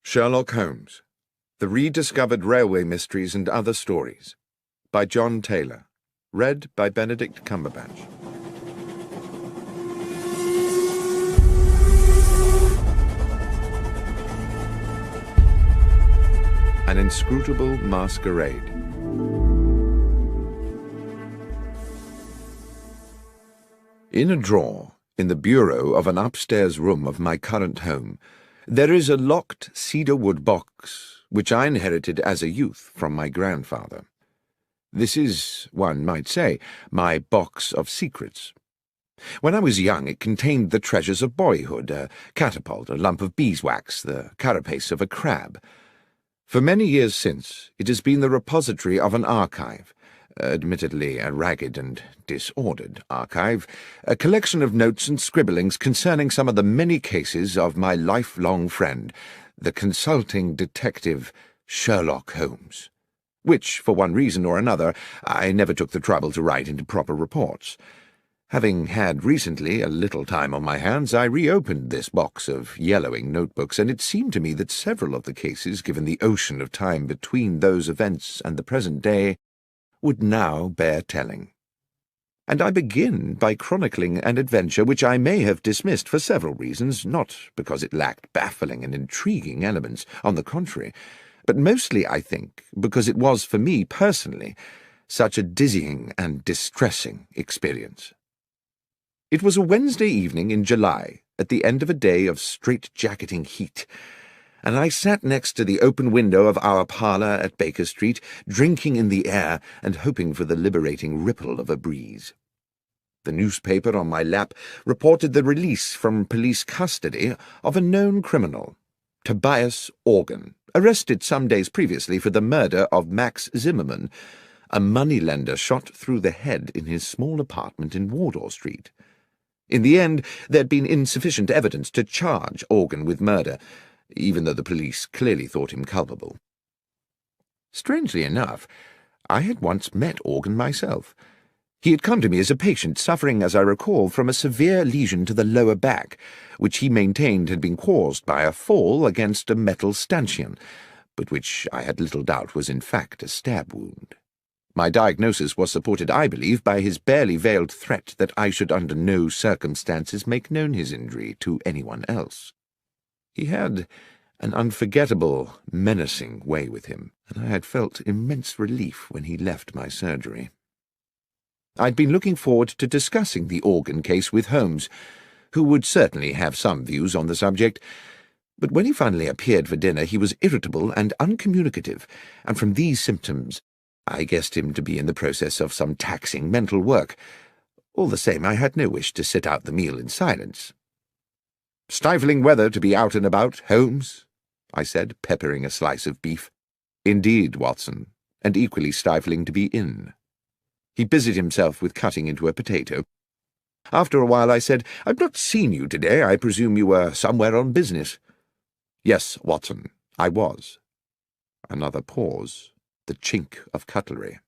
Sherlock Holmes, The Rediscovered Railway Mysteries and Other Stories, by John Taylor. Read by Benedict Cumberbatch. An Inscrutable Masquerade. In a drawer, in the bureau of an upstairs room of my current home, there is a locked cedar-wood box, which I inherited as a youth from my grandfather. This is, one might say, my box of secrets. When I was young, it contained the treasures of boyhood, a catapult, a lump of beeswax, the carapace of a crab. For many years since, it has been the repository of an archive, admittedly a ragged and disordered archive, a collection of notes and scribblings concerning some of the many cases of my lifelong friend, the consulting detective Sherlock Holmes, which, for one reason or another, I never took the trouble to write into proper reports. Having had recently a little time on my hands, I reopened this box of yellowing notebooks, and it seemed to me that several of the cases, given the ocean of time between those events and the present day, would now bear telling. And I begin by chronicling an adventure which I may have dismissed for several reasons, not because it lacked baffling and intriguing elements, on the contrary, but mostly, I think, because it was, for me personally, such a dizzying and distressing experience. It was a Wednesday evening in July, at the end of a day of strait-jacketing heat, and I sat next to the open window of our parlour at Baker Street, drinking in the air and hoping for the liberating ripple of a breeze. The newspaper on my lap reported the release from police custody of a known criminal, Tobias Organ, arrested some days previously for the murder of Max Zimmermann, a moneylender shot through the head in his small apartment in Wardour Street. In the end, there had been insufficient evidence to charge Organ with murder, even though the police clearly thought him culpable. Strangely enough, I had once met Organ myself. He had come to me as a patient suffering, as I recall, from a severe lesion to the lower back, which he maintained had been caused by a fall against a metal stanchion, but which I had little doubt was in fact a stab wound. My diagnosis was supported, I believe, by his barely veiled threat that I should under no circumstances make known his injury to anyone else. He had an unforgettable, menacing way with him, and I had felt immense relief when he left my surgery. I'd been looking forward to discussing the Organ case with Holmes, who would certainly have some views on the subject, but when he finally appeared for dinner he was irritable and uncommunicative, and from these symptoms I guessed him to be in the process of some taxing mental work. All the same, I had no wish to sit out the meal in silence. "Stifling weather to be out and about, Holmes," I said, peppering a slice of beef. "Indeed, Watson, and equally stifling to be in." He busied himself with cutting into a potato. After a while I said, "I've not seen you today. I presume you were somewhere on business." "Yes, Watson, I was." Another pause, the chink of cutlery.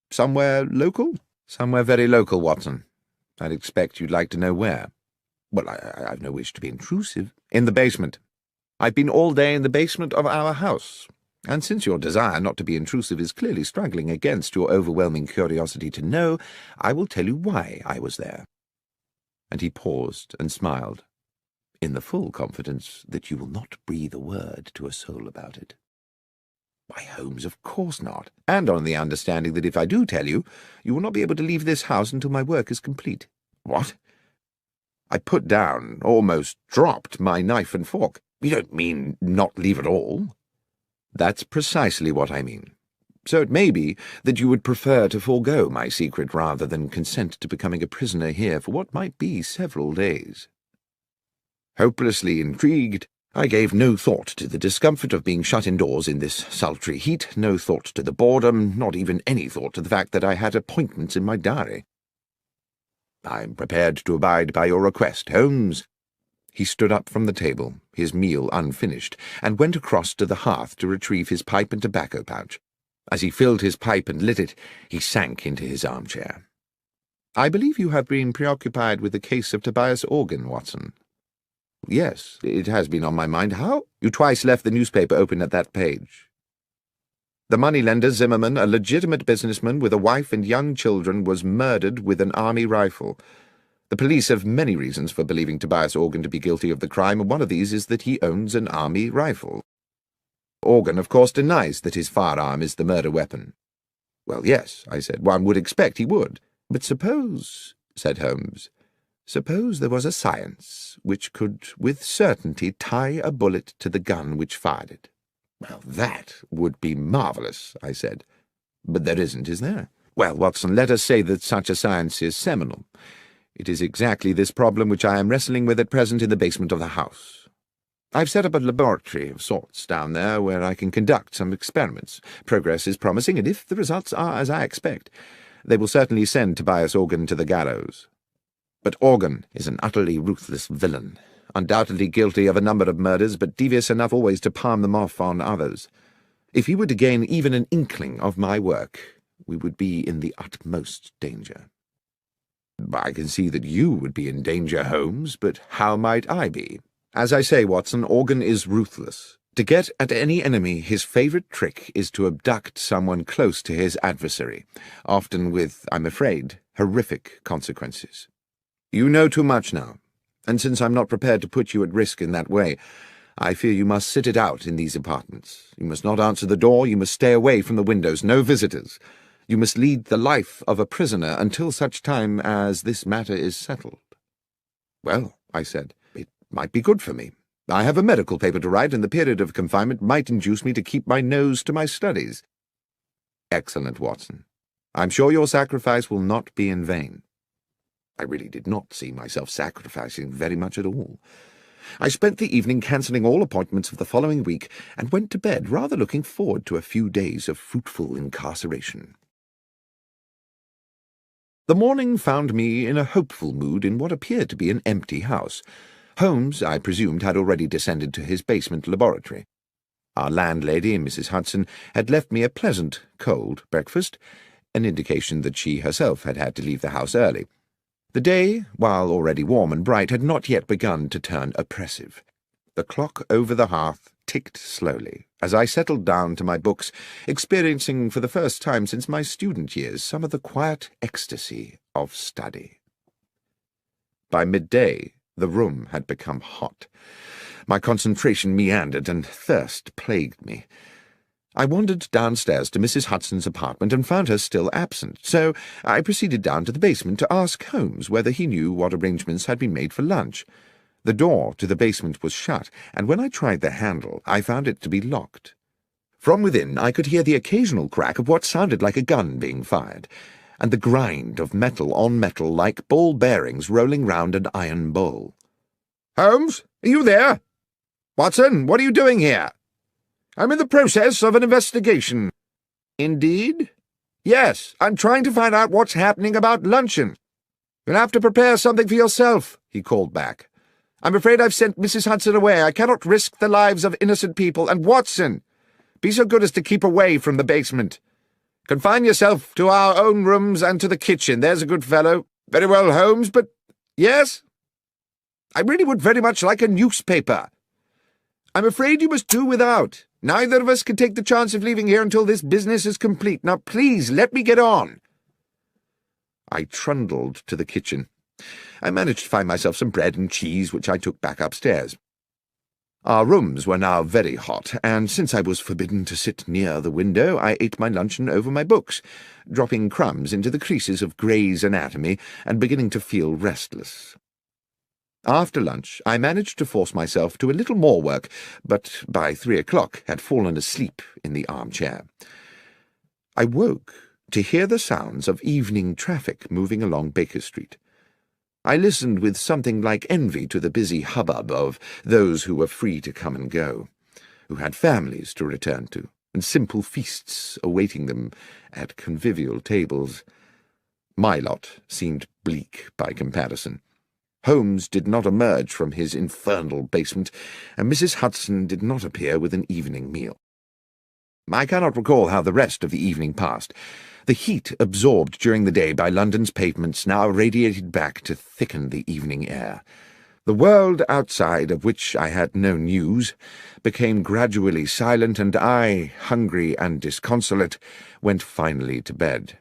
"Somewhere local?" "Somewhere very local, Watson. I'd expect you'd like to know where." "Well, I've no wish to be intrusive." "In the basement. I've been all day in the basement of our house, and since your desire not to be intrusive is clearly struggling against your overwhelming curiosity to know, I will tell you why I was there." And he paused and smiled, "in the full confidence that you will not breathe a word to a soul about it." "Why, Holmes, of course not, and on the understanding that if I do tell you, you will not be able to leave this house until my work is complete." "What?" I put down, almost dropped, my knife and fork. "You don't mean not leave at all?" "That's precisely what I mean. So it may be that you would prefer to forego my secret rather than consent to becoming a prisoner here for what might be several days." Hopelessly intrigued, I gave no thought to the discomfort of being shut indoors in this sultry heat, no thought to the boredom, not even any thought to the fact that I had appointments in my diary. "I'm prepared to abide by your request, Holmes." He stood up from the table, his meal unfinished, and went across to the hearth to retrieve his pipe and tobacco pouch. As he filled his pipe and lit it, he sank into his armchair. "I believe you have been preoccupied with the case of Tobias Organ, Watson." Yes, it has been on my mind. How? You twice left the newspaper open at that page. The moneylender Zimmerman, a legitimate businessman with a wife and young children, was murdered with an army rifle. The police have many reasons for believing Tobias Organ to be guilty of the crime, and one of these is that he owns an army rifle. Organ, of course, denies that his firearm is the murder weapon. Well, yes, I said, one would expect he would. But suppose, said Holmes, suppose there was a science which could with certainty tie a bullet to the gun which fired it. Well, that would be marvellous, I said. But there isn't, is there? Well, Watson, let us say that such a science is seminal. It is exactly this problem which I am wrestling with at present in the basement of the house. I've set up a laboratory of sorts down there where I can conduct some experiments. Progress is promising, and if the results are as I expect, they will certainly send Tobias Organ to the gallows. But Organ is an utterly ruthless villain, undoubtedly guilty of a number of murders, but devious enough always to palm them off on others. If he were to gain even an inkling of my work, we would be in the utmost danger. I can see that you would be in danger, Holmes, but how might I be? As I say, Watson, Organ is ruthless. To get at any enemy, his favourite trick is to abduct someone close to his adversary, often with, I'm afraid, horrific consequences. You know too much now, and since I'm not prepared to put you at risk in that way, I fear you must sit it out in these apartments. You must not answer the door, you must stay away from the windows, no visitors. You must lead the life of a prisoner until such time as this matter is settled. Well, I said, it might be good for me. I have a medical paper to write, and the period of confinement might induce me to keep my nose to my studies. Excellent, Watson. I'm sure your sacrifice will not be in vain. I really did not see myself sacrificing very much at all. I spent the evening cancelling all appointments of the following week, and went to bed rather looking forward to a few days of fruitful incarceration. The morning found me in a hopeful mood in what appeared to be an empty house. Holmes, I presumed, had already descended to his basement laboratory. Our landlady, Mrs. Hudson, had left me a pleasant, cold breakfast, an indication that she herself had had to leave the house early. The day, while already warm and bright, had not yet begun to turn oppressive. The clock over the hearth ticked slowly as I settled down to my books, experiencing for the first time since my student years some of the quiet ecstasy of study. By midday, the room had become hot. My concentration meandered, and thirst plagued me. I wandered downstairs to Mrs. Hudson's apartment and found her still absent, so I proceeded down to the basement to ask Holmes whether he knew what arrangements had been made for lunch. The door to the basement was shut, and when I tried the handle, I found it to be locked. From within, I could hear the occasional crack of what sounded like a gun being fired, and the grind of metal on metal like ball bearings rolling round an iron bowl. "Holmes, are you there? Watson, what are you doing here?" "I'm in the process of an investigation." "Indeed?" "Yes, I'm trying to find out what's happening about luncheon." "You'll have to prepare something for yourself," he called back. "I'm afraid I've sent Mrs. Hudson away. I cannot risk the lives of innocent people. And Watson, be so good as to keep away from the basement. Confine yourself to our own rooms and to the kitchen. There's a good fellow." "Very well, Holmes, but—" "Yes?" "I really would very much like a newspaper." "I'm afraid you must do without. Neither of us can take the chance of leaving here until this business is complete. Now, please, let me get on." I trundled to the kitchen. I managed to find myself some bread and cheese, which I took back upstairs. Our rooms were now very hot, and since I was forbidden to sit near the window, I ate my luncheon over my books, dropping crumbs into the creases of Gray's Anatomy and beginning to feel restless. After lunch, I managed to force myself to a little more work, but by 3 o'clock had fallen asleep in the armchair. I woke to hear the sounds of evening traffic moving along Baker Street. I listened with something like envy to the busy hubbub of those who were free to come and go, who had families to return to, and simple feasts awaiting them at convivial tables. My lot seemed bleak by comparison. Holmes did not emerge from his infernal basement, and Mrs. Hudson did not appear with an evening meal. I cannot recall how the rest of the evening passed. The heat absorbed during the day by London's pavements now radiated back to thicken the evening air. The world outside, of which I had no news, became gradually silent, and I, hungry and disconsolate, went finally to bed.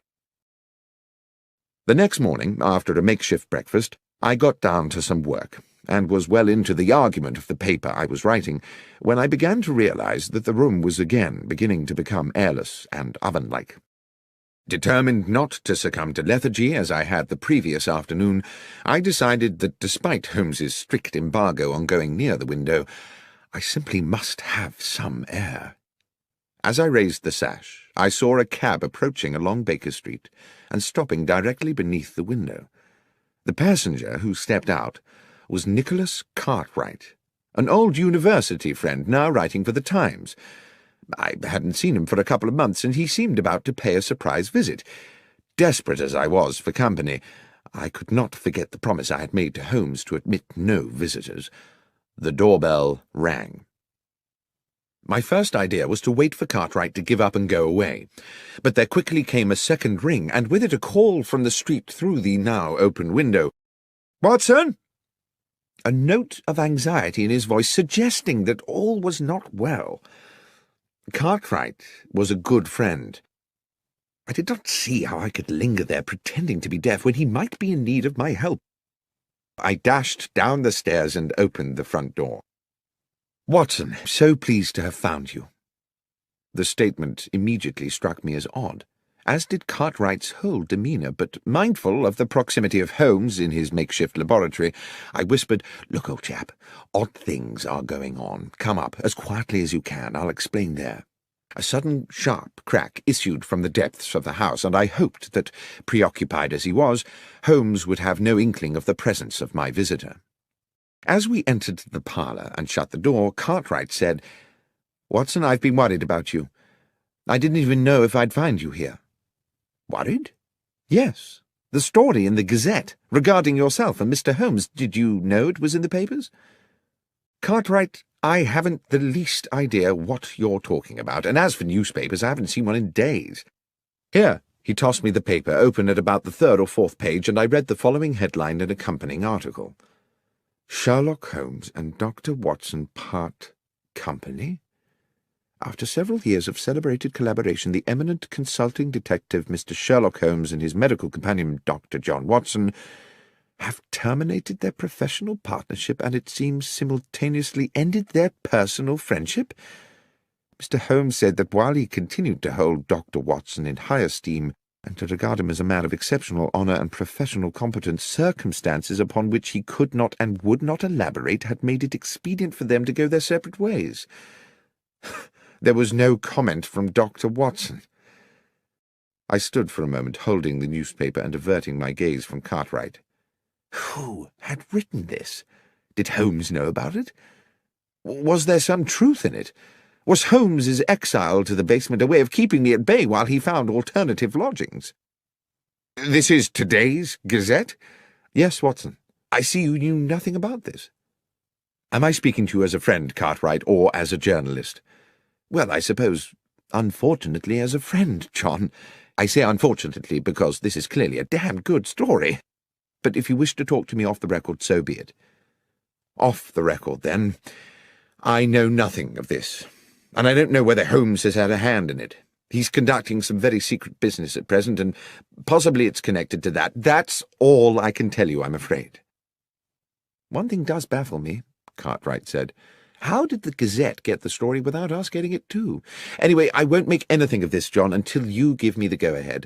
The next morning, after a makeshift breakfast, I got down to some work, and was well into the argument of the paper I was writing, when I began to realize that the room was again beginning to become airless and oven-like. Determined not to succumb to lethargy as I had the previous afternoon, I decided that despite Holmes's strict embargo on going near the window, I simply must have some air. As I raised the sash, I saw a cab approaching along Baker Street and stopping directly beneath the window. The passenger who stepped out was Nicholas Cartwright, an old university friend now writing for the Times. I hadn't seen him for a couple of months, and he seemed about to pay a surprise visit. Desperate as I was for company, I could not forget the promise I had made to Holmes to admit no visitors. The doorbell rang. My first idea was to wait for Cartwright to give up and go away, but there quickly came a second ring, and with it a call from the street through the now open window. "Watson!" A note of anxiety in his voice, suggesting that all was not well. Cartwright was a good friend. I did not see how I could linger there pretending to be deaf when he might be in need of my help. I dashed down the stairs and opened the front door. "Watson, so pleased to have found you." The statement immediately struck me as odd, as did Cartwright's whole demeanour, but mindful of the proximity of Holmes in his makeshift laboratory, I whispered, "Look, old chap, odd things are going on. Come up, as quietly as you can. I'll explain there." A sudden sharp crack issued from the depths of the house, and I hoped that, preoccupied as he was, Holmes would have no inkling of the presence of my visitor. As we entered the parlour and shut the door, Cartwright said, "Watson, I've been worried about you. I didn't even know if I'd find you here." "Worried?" "Yes. The story in the Gazette regarding yourself and Mr. Holmes. Did you know it was in the papers?" "Cartwright, I haven't the least idea what you're talking about, and as for newspapers, I haven't seen one in days. Here." He tossed me the paper, open at about the third or fourth page, and I read the following headline and accompanying article. "Sherlock Holmes and Dr. Watson part company? After several years of celebrated collaboration, the eminent consulting detective Mr. Sherlock Holmes and his medical companion Dr. John Watson have terminated their professional partnership and, it seems, simultaneously ended their personal friendship. Mr. Holmes said that while he continued to hold Dr. Watson in high esteem and to regard him as a man of exceptional honour and professional competence, circumstances upon which he could not and would not elaborate had made it expedient for them to go their separate ways. There was no comment from Dr. Watson." I stood for a moment, holding the newspaper and averting my gaze from Cartwright. Who had written this? Did Holmes know about it? Was there some truth in it? Was Holmes's exile to the basement a way of keeping me at bay while he found alternative lodgings? "This is today's Gazette?" "Yes, Watson. I see you knew nothing about this." "Am I speaking to you as a friend, Cartwright, or as a journalist?" "Well, I suppose, unfortunately, as a friend, John. I say unfortunately because this is clearly a damned good story. But if you wish to talk to me off the record, so be it." "Off the record, then. I know nothing of this, and I don't know whether Holmes has had a hand in it. He's conducting some very secret business at present, and possibly it's connected to that. That's all I can tell you, I'm afraid." "One thing does baffle me," Cartwright said. "How did the Gazette get the story without us getting it too? Anyway, I won't make anything of this, John, until you give me the go-ahead.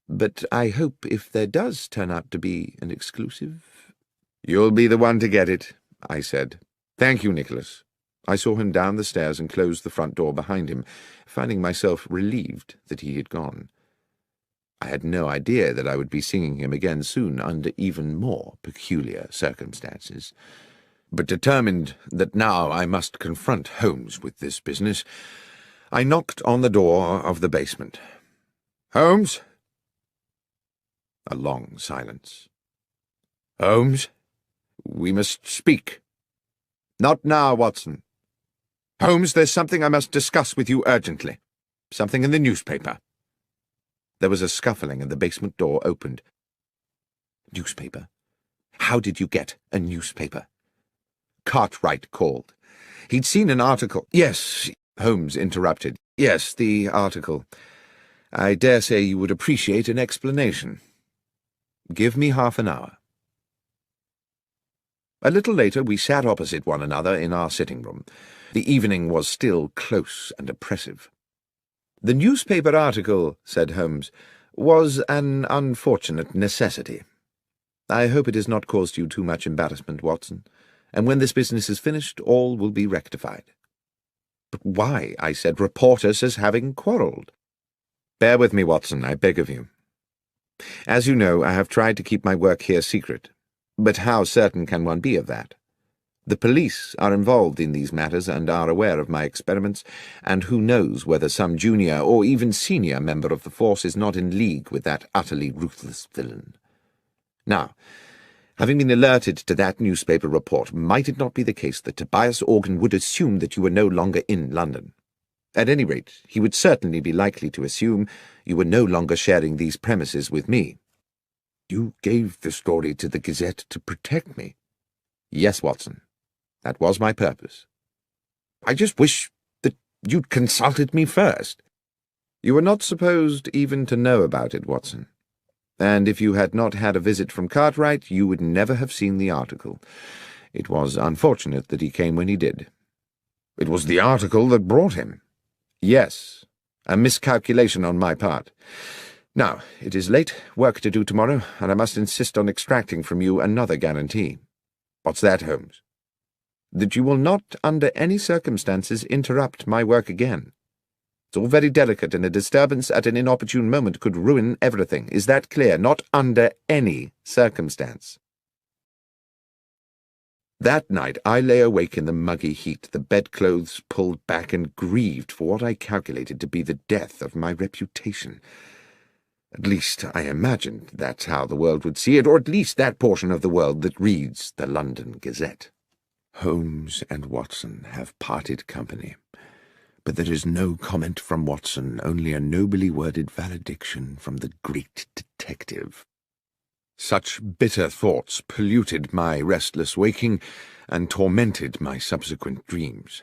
But I hope if there does turn out to be an exclusive—" "You'll be the one to get it," I said. "Thank you, Nicholas." I saw him down the stairs and closed the front door behind him, finding myself relieved that he had gone. I had no idea that I would be seeing him again soon under even more peculiar circumstances. But determined that now I must confront Holmes with this business, I knocked on the door of the basement. "Holmes?" A long silence. "Holmes? We must speak." "Not now, Watson." "Holmes, there's something I must discuss with you urgently. Something in the newspaper." There was a scuffling and the basement door opened. "Newspaper? How did you get a newspaper?" Cartwright called. He'd seen an article— Yes, Holmes interrupted. Yes, the article. I dare say you would appreciate an explanation. Give me half an hour. A little later we sat opposite one another in our sitting-room. The evening was still close and oppressive. "The newspaper article," said Holmes, "was an unfortunate necessity. I hope it has not caused you too much embarrassment, Watson, and when this business is finished, all will be rectified." "But why?" I said. "Report us as having quarrelled." "Bear with me, Watson, I beg of you. As you know, I have tried to keep my work here secret. But how certain can one be of that? The police are involved in these matters and are aware of my experiments, and who knows whether some junior or even senior member of the force is not in league with that utterly ruthless villain. Now, having been alerted to that newspaper report, might it not be the case that Tobias Organ would assume that you were no longer in London? At any rate, he would certainly be likely to assume you were no longer sharing these premises with me." "You gave the story to the Gazette to protect me?" "Yes, Watson. That was my purpose." "I just wish that you'd consulted me first." "You were not supposed even to know about it, Watson. And if you had not had a visit from Cartwright, you would never have seen the article. It was unfortunate that he came when he did." "It was the article that brought him." "Yes, a miscalculation on my part. Now, it is late, work to do tomorrow, and I must insist on extracting from you another guarantee." "What's that, Holmes?" "That you will not, under any circumstances, interrupt my work again. It's all very delicate, and a disturbance at an inopportune moment could ruin everything. Is that clear? Not under any circumstance." That night I lay awake in the muggy heat, the bedclothes pulled back, and grieved for what I calculated to be the death of my reputation. At least, I imagined that's how the world would see it, or at least that portion of the world that reads the London Gazette. Holmes and Watson have parted company. But there is no comment from Watson, only a nobly worded valediction from the great detective. Such bitter thoughts polluted my restless waking and tormented my subsequent dreams.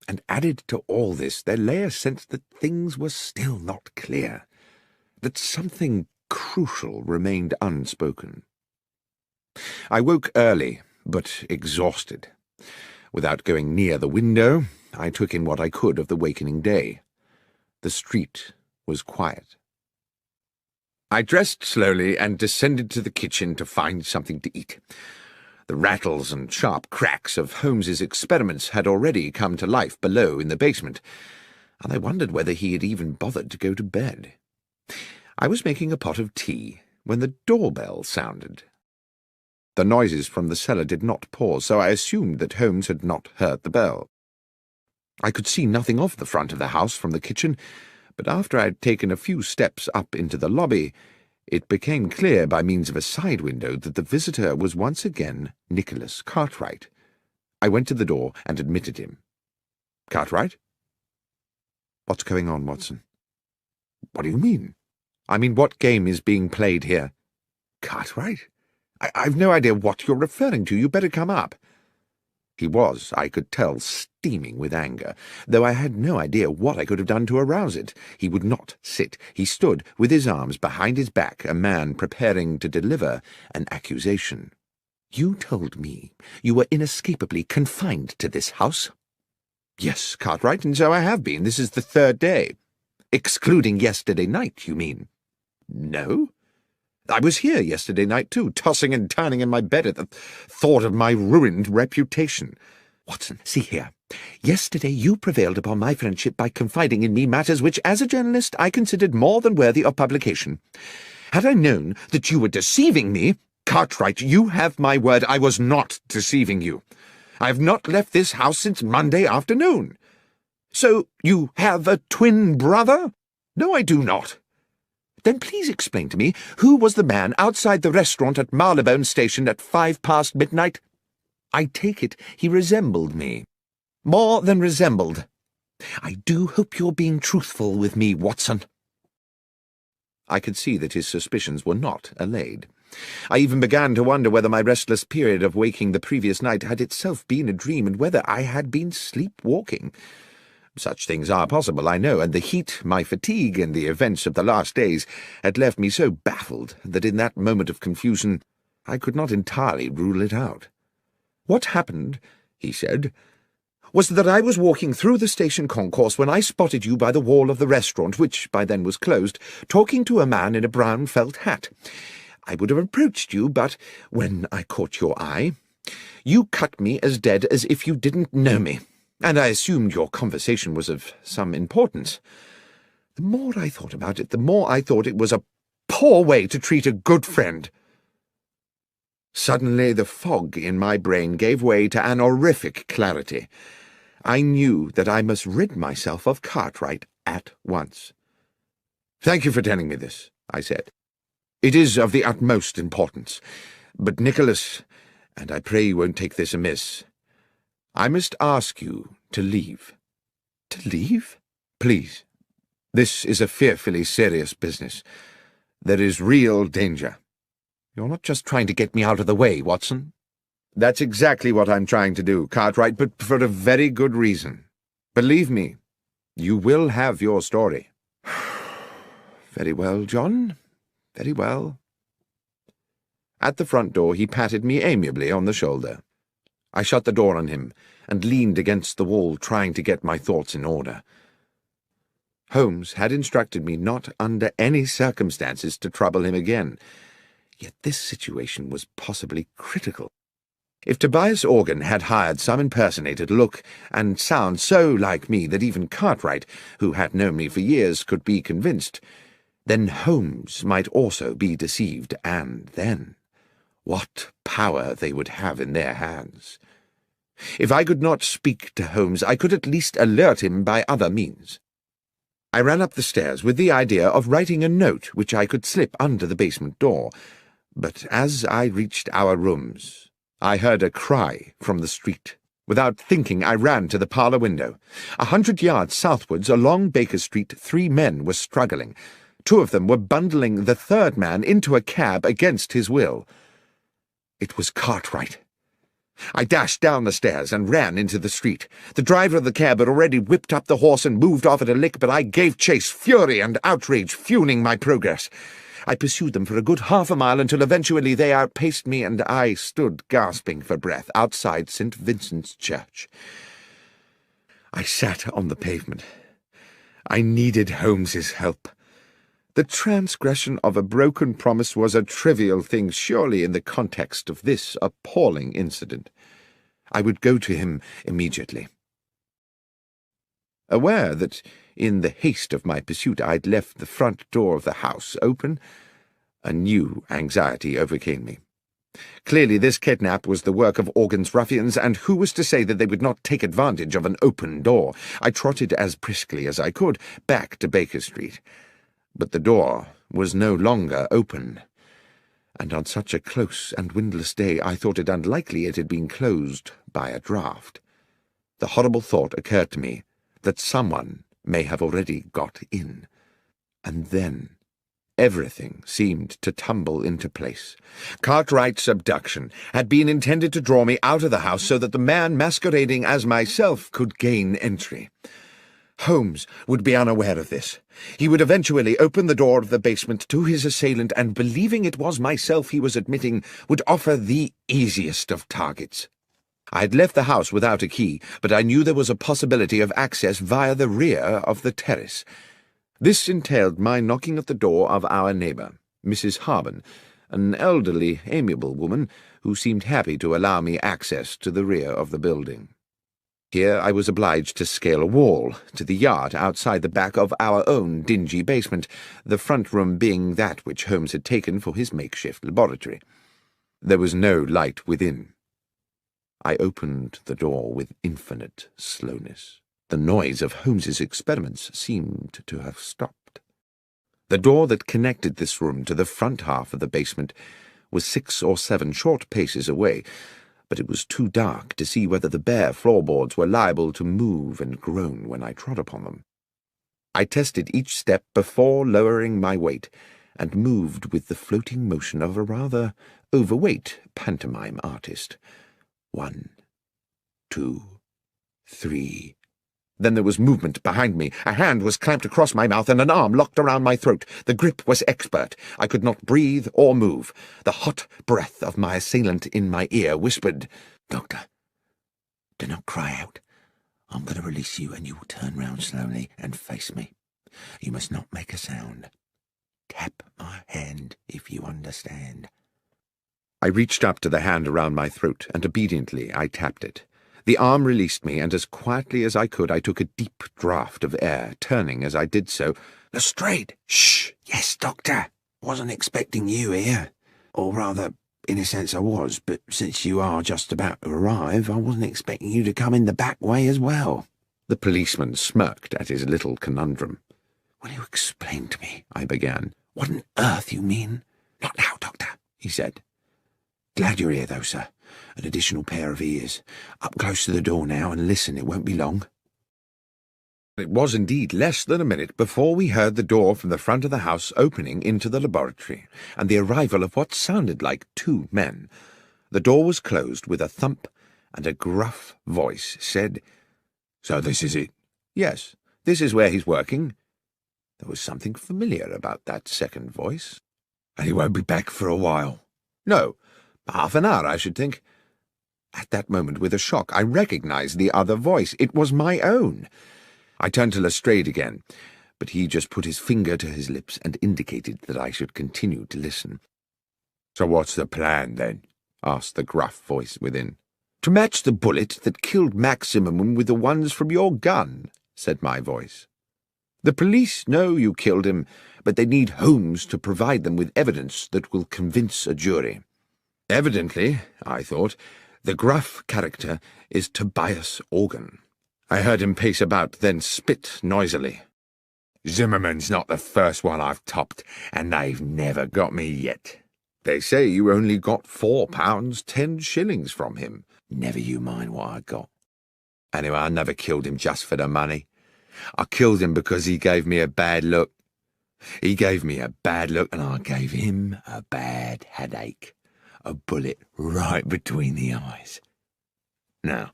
And added to all this, there lay a sense that things were still not clear, that something crucial remained unspoken. I woke early, but exhausted. Without going near the window, I took in what I could of the wakening day. The street was quiet. I dressed slowly and descended to the kitchen to find something to eat. The rattles and sharp cracks of Holmes's experiments had already come to life below in the basement, and I wondered whether he had even bothered to go to bed. I was making a pot of tea when the doorbell sounded. The noises from the cellar did not pause, so I assumed that Holmes had not heard the bell. I could see nothing of the front of the house from the kitchen, but after I had taken a few steps up into the lobby, it became clear by means of a side window that the visitor was once again Nicholas Cartwright. I went to the door and admitted him. "Cartwright?" "What's going on, Watson?" "What do you mean?" "I mean, what game is being played here?" "Cartwright? I've no idea what you're referring to. You better come up." He was, I could tell, steaming with anger, though I had no idea what I could have done to arouse it. He would not sit. He stood with his arms behind his back, a man preparing to deliver an accusation. "You told me you were inescapably confined to this house?" "Yes, Cartwright, and so I have been. This is the third day." "Excluding yesterday night, you mean?" "No. I was here yesterday night, too, tossing and turning in my bed at the thought of my ruined reputation." "Watson, see here. Yesterday you prevailed upon my friendship by confiding in me matters which, as a journalist, I considered more than worthy of publication. Had I known that you were deceiving me—" "Cartwright, you have my word I was not deceiving you. I have not left this house since Monday afternoon." "So you have a twin brother?" "No, I do not." "Then please explain to me who was the man outside the restaurant at Marylebone Station at 5 past midnight?" "I take it he resembled me." "More than resembled. I do hope you're being truthful with me, Watson." I could see that his suspicions were not allayed. I even began to wonder whether my restless period of waking the previous night had itself been a dream, and whether I had been sleepwalking. Such things are possible, I know, and the heat, my fatigue, and the events of the last days had left me so baffled that in that moment of confusion I could not entirely rule it out. "What happened," he said, "was that I was walking through the station concourse when I spotted you by the wall of the restaurant, which by then was closed, talking to a man in a brown felt hat. I would have approached you, but when I caught your eye, you cut me as dead as if you didn't know me, and I assumed your conversation was of some importance. The more I thought about it, the more I thought it was a poor way to treat a good friend." Suddenly the fog in my brain gave way to an horrific clarity. I knew that I must rid myself of Cartwright at once. "Thank you for telling me this," I said. "It is of the utmost importance. But, Nicholas, and I pray you won't take this amiss, I must ask you to leave." "To leave?" "Please. This is a fearfully serious business. There is real danger." "You're not just trying to get me out of the way, Watson?" "That's exactly what I'm trying to do, Cartwright, but for a very good reason. Believe me, you will have your story." "Very well, John, very well." At the front door he patted me amiably on the shoulder. I shut the door on him and leaned against the wall, trying to get my thoughts in order. Holmes had instructed me not under any circumstances to trouble him again, yet this situation was possibly critical. If Tobias Organ had hired some impersonator to look and sound so like me that even Cartwright, who had known me for years, could be convinced, then Holmes might also be deceived, and then what power they would have in their hands. If I could not speak to Holmes, I could at least alert him by other means. I ran up the stairs with the idea of writing a note which I could slip under the basement door, but as I reached our rooms, I heard a cry from the street. Without thinking, I ran to the parlour window. 100 yards southwards along Baker Street, 3 men were struggling. 2 of them were bundling the third man into a cab against his will. It was Cartwright. I dashed down the stairs and ran into the street. The driver of the cab had already whipped up the horse and moved off at a lick, but I gave chase, fury and outrage fueling my progress. I pursued them for a good half a mile until eventually they outpaced me, and I stood gasping for breath outside St. Vincent's Church. I sat on the pavement. I needed Holmes's help. The transgression of a broken promise was a trivial thing, surely, in the context of this appalling incident. I would go to him immediately. Aware that, in the haste of my pursuit, I'd left the front door of the house open, a new anxiety overcame me. Clearly this kidnap was the work of Organ's ruffians, and who was to say that they would not take advantage of an open door? I trotted as briskly as I could back to Baker Street. But the door was no longer open, and on such a close and windless day I thought it unlikely it had been closed by a draught. The horrible thought occurred to me that someone may have already got in, and then everything seemed to tumble into place. Cartwright's abduction had been intended to draw me out of the house so that the man masquerading as myself could gain entry. Holmes would be unaware of this. He would eventually open the door of the basement to his assailant, and, believing it was myself he was admitting, would offer the easiest of targets. I had left the house without a key, but I knew there was a possibility of access via the rear of the terrace. This entailed my knocking at the door of our neighbour, Mrs. Harben, an elderly, amiable woman who seemed happy to allow me access to the rear of the building. Here I was obliged to scale a wall to the yard outside the back of our own dingy basement, the front room being that which Holmes had taken for his makeshift laboratory. There was no light within. I opened the door with infinite slowness. The noise of Holmes's experiments seemed to have stopped. The door that connected this room to the front half of the basement was 6 or 7 short paces away, but it was too dark to see whether the bare floorboards were liable to move and groan when I trod upon them. I tested each step before lowering my weight, and moved with the floating motion of a rather overweight pantomime artist. 1, 2, 3. Then there was movement behind me. A hand was clamped across my mouth and an arm locked around my throat. The grip was expert. I could not breathe or move. The hot breath of my assailant in my ear whispered, "Doctor, do not cry out. I'm going to release you and you will turn round slowly and face me. You must not make a sound. Tap my hand if you understand." I reached up to the hand around my throat, and obediently I tapped it. The arm released me, and as quietly as I could I took a deep draught of air, turning as I did so. "Lestrade!" "Shh! Yes, Doctor. Wasn't expecting you here. Or rather, in a sense I was, but since you are just about to arrive, I wasn't expecting you to come in the back way as well." The policeman smirked at his little conundrum. "Will you explain to me," I began, "what on earth you mean?" "Not now, Doctor," he said. "Glad you're here, though, sir. An additional pair of ears. Up close to the door now and listen, it won't be long." It was indeed less than a minute before we heard the door from the front of the house opening into the laboratory, and the arrival of what sounded like 2 men. The door was closed with a thump, and a gruff voice said, "So this is it?" "Yes, this is where he's working." There was something familiar about that second voice. "And he won't be back for a while?" "No. Half an hour, I should think." At that moment, with a shock, I recognized the other voice. It was my own. I turned to Lestrade again, but he just put his finger to his lips and indicated that I should continue to listen. "So what's the plan, then?" asked the gruff voice within. "To match the bullet that killed Maximum with the ones from your gun," said my voice. "The police know you killed him, but they need Holmes to provide them with evidence that will convince a jury. Evidently, I thought, the gruff character is Tobias Organ." I heard him pace about, then spit noisily. "Zimmerman's not the first one I've topped, and they've never got me yet. They say you only got £4 10 from him." "Never you mind what I got. Anyway, I never killed him just for the money. I killed him because he gave me a bad look. He gave me a bad look, and I gave him a bad headache. A bullet right between the eyes. Now,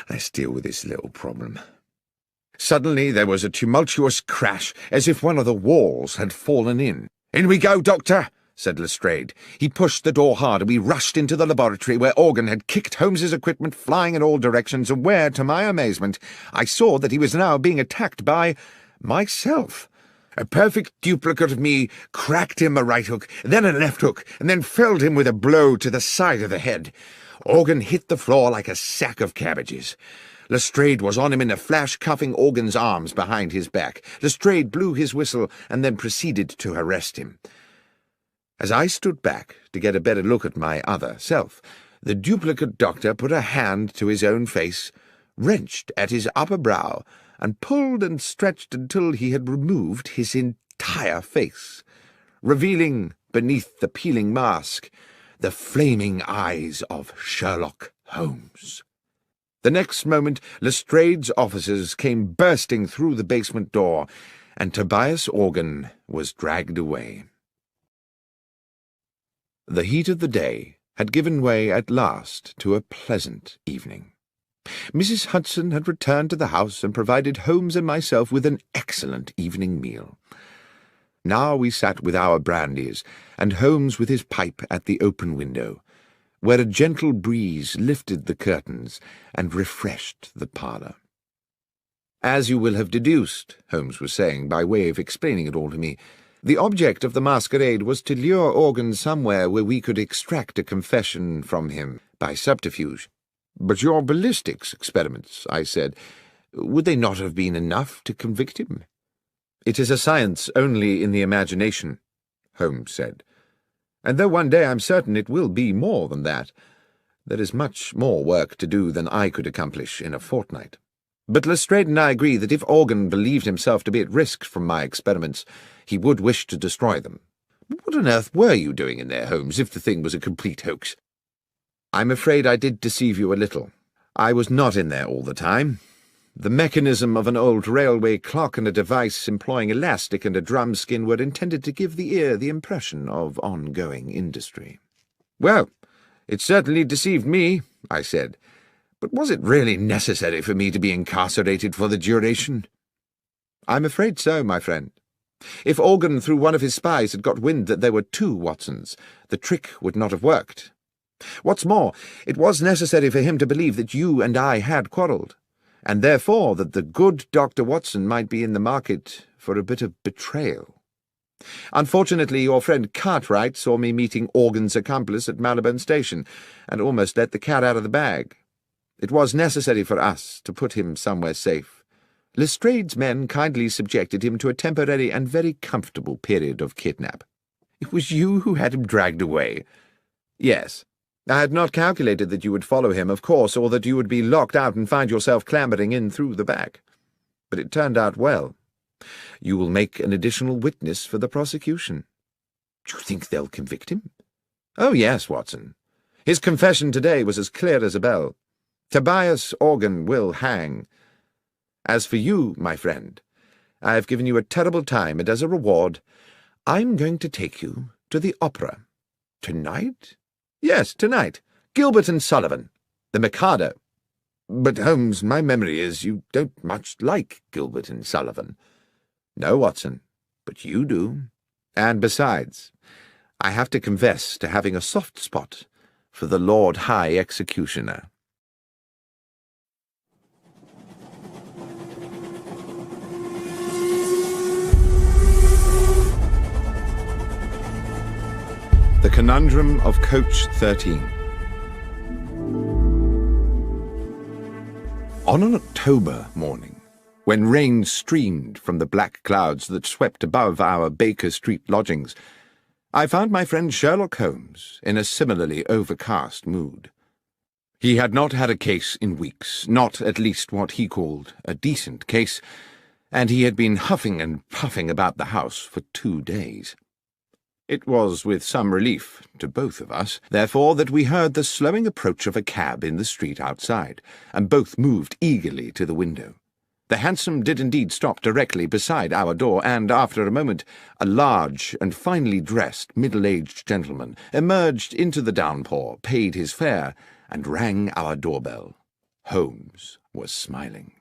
let's deal with this little problem." Suddenly there was a tumultuous crash, as if one of the walls had fallen in. "In we go, Doctor," said Lestrade. He pushed the door hard, and we rushed into the laboratory, where Organ had kicked Holmes's equipment flying in all directions, and where, to my amazement, I saw that he was now being attacked by myself. A perfect duplicate of me cracked him a right hook, then a left hook, and then felled him with a blow to the side of the head. Organ hit the floor like a sack of cabbages. Lestrade was on him in a flash, cuffing Organ's arms behind his back. Lestrade blew his whistle and then proceeded to arrest him. As I stood back to get a better look at my other self, the duplicate doctor put a hand to his own face, wrenched at his upper brow, and pulled and stretched until he had removed his entire face, revealing, beneath the peeling mask, the flaming eyes of Sherlock Holmes. The next moment Lestrade's officers came bursting through the basement door, and Tobias Organ was dragged away. The heat of the day had given way at last to a pleasant evening. Mrs. Hudson had returned to the house and provided Holmes and myself with an excellent evening meal. Now we sat with our brandies, and Holmes with his pipe at the open window, where a gentle breeze lifted the curtains and refreshed the parlour. "As you will have deduced," Holmes was saying, by way of explaining it all to me, "the object of the masquerade was to lure Organ somewhere where we could extract a confession from him by subterfuge." "But your ballistics experiments," I said, "would they not have been enough to convict him?" "It is a science only in the imagination," Holmes said, "and though one day I'm certain it will be more than that, there is much more work to do than I could accomplish in a fortnight. But Lestrade and I agree that if Organ believed himself to be at risk from my experiments, he would wish to destroy them. What on earth were you doing in there, Holmes, if the thing was a complete hoax?" "I'm afraid I did deceive you a little. I was not in there all the time. The mechanism of an old railway clock and a device employing elastic and a drum skin were intended to give the ear the impression of ongoing industry. "Well, it certainly deceived me," I said. "But was it really necessary for me to be incarcerated for the duration?" "I'm afraid so, my friend. If Organ, through one of his spies, had got wind that there were two Watsons, the trick would not have worked. What's more, it was necessary for him to believe that you and I had quarrelled, and therefore that the good Dr. Watson might be in the market for a bit of betrayal. Unfortunately, your friend Cartwright saw me meeting Organ's accomplice at Marylebone Station, and almost let the cat out of the bag. It was necessary for us to put him somewhere safe. Lestrade's men kindly subjected him to a temporary and very comfortable period of kidnap. It was you who had him dragged away." "Yes. I had not calculated that you would follow him, of course, or that you would be locked out and find yourself clambering in through the back. But it turned out well. You will make an additional witness for the prosecution." "Do you think they'll convict him?" "Oh, yes, Watson. His confession today was as clear as a bell. Tobias Organ will hang. As for you, my friend, I have given you a terrible time, and as a reward, I'm going to take you to the opera." "Tonight?" "Yes, tonight. Gilbert and Sullivan. The Mikado." "But, Holmes, my memory is you don't much like Gilbert and Sullivan." "No, Watson, but you do. And besides, I have to confess to having a soft spot for the Lord High Executioner." The Conundrum of Coach 13. On an October morning, when rain streamed from the black clouds that swept above our Baker Street lodgings, I found my friend Sherlock Holmes in a similarly overcast mood. He had not had a case in weeks, not at least what he called a decent case, and he had been huffing and puffing about the house for 2 days. It was with some relief to both of us, therefore, that we heard the slowing approach of a cab in the street outside, and both moved eagerly to the window. The hansom did indeed stop directly beside our door, and, after a moment, a large and finely dressed middle-aged gentleman emerged into the downpour, paid his fare, and rang our doorbell. Holmes was smiling.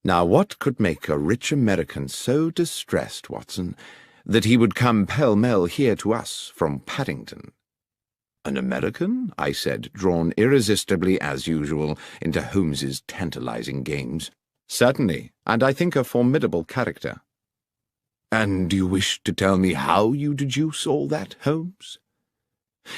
Now, what could make a rich American so distressed, Watson, that he would come pell-mell here to us from Paddington? "An American?" I said, drawn irresistibly, as usual, into Holmes's tantalizing games. "Certainly, and I think a formidable character." "And do you wish to tell me how you deduce all that, Holmes?"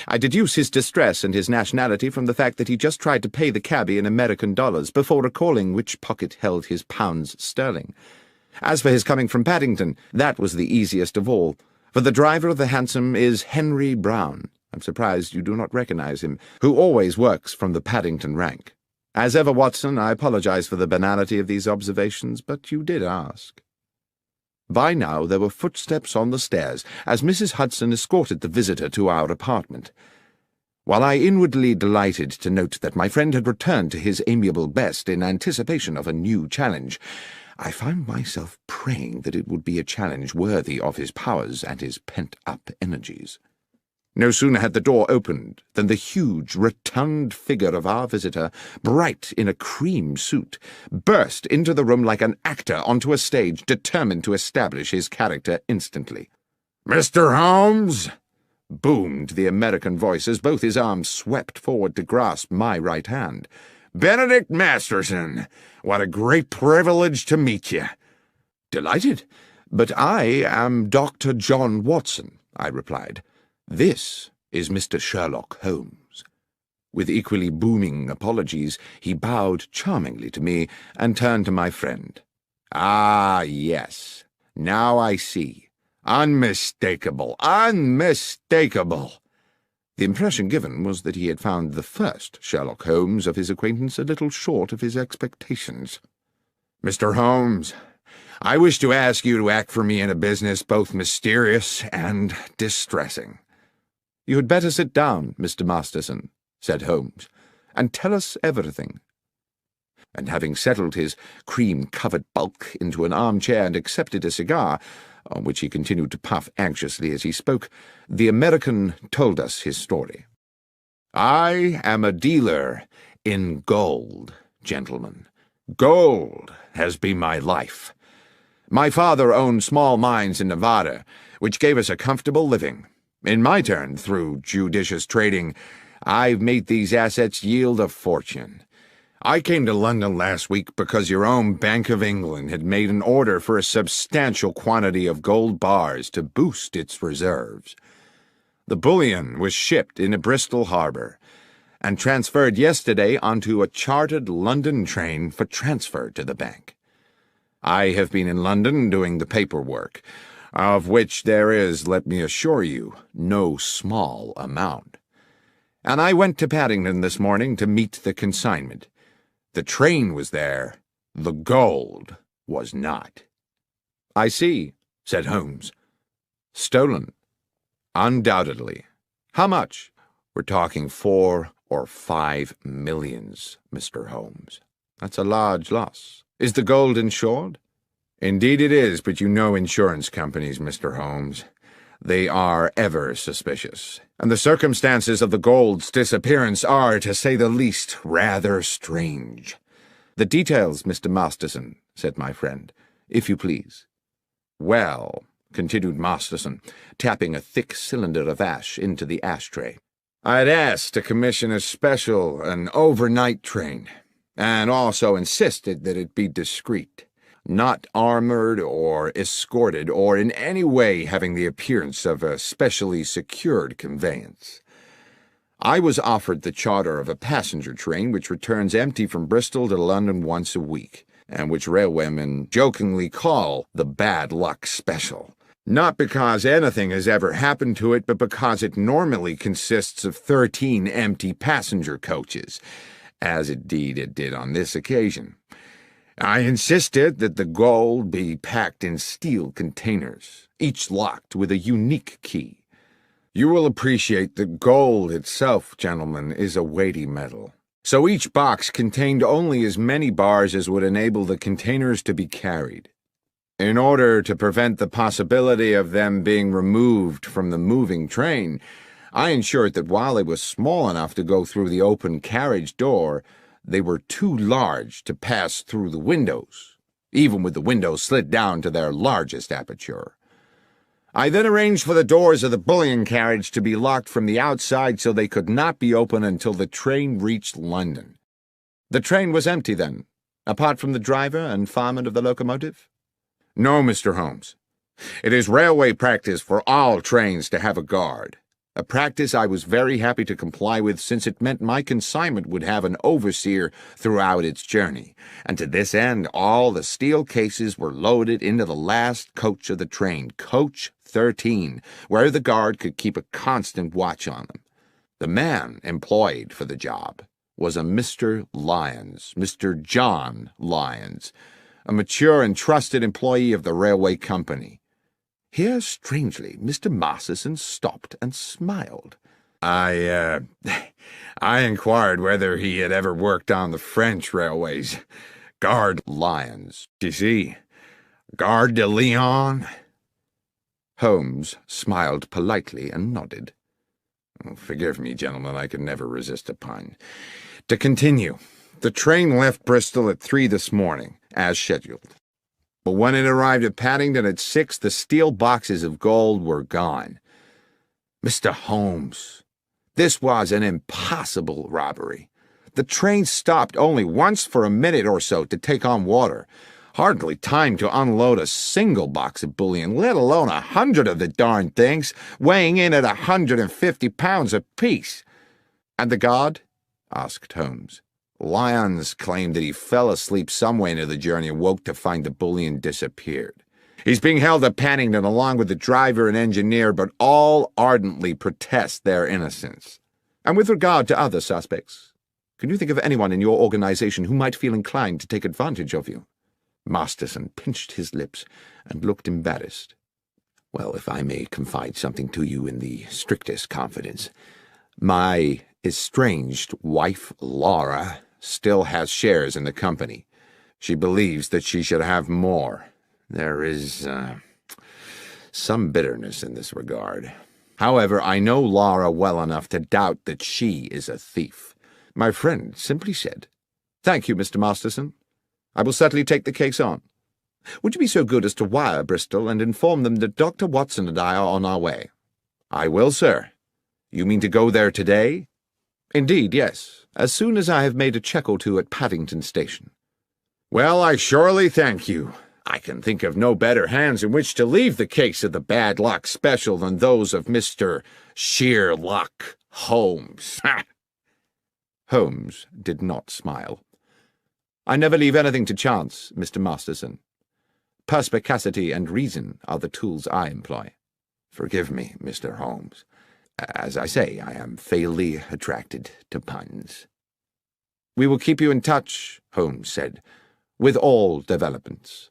"I deduce his distress and his nationality from the fact that he just tried to pay the cabby in American dollars before recalling which pocket held his pounds sterling. As for his coming from Paddington, that was the easiest of all, for the driver of the hansom is Henry Brown. I'm surprised you do not recognize him, who always works from the Paddington rank. As ever, Watson, I apologize for the banality of these observations, but you did ask." By now there were footsteps on the stairs, as Mrs. Hudson escorted the visitor to our apartment. While I inwardly delighted to note that my friend had returned to his amiable best in anticipation of a new challenge, I found myself praying that it would be a challenge worthy of his powers and his pent-up energies. No sooner had the door opened than the huge, rotund figure of our visitor, bright in a cream suit, burst into the room like an actor onto a stage, determined to establish his character instantly. "Mr. Holmes!" boomed the American voice as both his arms swept forward to grasp my right hand. "Benedict Masterson! What a great privilege to meet you!" "Delighted, but I am Dr. John Watson," I replied. "This is Mr. Sherlock Holmes." With equally booming apologies, he bowed charmingly to me and turned to my friend. "Ah, yes. Now I see. Unmistakable, unmistakable." The impression given was that he had found the first Sherlock Holmes of his acquaintance a little short of his expectations. "Mr. Holmes, I wish to ask you to act for me in a business both mysterious and distressing." "You had better sit down, Mr. Masterson," said Holmes, "and tell us everything." and having settled his cream-covered bulk into an armchair and accepted a cigar, on which he continued to puff anxiously as he spoke, the American told us his story. "I am a dealer in gold, gentlemen. Gold has been my life. My father owned small mines in Nevada, which gave us a comfortable living. In my turn, through judicious trading, I've made these assets yield a fortune. I came to London last week because your own Bank of England had made an order for a substantial quantity of gold bars to boost its reserves. The bullion was shipped into Bristol Harbour and transferred yesterday onto a chartered London train for transfer to the bank. I have been in London doing the paperwork, of which there is, let me assure you, no small amount. And I went to Paddington this morning to meet the consignment. The train was there, the gold was not." "I see," said Holmes. "Stolen." "Undoubtedly. How much?" "We're talking 4 or 5 millions, Mr. Holmes." "That's a large loss. Is the gold insured?" "Indeed it is, but you know insurance companies, Mr. Holmes. They are ever suspicious, and the circumstances of the gold's disappearance are, to say the least, rather strange." "The details, Mr. Masterson," said my friend, "if you please." "Well," continued Masterson, tapping a thick cylinder of ash into the ashtray, "I'd asked to commission an overnight train, and also insisted that it be discreet, not armored or escorted, or in any way having the appearance of a specially secured conveyance. I was offered the charter of a passenger train which returns empty from Bristol to London once a week, and which railwaymen jokingly call the Bad Luck Special, not because anything has ever happened to it, but because it normally consists of 13 empty passenger coaches, as indeed it did on this occasion. I insisted that the gold be packed in steel containers, each locked with a unique key. You will appreciate that gold itself, gentlemen, is a weighty metal, so each box contained only as many bars as would enable the containers to be carried. In order to prevent the possibility of them being removed from the moving train, I ensured that while they were small enough to go through the open carriage door, they were too large to pass through the windows, even with the windows slid down to their largest aperture. I then arranged for the doors of the bullion carriage to be locked from the outside so they could not be opened until the train reached London." "The train was empty, then, apart from the driver and fireman of the locomotive?" "No, Mr. Holmes. It is railway practice for all trains to have a guard, a practice I was very happy to comply with, since it meant my consignment would have an overseer throughout its journey, and to this end all the steel cases were loaded into the last coach of the train, coach 13, where the guard could keep a constant watch on them. The man employed for the job was a Mr. Lyons, Mr. John Lyons, a mature and trusted employee of the railway company." Here, strangely, Mr. Masterson stopped and smiled. I inquired whether he had ever worked on the French railways. Gare de Lyons, you see. Gare de Lyon." Holmes smiled politely and nodded. "Forgive me, gentlemen, I could never resist a pun. To continue, the train left Bristol at 3 this morning, as scheduled. But when it arrived at Paddington at 6, the steel boxes of gold were gone. Mr. Holmes, this was an impossible robbery. The train stopped only once for a minute or so to take on water. Hardly time to unload a single box of bullion, let alone 100 of the darned things, weighing in at 150 pounds apiece." "And the guard?" asked Holmes. "Lyons claimed that he fell asleep somewhere into the journey and woke to find the bullion disappeared. He's being held at Paddington along with the driver and engineer, but all ardently protest their innocence." "And with regard to other suspects, can you think of anyone in your organization who might feel inclined to take advantage of you?" Masterson pinched his lips and looked embarrassed. "Well, if I may confide something to you in the strictest confidence, my estranged wife, Laura, still has shares in the company. She believes that she should have more. There is, some bitterness in this regard. However, I know Laura well enough to doubt that she is a thief. My friend simply said, "Thank you, Mr. Masterson. I will certainly take the case on. Would you be so good as to wire Bristol and inform them that Dr. Watson and I are on our way?" "I will, sir. You mean to go there today?" "Indeed, yes, as soon as I have made a check or two at Paddington Station." "Well, I surely thank you. I can think of no better hands in which to leave the case of the bad luck special than those of Mr. Sherlock Holmes." Holmes did not smile. "I never leave anything to chance, Mr. Masterson. Perspicacity and reason are the tools I employ." "Forgive me, Mr. Holmes. As I say, I am fatally attracted to puns." "We will keep you in touch," Holmes said, "with all developments."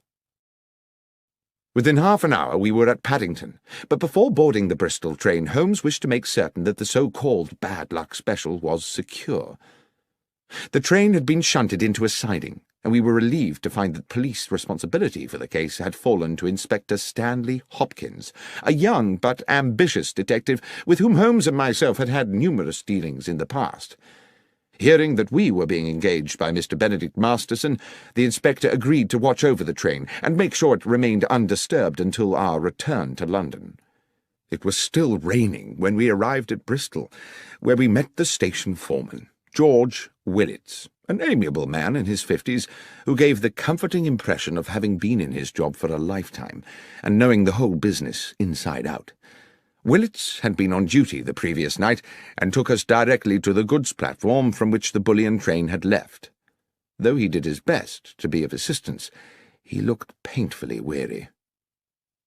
Within half an hour we were at Paddington, but before boarding the Bristol train, Holmes wished to make certain that the so-called bad luck special was secure. The train had been shunted into a siding, and we were relieved to find that police responsibility for the case had fallen to Inspector Stanley Hopkins, a young but ambitious detective with whom Holmes and myself had had numerous dealings in the past. Hearing that we were being engaged by Mr. Benedict Masterson, the inspector agreed to watch over the train and make sure it remained undisturbed until our return to London. It was still raining when we arrived at Bristol, where we met the station foreman, George Willits, an amiable man in his 50s, who gave the comforting impression of having been in his job for a lifetime and knowing the whole business inside out. Willits had been on duty the previous night and took us directly to the goods platform from which the bullion train had left. Though he did his best to be of assistance, he looked painfully weary.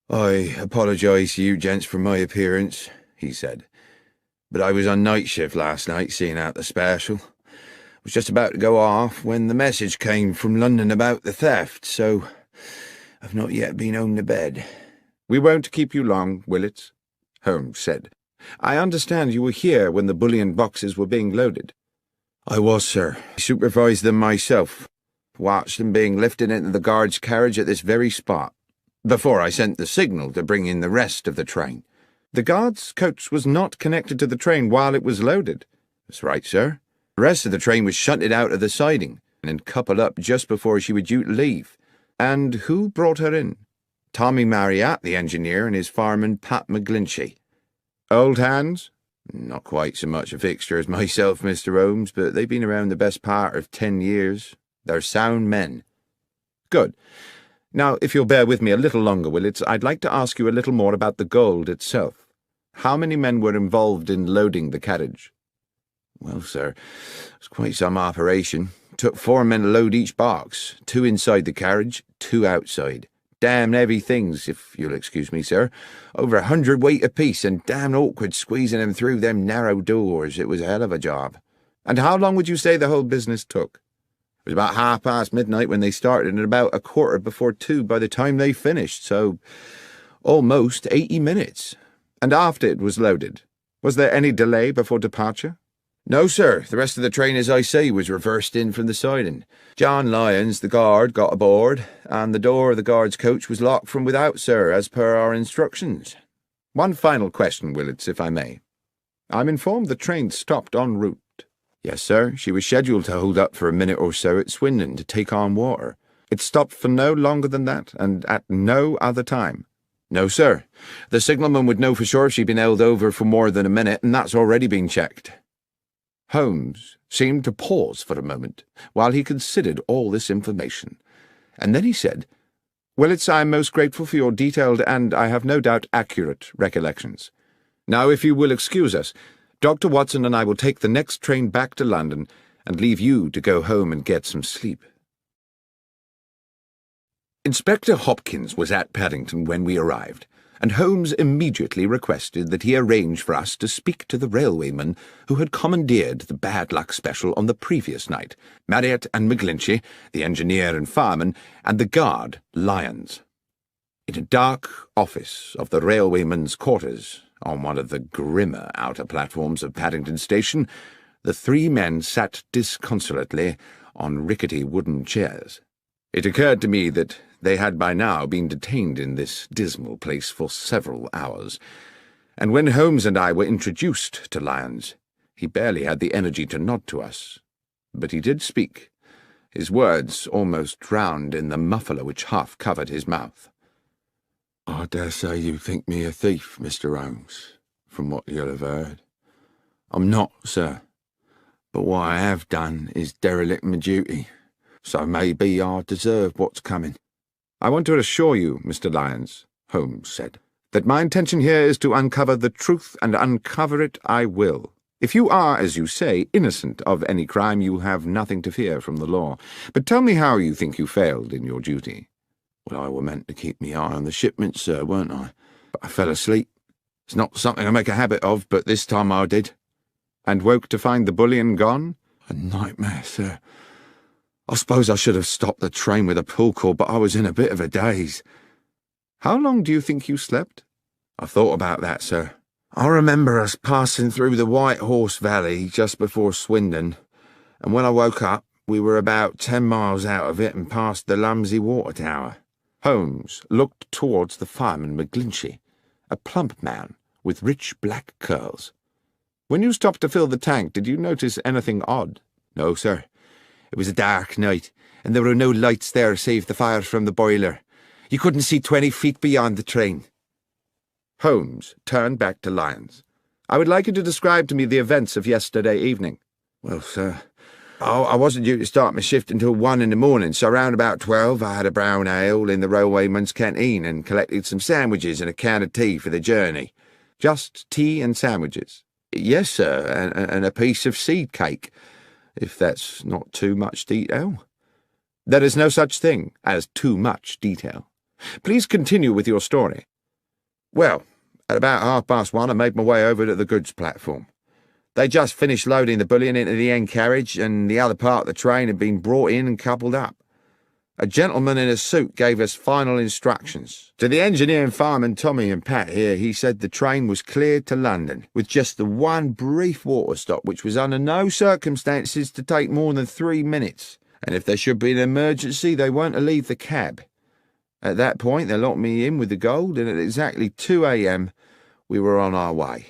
"I apologise to you gents for my appearance," he said, "but I was on night shift last night seeing out the special. I was just about to go off when the message came from London about the theft, so I've not yet been home to bed." "We won't keep you long, Willits," Holmes said. "I understand you were here when the bullion boxes were being loaded." "I was, sir. I supervised them myself. Watched them being lifted into the guard's carriage at this very spot, before I sent the signal to bring in the rest of the train." "The guard's coach was not connected to the train while it was loaded." "That's right, sir. The rest of the train was shunted out of the siding and coupled up just before she was due to leave." "And who brought her in?" "Tommy Marriott, the engineer, and his fireman, Pat McGlinchey." "Old hands?" "Not quite so much a fixture as myself, Mr. Holmes, but they've been around the best part of 10 years. They're sound men." "Good. Now, if you'll bear with me a little longer, Willits, I'd like to ask you a little more about the gold itself. How many men were involved in loading the carriage?" "Well, sir, it was quite some operation. It took 4 men to load each box, 2 inside the carriage, 2 outside. Damn heavy things, if you'll excuse me, sir. Over 100 weight apiece, and damn awkward squeezing them through them narrow doors. It was a hell of a job." "And how long would you say the whole business took?" "It was about midnight when they started, and about 2:15 by the time they finished, so almost 80 minutes. "And after it was loaded, was there any delay before departure?" "No, sir. The rest of the train, as I say, was reversed in from the siding. John Lyons, the guard, got aboard, and the door of the guard's coach was locked from without, sir, as per our instructions." "One final question, Willits, if I may. I'm informed the train stopped en route." "Yes, sir. She was scheduled to hold up for a minute or so at Swindon to take on water." "It stopped for no longer than that, and at no other time?" "No, sir. The signalman would know for sure if she'd been held over for more than a minute, and that's already been checked." Holmes seemed to pause for a moment while he considered all this information, and then he said, "Willits, I am most grateful for your detailed and, I have no doubt, accurate recollections. Now, if you will excuse us, Dr. Watson and I will take the next train back to London and leave you to go home and get some sleep." Inspector Hopkins was at Paddington when we arrived, and Holmes immediately requested that he arrange for us to speak to the railwayman who had commandeered the bad luck special on the previous night, Marriott and McGlinchey, the engineer and fireman, and the guard, Lyons. In a dark office of the railwayman's quarters, on one of the grimmer outer platforms of Paddington Station, The three men sat disconsolately on rickety wooden chairs. It occurred to me that they had by now been detained in this dismal place for several hours, and when Holmes and I were introduced to Lyons, he barely had the energy to nod to us. But he did speak, his words almost drowned in the muffler which half covered his mouth. "I dare say you think me a thief, Mr. Holmes, from what you'll have heard. I'm not, sir, but what I have done is derelict my duty, so maybe I deserve what's coming." "I want to assure you, Mr. Lyons," Holmes said, "that my intention here is to uncover the truth, and uncover it I will. If you are, as you say, innocent of any crime, you have nothing to fear from the law. But tell me how you think you failed in your duty." "Well, I were meant to keep me eye on the shipment, sir, weren't I? But I fell asleep. It's not something I make a habit of, but this time I did." "And woke to find the bullion gone?" "A nightmare, sir. I suppose I should have stopped the train with a pull cord, but I was in a bit of a daze." "How long do you think you slept?" "I've thought about that, sir. I remember us passing through the White Horse Valley just before Swindon, and when I woke up, we were about 10 miles out of it and past the Lumsey Water Tower." Holmes looked towards the fireman McGlinchey, a plump man with rich black curls. "When you stopped to fill the tank, did you notice anything odd?" "No, sir. It was a dark night, and there were no lights there save the fire from the boiler. You couldn't see 20 feet beyond the train." Holmes turned back to Lyons. "I would like you to describe to me the events of yesterday evening." "Well, sir, I wasn't due to start my shift until 1 in the morning, so round about 12 I had a brown ale in the railwayman's canteen and collected some sandwiches and a can of tea for the journey." "Just tea and sandwiches?" "Yes, sir, and a piece of seed cake, if that's not too much detail." "There is no such thing as too much detail. Please continue with your story." "Well, at about 1:30 I made my way over to the goods platform. They just finished loading the bullion into the end carriage, and the other part of the train had been brought in and coupled up. A gentleman in a suit gave us final instructions. To the engineer and fireman Tommy and Pat here, he said the train was cleared to London, with just the one brief water stop, which was under no circumstances to take more than 3 minutes, and if there should be an emergency, they weren't to leave the cab. At that point, they locked me in with the gold, and at exactly 2 a.m. we were on our way.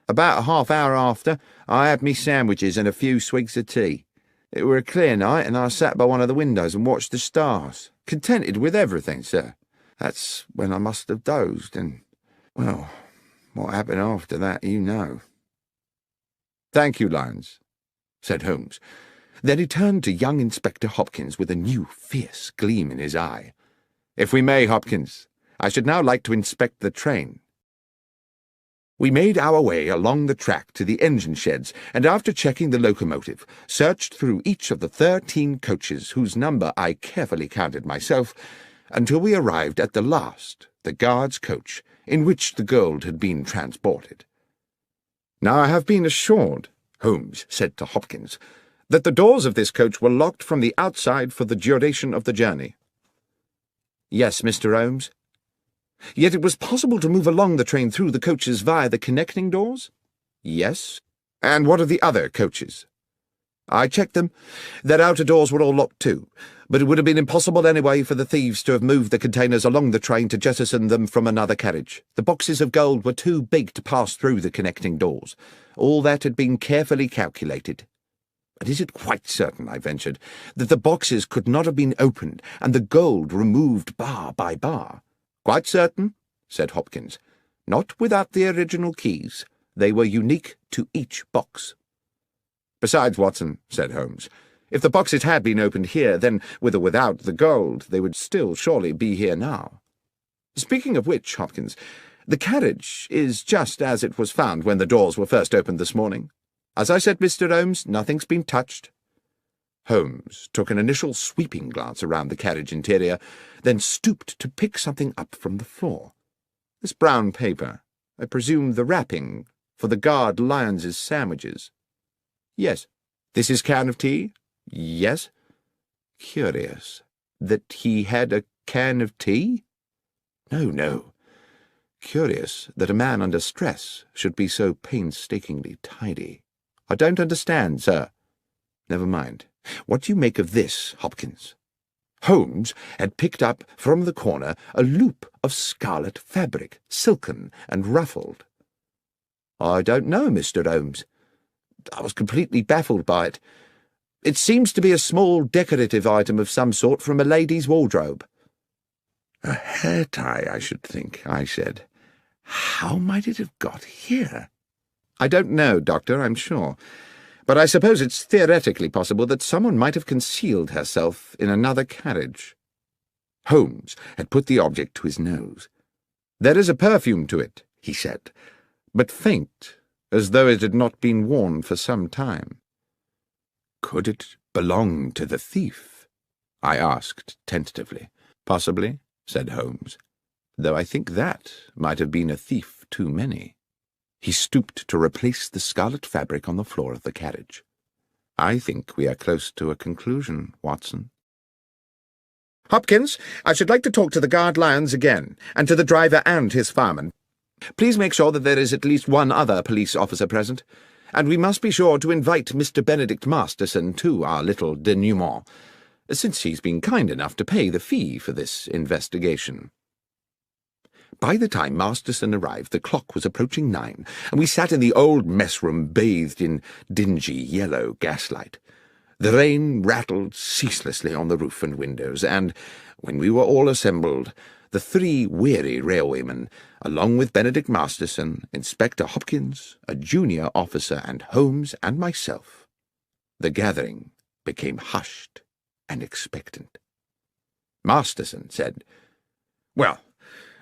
About a half hour after, I had me sandwiches and a few swigs of tea. It were a clear night, and I sat by one of the windows and watched the stars, contented with everything, sir. That's when I must have dozed, and, well, what happened after that, you know." "Thank you, Lyons," said Holmes. Then he turned to young Inspector Hopkins with a new, fierce gleam in his eye. "If we may, Hopkins, I should now like to inspect the train." We made our way along the track to the engine sheds, and after checking the locomotive, searched through each of the 13 coaches, whose number I carefully counted myself, until we arrived at the last, the guard's coach, in which the gold had been transported. "Now I have been assured," Holmes said to Hopkins, "that the doors of this coach were locked from the outside for the duration of the journey." "Yes, Mr. Holmes." "Yet it was possible to move along the train through the coaches via the connecting doors?" "Yes." "And what of the other coaches?" "I checked them. Their outer doors were all locked too, but it would have been impossible anyway for the thieves to have moved the containers along the train to jettison them from another carriage. The boxes of gold were too big to pass through the connecting doors. All that had been carefully calculated." "But is it quite certain," I ventured, "that the boxes could not have been opened and the gold removed bar by bar?" "Quite certain," said Hopkins. "Not without the original keys. They were unique to each box." "Besides, Watson," said Holmes, "if the boxes had been opened here, then, with or without the gold, they would still surely be here now. Speaking of which, Hopkins, the carriage is just as it was found when the doors were first opened this morning. As I said, Mr. Holmes, nothing's been touched." Holmes took an initial sweeping glance around the carriage interior, then stooped to pick something up from the floor. "This brown paper, I presume the wrapping for the guard Lyons's sandwiches?" "Yes." "This is can of tea?" "Yes." "Curious that he had a can of tea?" No. Curious that a man under stress should be so painstakingly tidy." I don't understand, sir. Never mind. What do you make of this, Hopkins? Holmes had picked up from the corner a loop of scarlet fabric, silken and ruffled. I don't know, Mr. Holmes. I was completely baffled by it. It seems to be a small decorative item of some sort from a lady's wardrobe. A hair tie, I should think, I said. How might it have got here? I don't know, Doctor, I'm sure. But I suppose it's theoretically possible that someone might have concealed herself in another carriage. Holmes had put the object to his nose. There is a perfume to it, he said, but faint, as though it had not been worn for some time. Could it belong to the thief? I asked tentatively. Possibly, said Holmes, though I think that might have been a thief too many. He stooped to replace the scarlet fabric on the floor of the carriage. I think we are close to a conclusion, Watson. Hopkins, I should like to talk to the guard lions again, and to the driver and his fireman. Please make sure that there is at least one other police officer present, and we must be sure to invite Mr. Benedict Masterson to our little denouement, since he's been kind enough to pay the fee for this investigation. By the time Masterson arrived, the clock was approaching 9, and we sat in the old mess-room bathed in dingy yellow gaslight. The rain rattled ceaselessly on the roof and windows, and, when we were all assembled, the 3 weary railwaymen, along with Benedict Masterson, Inspector Hopkins, a junior officer, and Holmes and myself, the gathering became hushed and expectant. Masterson said, "Well,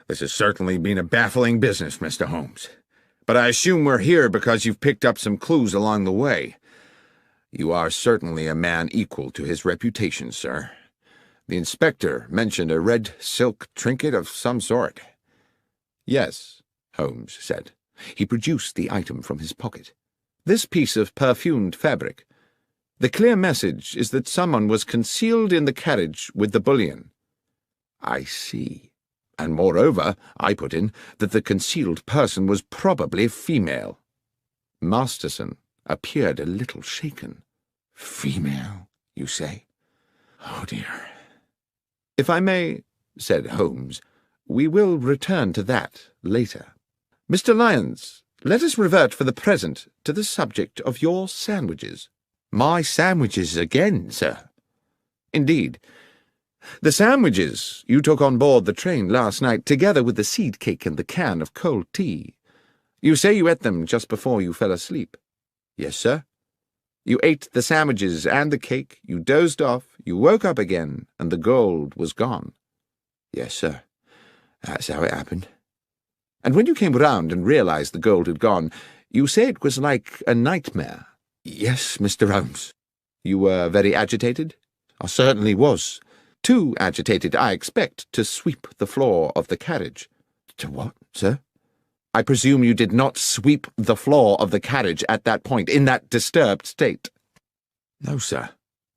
this has certainly been a baffling business, Mr. Holmes. But I assume we're here because you've picked up some clues along the way. You are certainly a man equal to his reputation, sir. The inspector mentioned a red silk trinket of some sort." "Yes," Holmes said. He produced the item from his pocket. "This piece of perfumed fabric. The clear message is that someone was concealed in the carriage with the bullion." "I see. And moreover," I put in, "that the concealed person was probably female." Masterson appeared a little shaken. "Female, you say? Oh, dear." "If I may," said Holmes, "we will return to that later. Mr. Lyons, let us revert for the present to the subject of your sandwiches." "My sandwiches again, sir?" "Indeed. The sandwiches you took on board the train last night, together with the seed cake and the can of cold tea. You say you ate them just before you fell asleep." "Yes, sir." "You ate the sandwiches and the cake, you dozed off, you woke up again, and the gold was gone." "Yes, sir. That's how it happened." "And when you came round and realized the gold had gone, you say it was like a nightmare." "Yes, Mr. Holmes." "You were very agitated?" "I certainly was. Too agitated, I expect, to sweep the floor of the carriage." "To what, sir?" "I presume you did not sweep the floor of the carriage at that point, in that disturbed state." "No, sir,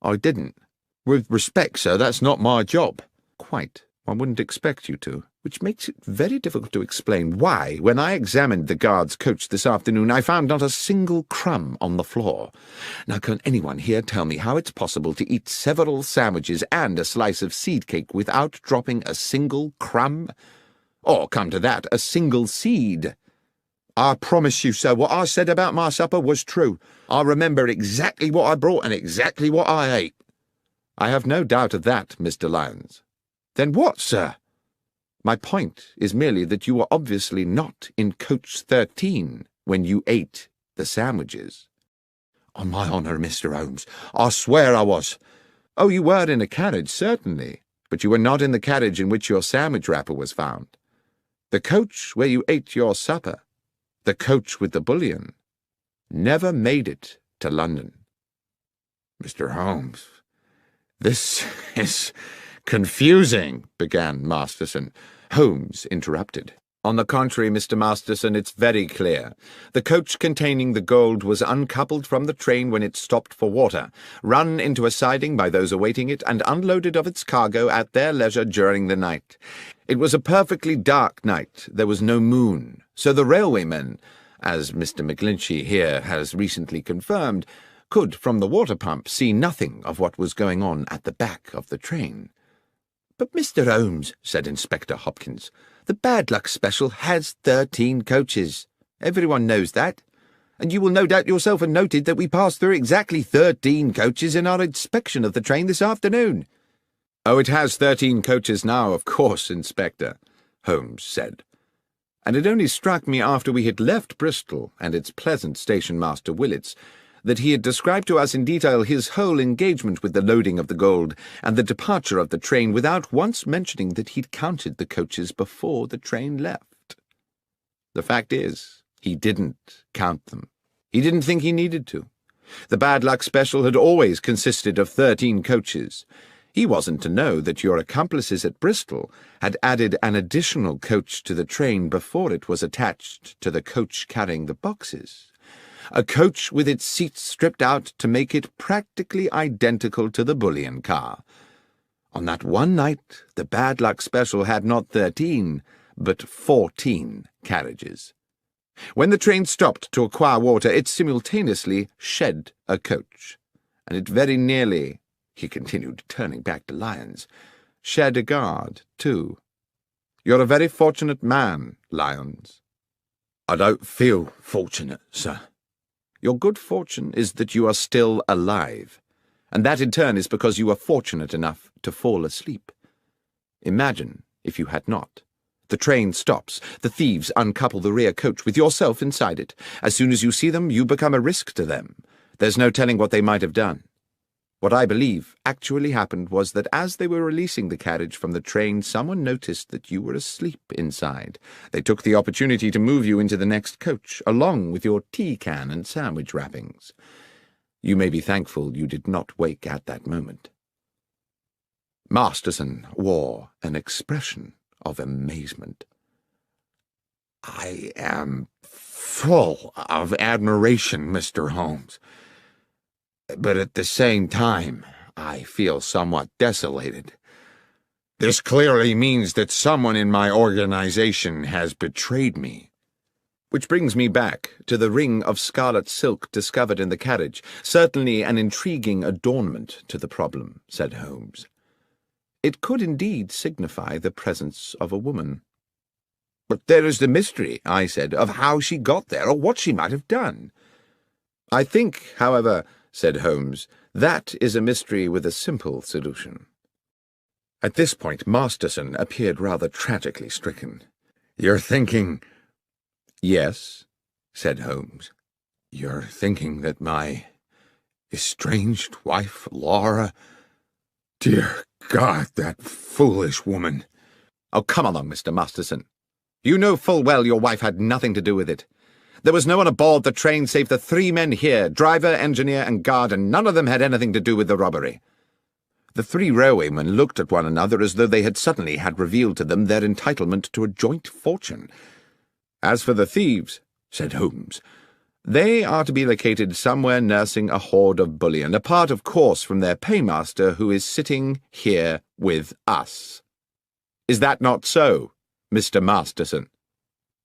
I didn't. With respect, sir, that's not my job." "Quite. I wouldn't expect you to, which makes it very difficult to explain why, when I examined the guard's coach this afternoon, I found not a single crumb on the floor. Now, can anyone here tell me how it's possible to eat several sandwiches and a slice of seed cake without dropping a single crumb? Or, come to that, a single seed?" "I promise you, sir, what I said about my supper was true. I remember exactly what I brought and exactly what I ate." "I have no doubt of that, Mr. Lyons." "Then what, sir?" "My point is merely that you were obviously not in coach 13 when you ate the sandwiches." "On my honour, Mr. Holmes, I swear I was." "Oh, you were in a carriage, certainly, but you were not in the carriage in which your sandwich wrapper was found. The coach where you ate your supper, the coach with the bullion, never made it to London." "Mr. Holmes, this is confusing," began Masterson. Holmes interrupted. "On the contrary, Mr. Masterson, it's very clear. The coach containing the gold was uncoupled from the train when it stopped for water, run into a siding by those awaiting it, and unloaded of its cargo at their leisure during the night. It was a perfectly dark night. There was no moon, so the railwaymen, as Mr. McGlinchey here has recently confirmed, could, from the water pump, see nothing of what was going on at the back of the train. "But, Mr. Holmes," said Inspector Hopkins, "the bad luck special has 13 coaches. Everyone knows that. And you will no doubt yourself have noted that we passed through exactly 13 coaches in our inspection of the train this afternoon." "Oh, it has 13 coaches now, of course, Inspector," Holmes said. "And it only struck me after we had left Bristol and its pleasant station-master Willets that he had described to us in detail his whole engagement with the loading of the gold and the departure of the train without once mentioning that he'd counted the coaches before the train left. The fact is, he didn't count them. He didn't think he needed to. The bad luck special had always consisted of 13 coaches. He wasn't to know that your accomplices at Bristol had added an additional coach to the train before it was attached to the coach carrying the boxes. A coach with its seats stripped out to make it practically identical to the bullion car. On that one night, the bad luck special had not 13, but 14 carriages. When the train stopped to acquire water, it simultaneously shed a coach, and it very nearly," he continued, turning back to Lyons, "shed a guard, too. You're a very fortunate man, Lyons." "I don't feel fortunate, sir." "Your good fortune is that you are still alive, and that in turn is because you were fortunate enough to fall asleep. Imagine if you had not. The train stops. The thieves uncouple the rear coach with yourself inside it. As soon as you see them, you become a risk to them. There's no telling what they might have done. What I believe actually happened was that as they were releasing the carriage from the train, someone noticed that you were asleep inside. They took the opportunity to move you into the next coach, along with your tea can and sandwich wrappings. You may be thankful you did not wake at that moment." Masterson wore an expression of amazement. "I am full of admiration, Mr. Holmes. But at the same time, I feel somewhat desolated. This clearly means that someone in my organization has betrayed me." "Which brings me back to the ring of scarlet silk discovered in the carriage, certainly an intriguing adornment to the problem," said Holmes. "It could indeed signify the presence of a woman." "But there is the mystery," I said, "of how she got there, or what she might have done." "I think, however," said Holmes, "that is a mystery with a simple solution." At this point Masterson appeared rather tragically stricken. "You're thinking—" "Yes," said Holmes. "You're thinking that my estranged wife, Laura— Dear God, that foolish woman—" "Oh, come along, Mr. Masterson. You know full well your wife had nothing to do with it. There was no one aboard the train save the 3 men here, driver, engineer, and guard, and none of them had anything to do with the robbery." The 3 railwaymen looked at one another as though they had suddenly had revealed to them their entitlement to a joint fortune. "As for the thieves," said Holmes, "they are to be located somewhere nursing a hoard of bullion, apart, of course, from their paymaster, who is sitting here with us. Is that not so, Mr. Masterson?"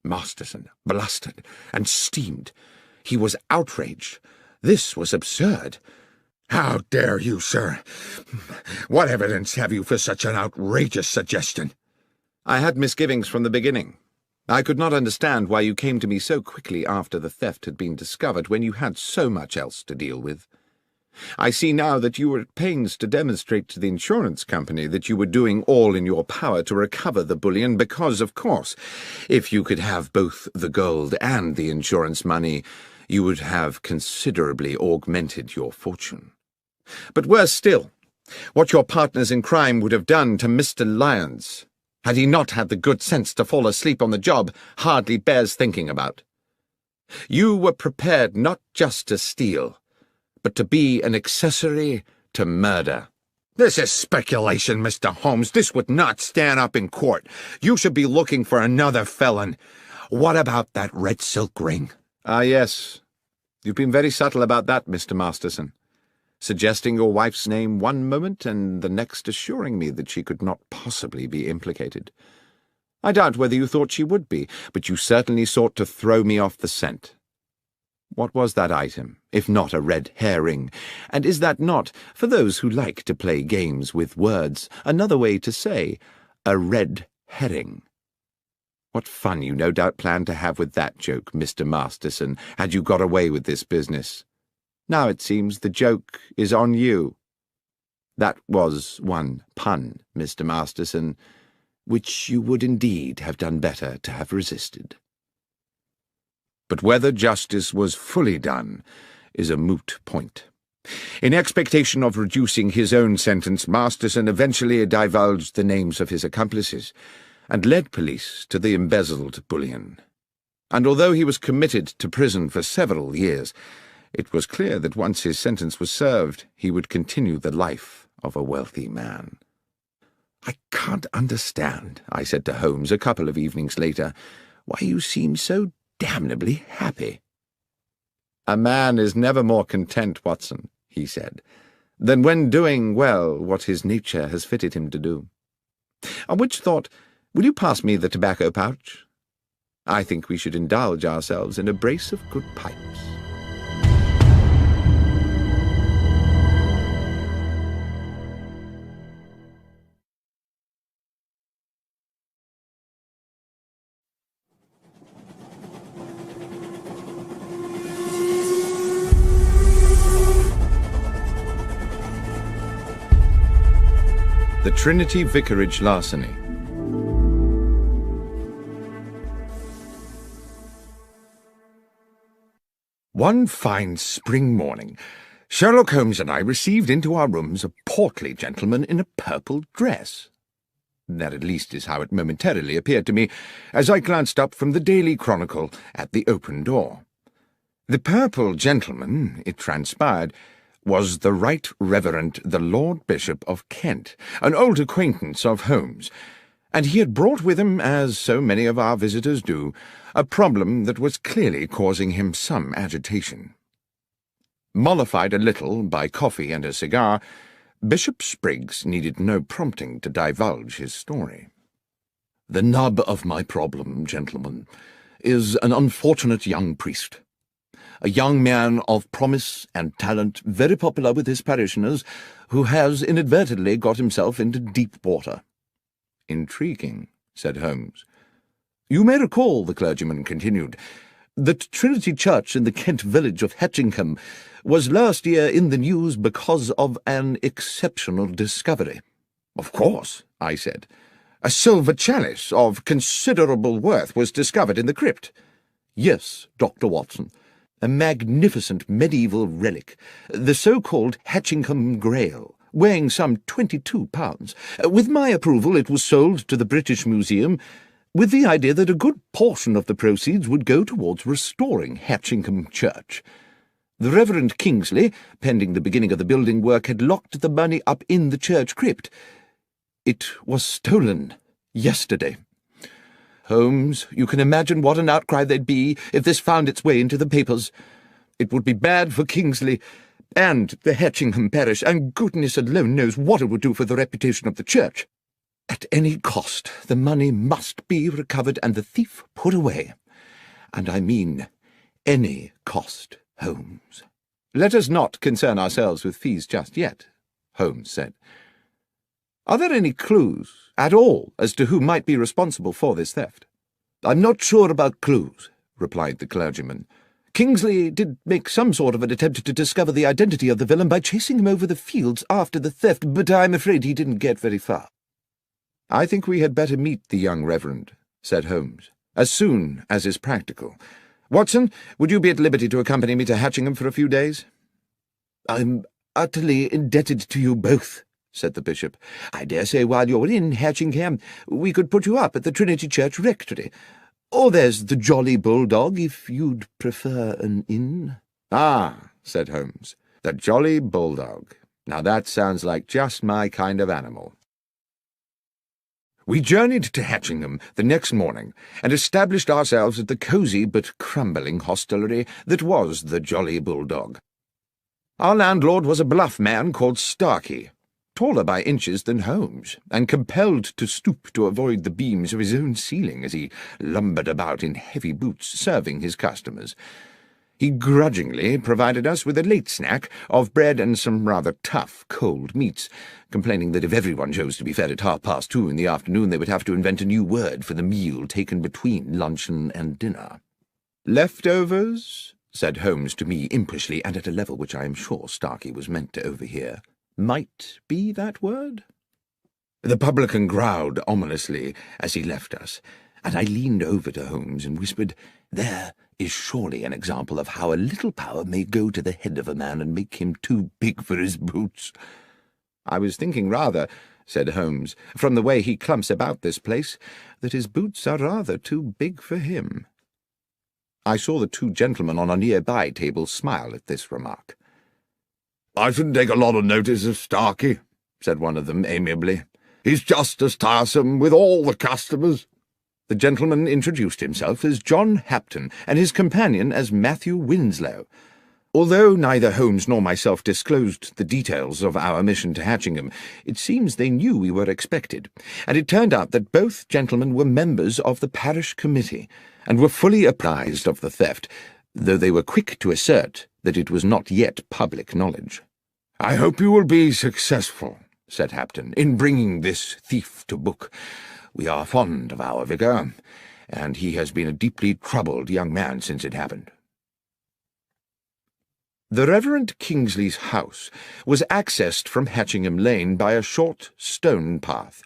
Masterson blustered and steamed. He was outraged. This was absurd. "How dare you, sir? What evidence have you for such an outrageous suggestion?" "I had misgivings from the beginning. I could not understand why you came to me so quickly after the theft had been discovered, when you had so much else to deal with. I see now that you were at pains to demonstrate to the insurance company that you were doing all in your power to recover the bullion because, of course, if you could have both the gold and the insurance money, you would have considerably augmented your fortune. But worse still, what your partners in crime would have done to Mr. Lyons, had he not had the good sense to fall asleep on the job, hardly bears thinking about. You were prepared not just to steal, but to be an accessory to murder." "This is speculation, Mr. Holmes. This would not stand up in court. You should be looking for another felon. What about that red silk ring?" "Ah, yes. You've been very subtle about that, Mr. Masterson, suggesting your wife's name one moment and the next assuring me that she could not possibly be implicated. I doubt whether you thought she would be, but you certainly sought to throw me off the scent. What was that item, if not a red herring? And is that not, for those who like to play games with words, another way to say a red herring? What fun you no doubt planned to have with that joke, Mr. Masterson, had you got away with this business. Now it seems the joke is on you. That was one pun, Mr. Masterson, which you would indeed have done better to have resisted. But whether justice was fully done is a moot point. In expectation of reducing his own sentence, Masterson eventually divulged the names of his accomplices and led police to the embezzled bullion. And although he was committed to prison for several years, it was clear that once his sentence was served, he would continue the life of a wealthy man. "I can't understand," I said to Holmes a couple of evenings later, "why you seem so damnably happy." "A man is never more content, Watson," he said, "than when doing well what his nature has fitted him to do. On which thought, will you pass me the tobacco pouch? I think we should indulge ourselves in a brace of good pipes." The Trinity Vicarage Larceny. One fine spring morning, Sherlock Holmes and I received into our rooms a portly gentleman in a purple dress. That at least is how it momentarily appeared to me, as I glanced up from the Daily Chronicle at the open door. The purple gentleman, it transpired, was the Right Reverend the Lord Bishop of Kent, an old acquaintance of Holmes, and he had brought with him, as so many of our visitors do, a problem that was clearly causing him some agitation. Mollified a little by coffee and a cigar, Bishop Spriggs needed no prompting to divulge his story. "The nub of my problem, gentlemen, is an unfortunate young priest. A young man of promise and talent, very popular with his parishioners, who has inadvertently got himself into deep water." "Intriguing," said Holmes. "You may recall," the clergyman continued, "that Trinity Church in the Kent village of Hatchingham was last year in the news because of an exceptional discovery." "Of course," I said. "A silver chalice of considerable worth was discovered in the crypt." "Yes, Dr. Watson. A magnificent medieval relic, the so-called Hatchingham Grail, weighing some 22 pounds. With my approval it was sold to the British Museum, with the idea that a good portion of the proceeds would go towards restoring Hatchingham Church. The Reverend Kingsley, pending the beginning of the building work, had locked the money up in the church crypt. It was stolen yesterday. Holmes, you can imagine what an outcry there'd be if this found its way into the papers. It would be bad for Kingsley and the Hatchingham parish, and goodness alone knows what it would do for the reputation of the church. At any cost, the money must be recovered and the thief put away. And I mean any cost, Holmes." "Let us not concern ourselves with fees just yet," Holmes said. "Are there any clues at all as to who might be responsible for this theft?" "I'm not sure about clues," replied the clergyman. "Kingsley did make some sort of an attempt to discover the identity of the villain by chasing him over the fields after the theft, but I'm afraid he didn't get very far." "I think we had better meet the young reverend," said Holmes, "as soon as is practical. Watson, would you be at liberty to accompany me to Hatchingham for a few days?" "I'm utterly indebted to you both," said the bishop. "I dare say while you're in Hatchingham we could put you up at the Trinity Church rectory. Or there's the Jolly Bulldog, if you'd prefer an inn." "Ah," said Holmes, "the Jolly Bulldog. Now that sounds like just my kind of animal." We journeyed to Hatchingham the next morning and established ourselves at the cosy but crumbling hostelry that was the Jolly Bulldog. Our landlord was a bluff man called Starkey. taller by inches than Holmes, and compelled to stoop to avoid the beams of his own ceiling as he lumbered about in heavy boots serving his customers. He grudgingly provided us with a late snack of bread and some rather tough cold meats, complaining that if everyone chose to be fed at 2:30 in the afternoon, they would have to invent a new word for the meal taken between luncheon and dinner. "Leftovers?" said Holmes to me impishly, and at a level which I am sure Starkey was meant to overhear. "Might be that word?" The publican growled ominously as he left us, and I leaned over to Holmes and whispered, "There is surely an example of how a little power may go to the head of a man and make him too big for his boots." "I was thinking rather," said Holmes, "from the way he clumps about this place, that his boots are rather too big for him." I saw the two gentlemen on a nearby table smile at this remark. "I shouldn't take a lot of notice of Starkey," said one of them amiably. "He's just as tiresome with all the customers." The gentleman introduced himself as John Hapton, and his companion as Matthew Winslow. Although neither Holmes nor myself disclosed the details of our mission to Hatchingham, it seems they knew we were expected, and it turned out that both gentlemen were members of the parish committee, and were fully apprised of the theft, though they were quick to assert that it was not yet public knowledge. "I hope you will be successful," said Hapton, "in bringing this thief to book. We are fond of our vicar, and he has been a deeply troubled young man since it happened." The Reverend Kingsley's house was accessed from Hatchingham Lane by a short stone path.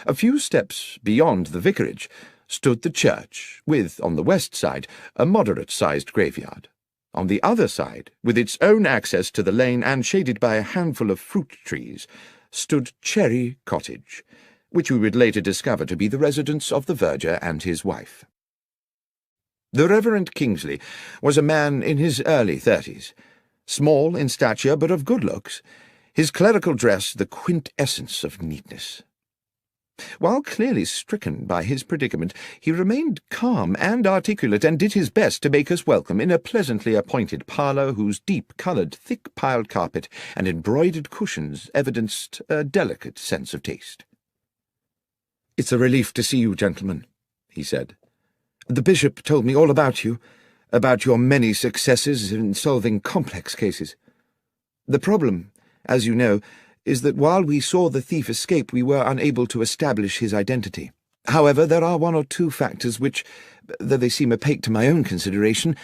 A few steps beyond the vicarage stood the church, with, on the west side, a moderate-sized graveyard. On the other side, with its own access to the lane and shaded by a handful of fruit trees, stood Cherry Cottage, which we would later discover to be the residence of the verger and his wife. The Reverend Kingsley was a man in his early 30s, small in stature but of good looks, his clerical dress the quintessence of neatness. While clearly stricken by his predicament, he remained calm and articulate, and did his best to make us welcome in a pleasantly appointed parlour whose deep-coloured, thick-piled carpet and embroidered cushions evidenced a delicate sense of taste. "It's a relief to see you, gentlemen," he said. "The bishop told me all about you, about your many successes in solving complex cases. The problem, as you know, is that while we saw the thief escape, we were unable to establish his identity. However, there are one or two factors which, though they seem opaque to my own consideration,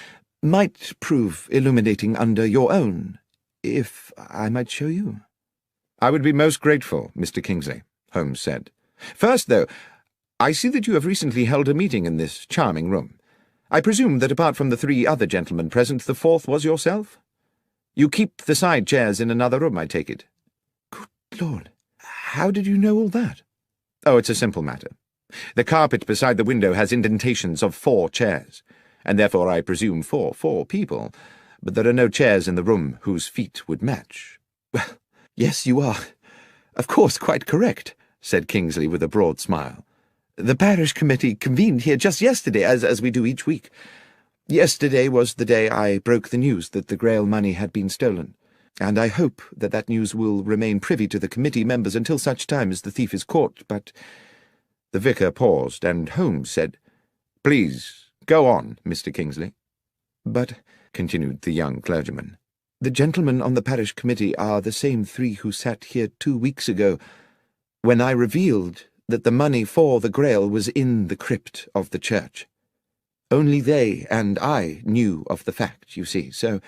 might prove illuminating under your own, if I might show you." "I would be most grateful, Mr. Kingsley," Holmes said. "First, though, I see that you have recently held a meeting in this charming room. I presume that apart from the 3 other gentlemen present, the 4th was yourself? You keep the side chairs in another room, I take it." "Good Lord, how did you know all that?" "Oh, it's a simple matter. The carpet beside the window has indentations of 4 chairs, and therefore I presume 4 people, but there are no chairs in the room whose feet would match." "Well, yes, you are, of course, quite correct," said Kingsley with a broad smile. "The parish committee convened here just yesterday, as we do each week. Yesterday was the day I broke the news that the Grail money had been stolen, and I hope that that news will remain privy to the committee members until such time as the thief is caught, but—" The vicar paused, and Holmes said, "Please, go on, Mr. Kingsley." "But," continued the young clergyman, "the gentlemen on the parish committee are the same 3 who sat here 2 weeks ago, when I revealed that the money for the Grail was in the crypt of the church. Only they and I knew of the fact, you see, so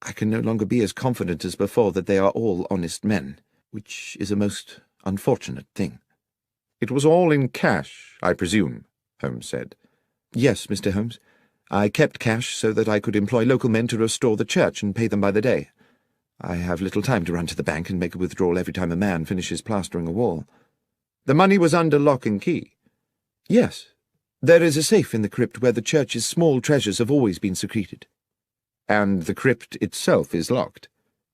I can no longer be as confident as before that they are all honest men, which is a most unfortunate thing." "It was all in cash, I presume," Holmes said. "Yes, Mr. Holmes. I kept cash so that I could employ local men to restore the church and pay them by the day. I have little time to run to the bank and make a withdrawal every time a man finishes plastering a wall." "The money was under lock and key?" "Yes. There is a safe in the crypt where the church's small treasures have always been secreted." "And the crypt itself is locked?"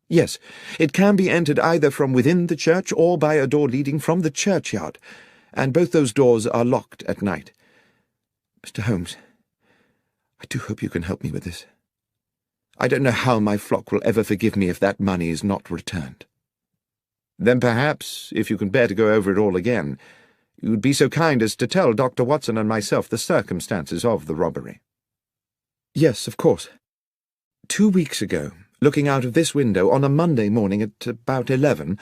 "Yes. It can be entered either from within the church or by a door leading from the churchyard, and both those doors are locked at night. Mr. Holmes, I do hope you can help me with this. I don't know how my flock will ever forgive me if that money is not returned." Then perhaps, if you can bear to go over it all again, you would be so kind as to tell Dr. Watson and myself the circumstances of the robbery." "Yes, of course. 2 weeks ago, looking out of this window on a Monday morning at about 11,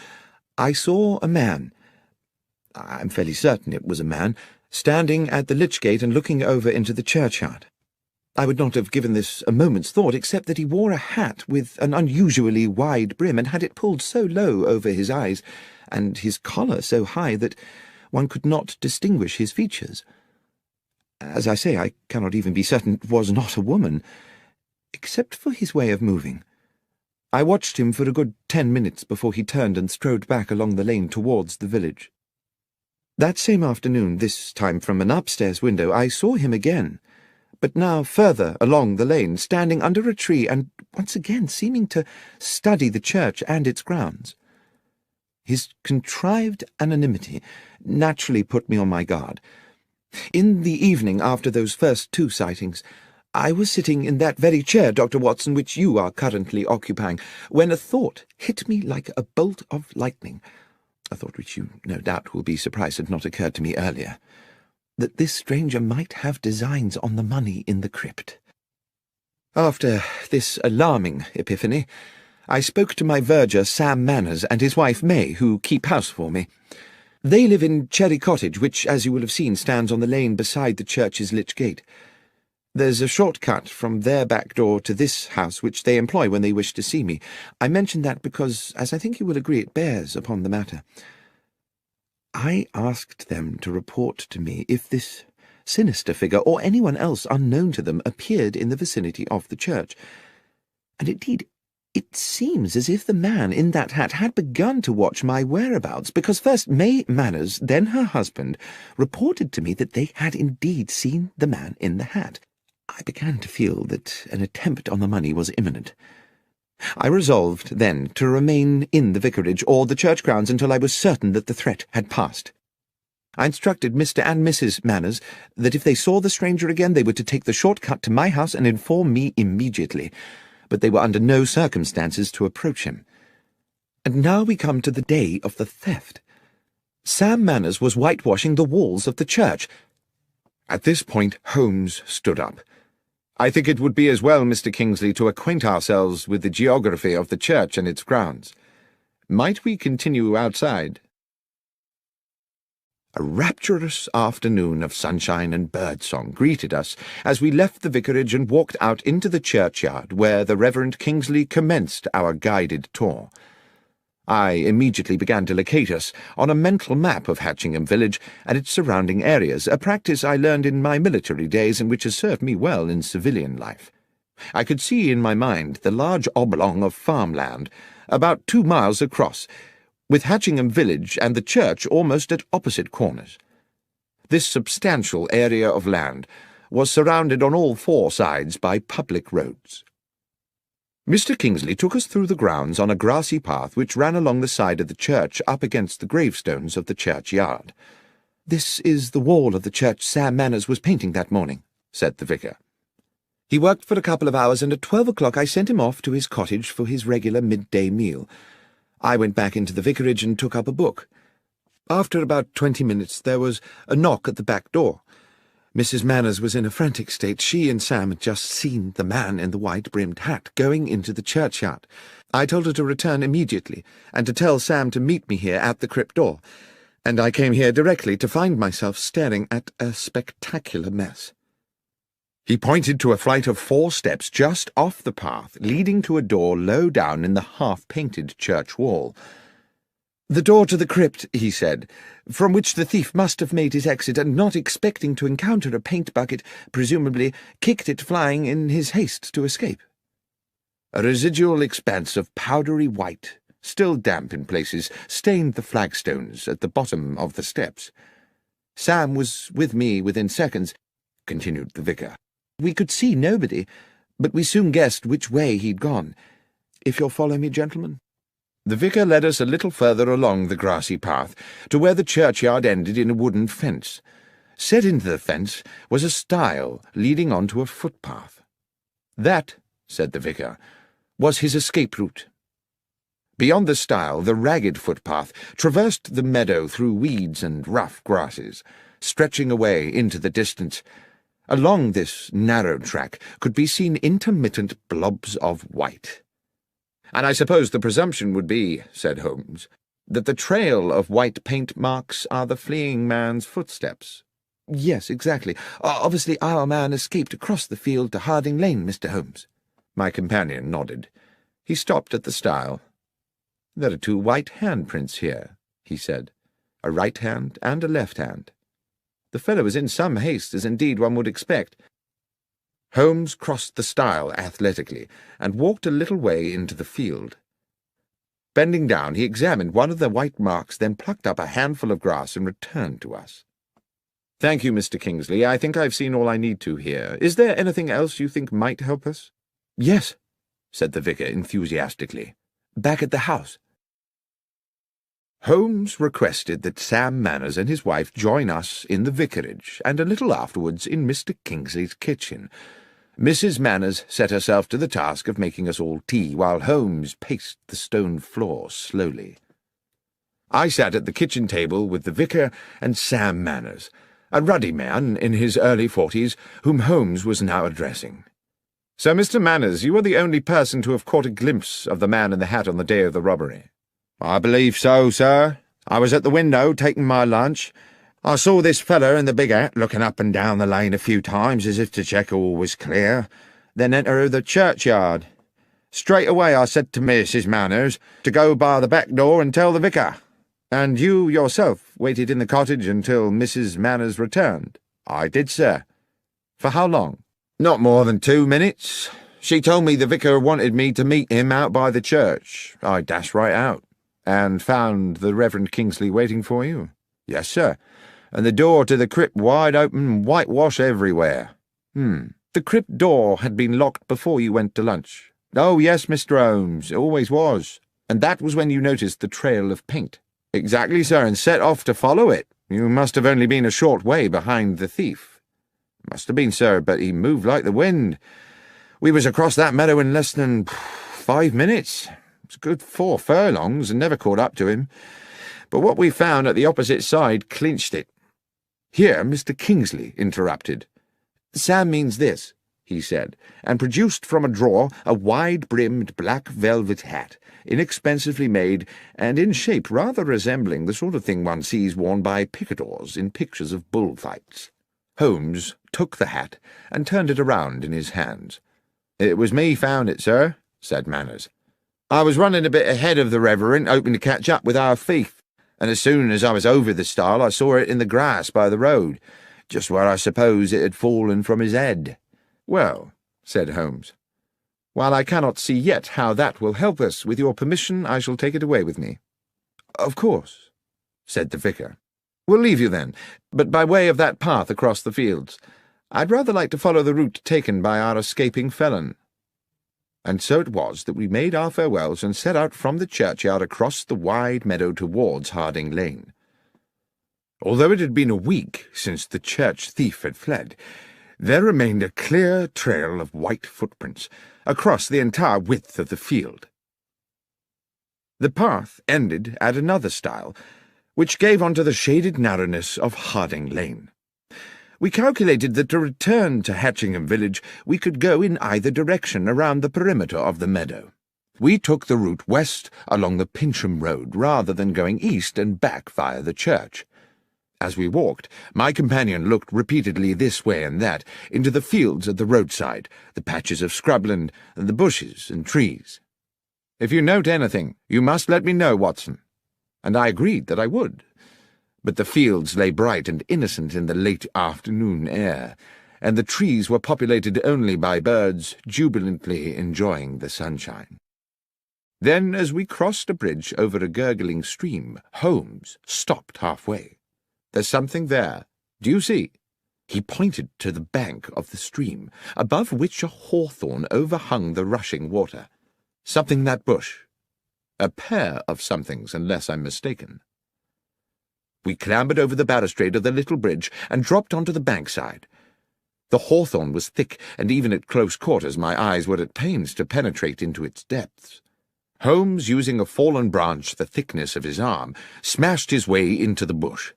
I saw a man, I'm fairly certain it was a man, standing at the lich gate and looking over into the churchyard. I would not have given this a moment's thought, except that he wore a hat with an unusually wide brim and had it pulled so low over his eyes, and his collar so high that one could not distinguish his features. As I say, I cannot even be certain it was not a woman, except for his way of moving. I watched him for a good 10 minutes before he turned and strode back along the lane towards the village. That same afternoon, this time from an upstairs window, I saw him again, but now further along the lane, standing under a tree and once again seeming to study the church and its grounds. His contrived anonymity naturally put me on my guard. In the evening after those first 2 sightings, I was sitting in that very chair, Dr. Watson, which you are currently occupying, when a thought hit me like a bolt of lightning, a thought which you no doubt will be surprised had not occurred to me earlier, that this stranger might have designs on the money in the crypt. After this alarming epiphany, I spoke to my verger, Sam Manners, and his wife, May, who keep house for me. They live in Cherry Cottage, which, as you will have seen, stands on the lane beside the church's lich gate. There's a short cut from their back door to this house, which they employ when they wish to see me. I mention that because, as I think you will agree, it bears upon the matter. I asked them to report to me if this sinister figure, or anyone else unknown to them, appeared in the vicinity of the church. And indeed, it seems as if the man in that hat had begun to watch my whereabouts, because first May Manners, then her husband, reported to me that they had indeed seen the man in the hat. I began to feel that an attempt on the money was imminent. I resolved, then, to remain in the vicarage or the church grounds until I was certain that the threat had passed. I instructed Mr. and Mrs. Manners that if they saw the stranger again they were to take the short cut to my house and inform me immediately, but they were under no circumstances to approach him. And now we come to the day of the theft. Sam Manners was whitewashing the walls of the church. At this point Holmes stood up. "I think it would be as well, Mr. Kingsley, to acquaint ourselves with the geography of the church and its grounds. Might we continue outside?" A rapturous afternoon of sunshine and birdsong greeted us as we left the vicarage and walked out into the churchyard, where the Reverend Kingsley commenced our guided tour. I immediately began to locate us on a mental map of Hatchingham village and its surrounding areas, a practice I learned in my military days and which has served me well in civilian life. I could see in my mind the large oblong of farmland, about 2 miles across, with Hatchingham village and the church almost at opposite corners. This substantial area of land was surrounded on all 4 sides by public roads. Mr. Kingsley took us through the grounds on a grassy path which ran along the side of the church up against the gravestones of the churchyard. "This is the wall of the church Sam Manners was painting that morning," said the vicar. "He worked for a couple of hours, and at 12 o'clock I sent him off to his cottage for his regular midday meal. I went back into the vicarage and took up a book. After about 20 minutes there was a knock at the back door. Mrs. Manners was in a frantic state. She and Sam had just seen the man in the white-brimmed hat going into the churchyard. I told her to return immediately, and to tell Sam to meet me here at the crypt door, and I came here directly to find myself staring at a spectacular mess." He pointed to a flight of 4 steps just off the path, leading to a door low down in the half-painted church wall. "The door to the crypt," he said, "from which the thief must have made his exit, and not expecting to encounter a paint bucket, presumably kicked it flying in his haste to escape." A residual expanse of powdery white, still damp in places, stained the flagstones at the bottom of the steps. "Sam was with me within seconds," continued the vicar. "We could see nobody, but we soon guessed which way he'd gone. If you'll follow me, gentlemen." The vicar led us a little further along the grassy path, to where the churchyard ended in a wooden fence. Set into the fence was a stile leading on to a footpath. "That," said the vicar, "was his escape route." Beyond the stile, the ragged footpath traversed the meadow through weeds and rough grasses, stretching away into the distance. Along this narrow track could be seen intermittent blobs of white. "And I suppose the presumption would be," said Holmes, "that the trail of white paint marks are the fleeing man's footsteps." "Yes, exactly. Obviously our man escaped across the field to Harding Lane, Mr. Holmes." My companion nodded. He stopped at the stile. "There are 2 white handprints here," he said. "A right hand and a left hand. The fellow was in some haste, as indeed one would expect." Holmes crossed the stile athletically and walked a little way into the field. Bending down, he examined one of the white marks, then plucked up a handful of grass and returned to us. "Thank you, Mr. Kingsley. I think I've seen all I need to here. Is there anything else you think might help us?" "Yes," said the vicar enthusiastically. "Back at the house." Holmes requested that Sam Manners and his wife join us in the vicarage, and a little afterwards in Mr. Kingsley's kitchen. Mrs. Manners set herself to the task of making us all tea, while Holmes paced the stone floor slowly. I sat at the kitchen table with the vicar and Sam Manners, a ruddy man in his early 40s, whom Holmes was now addressing. "So, Mr. Manners, you are the only person to have caught a glimpse of the man in the hat on the day of the robbery?" "I believe so, sir. I was at the window taking my lunch. I saw this feller in the big hat looking up and down the lane a few times as if to check all was clear, then enter the churchyard. Straight away I said to Mrs. Manners to go by the back door and tell the vicar." "And you yourself waited in the cottage until Mrs. Manners returned?" "I did, sir." "For how long?" "Not more than 2 minutes. She told me the vicar wanted me to meet him out by the church. I dashed right out." "And found the Reverend Kingsley waiting for you?" "Yes, sir, and the door to the crypt wide open, whitewash everywhere." "The crypt door had been locked before you went to lunch?" "Oh, yes, Mr. Holmes, it always was." "And that was when you noticed the trail of paint?" "Exactly, sir, and set off to follow it. You must have only been a short way behind the thief." "Must have been, sir, but he moved like the wind. We was across that meadow in less than 5 minutes. It's a good 4 furlongs, and never caught up to him. But what we found at the opposite side clinched it." Here Mr. Kingsley interrupted. "Sam means this," he said, and produced from a drawer a wide-brimmed black velvet hat, inexpensively made, and in shape rather resembling the sort of thing one sees worn by picadors in pictures of bullfights. Holmes took the hat and turned it around in his hands. "It was me found it, sir," said Manners. "I was running a bit ahead of the Reverend, hoping to catch up with our thief, and as soon as I was over the stile I saw it in the grass by the road, just where I suppose it had fallen from his head." "Well," said Holmes, "while I cannot see yet how that will help us, with your permission I shall take it away with me." "Of course," said the vicar. "We'll leave you then, but by way of that path across the fields. I'd rather like to follow the route taken by our escaping felon." And so it was that we made our farewells and set out from the churchyard across the wide meadow towards Harding Lane. Although it had been a week since the church thief had fled, there remained a clear trail of white footprints across the entire width of the field. The path ended at another stile, which gave onto the shaded narrowness of Harding Lane. We calculated that to return to Hatchingham village we could go in either direction around the perimeter of the meadow. We took the route west along the Pincham Road rather than going east and back via the church. As we walked, my companion looked repeatedly this way and that, into the fields at the roadside, the patches of scrubland, and the bushes and trees. "If you note anything, you must let me know, Watson." And I agreed that I would. But the fields lay bright and innocent in the late afternoon air, and the trees were populated only by birds jubilantly enjoying the sunshine. Then, as we crossed a bridge over a gurgling stream, Holmes stopped halfway. "There's something there. Do you see?" He pointed to the bank of the stream, above which a hawthorn overhung the rushing water. "Something in that bush. A pair of somethings, unless I'm mistaken." We clambered over the balustrade of the little bridge and dropped onto the bankside. The hawthorn was thick, and even at close quarters my eyes were at pains to penetrate into its depths. Holmes, using a fallen branch the thickness of his arm, smashed his way into the bush.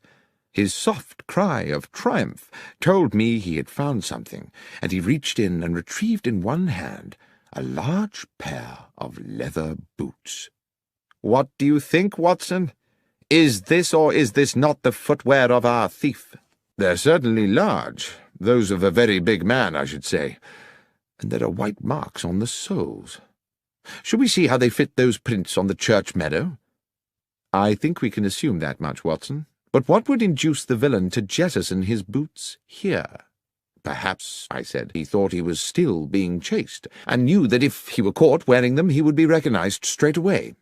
His soft cry of triumph told me he had found something, and he reached in and retrieved in one hand a large pair of leather boots. "What do you think, Watson? Is this or is this not the footwear of our thief?" "They're certainly large, those of a very big man, I should say, and there are white marks on the soles. Shall we see how they fit those prints on the church meadow?" "I think we can assume that much, Watson. But what would induce the villain to jettison his boots here?" "Perhaps," I said, "he thought he was still being chased, and knew that if he were caught wearing them he would be recognized straight away."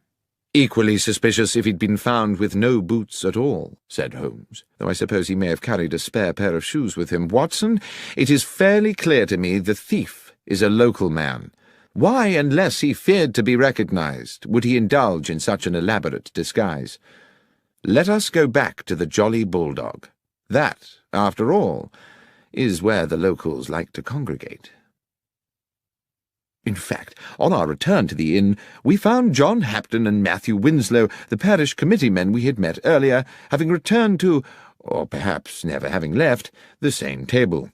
"Equally suspicious if he'd been found with no boots at all," said Holmes, "though I suppose he may have carried a spare pair of shoes with him. Watson, it is fairly clear to me the thief is a local man. Why, unless he feared to be recognized, would he indulge in such an elaborate disguise? Let us go back to the Jolly Bulldog. That, after all, is where the locals like to congregate." In fact, on our return to the inn, we found John Hapton and Matthew Winslow, the parish committee men we had met earlier, having returned to, or perhaps never having left, the same table.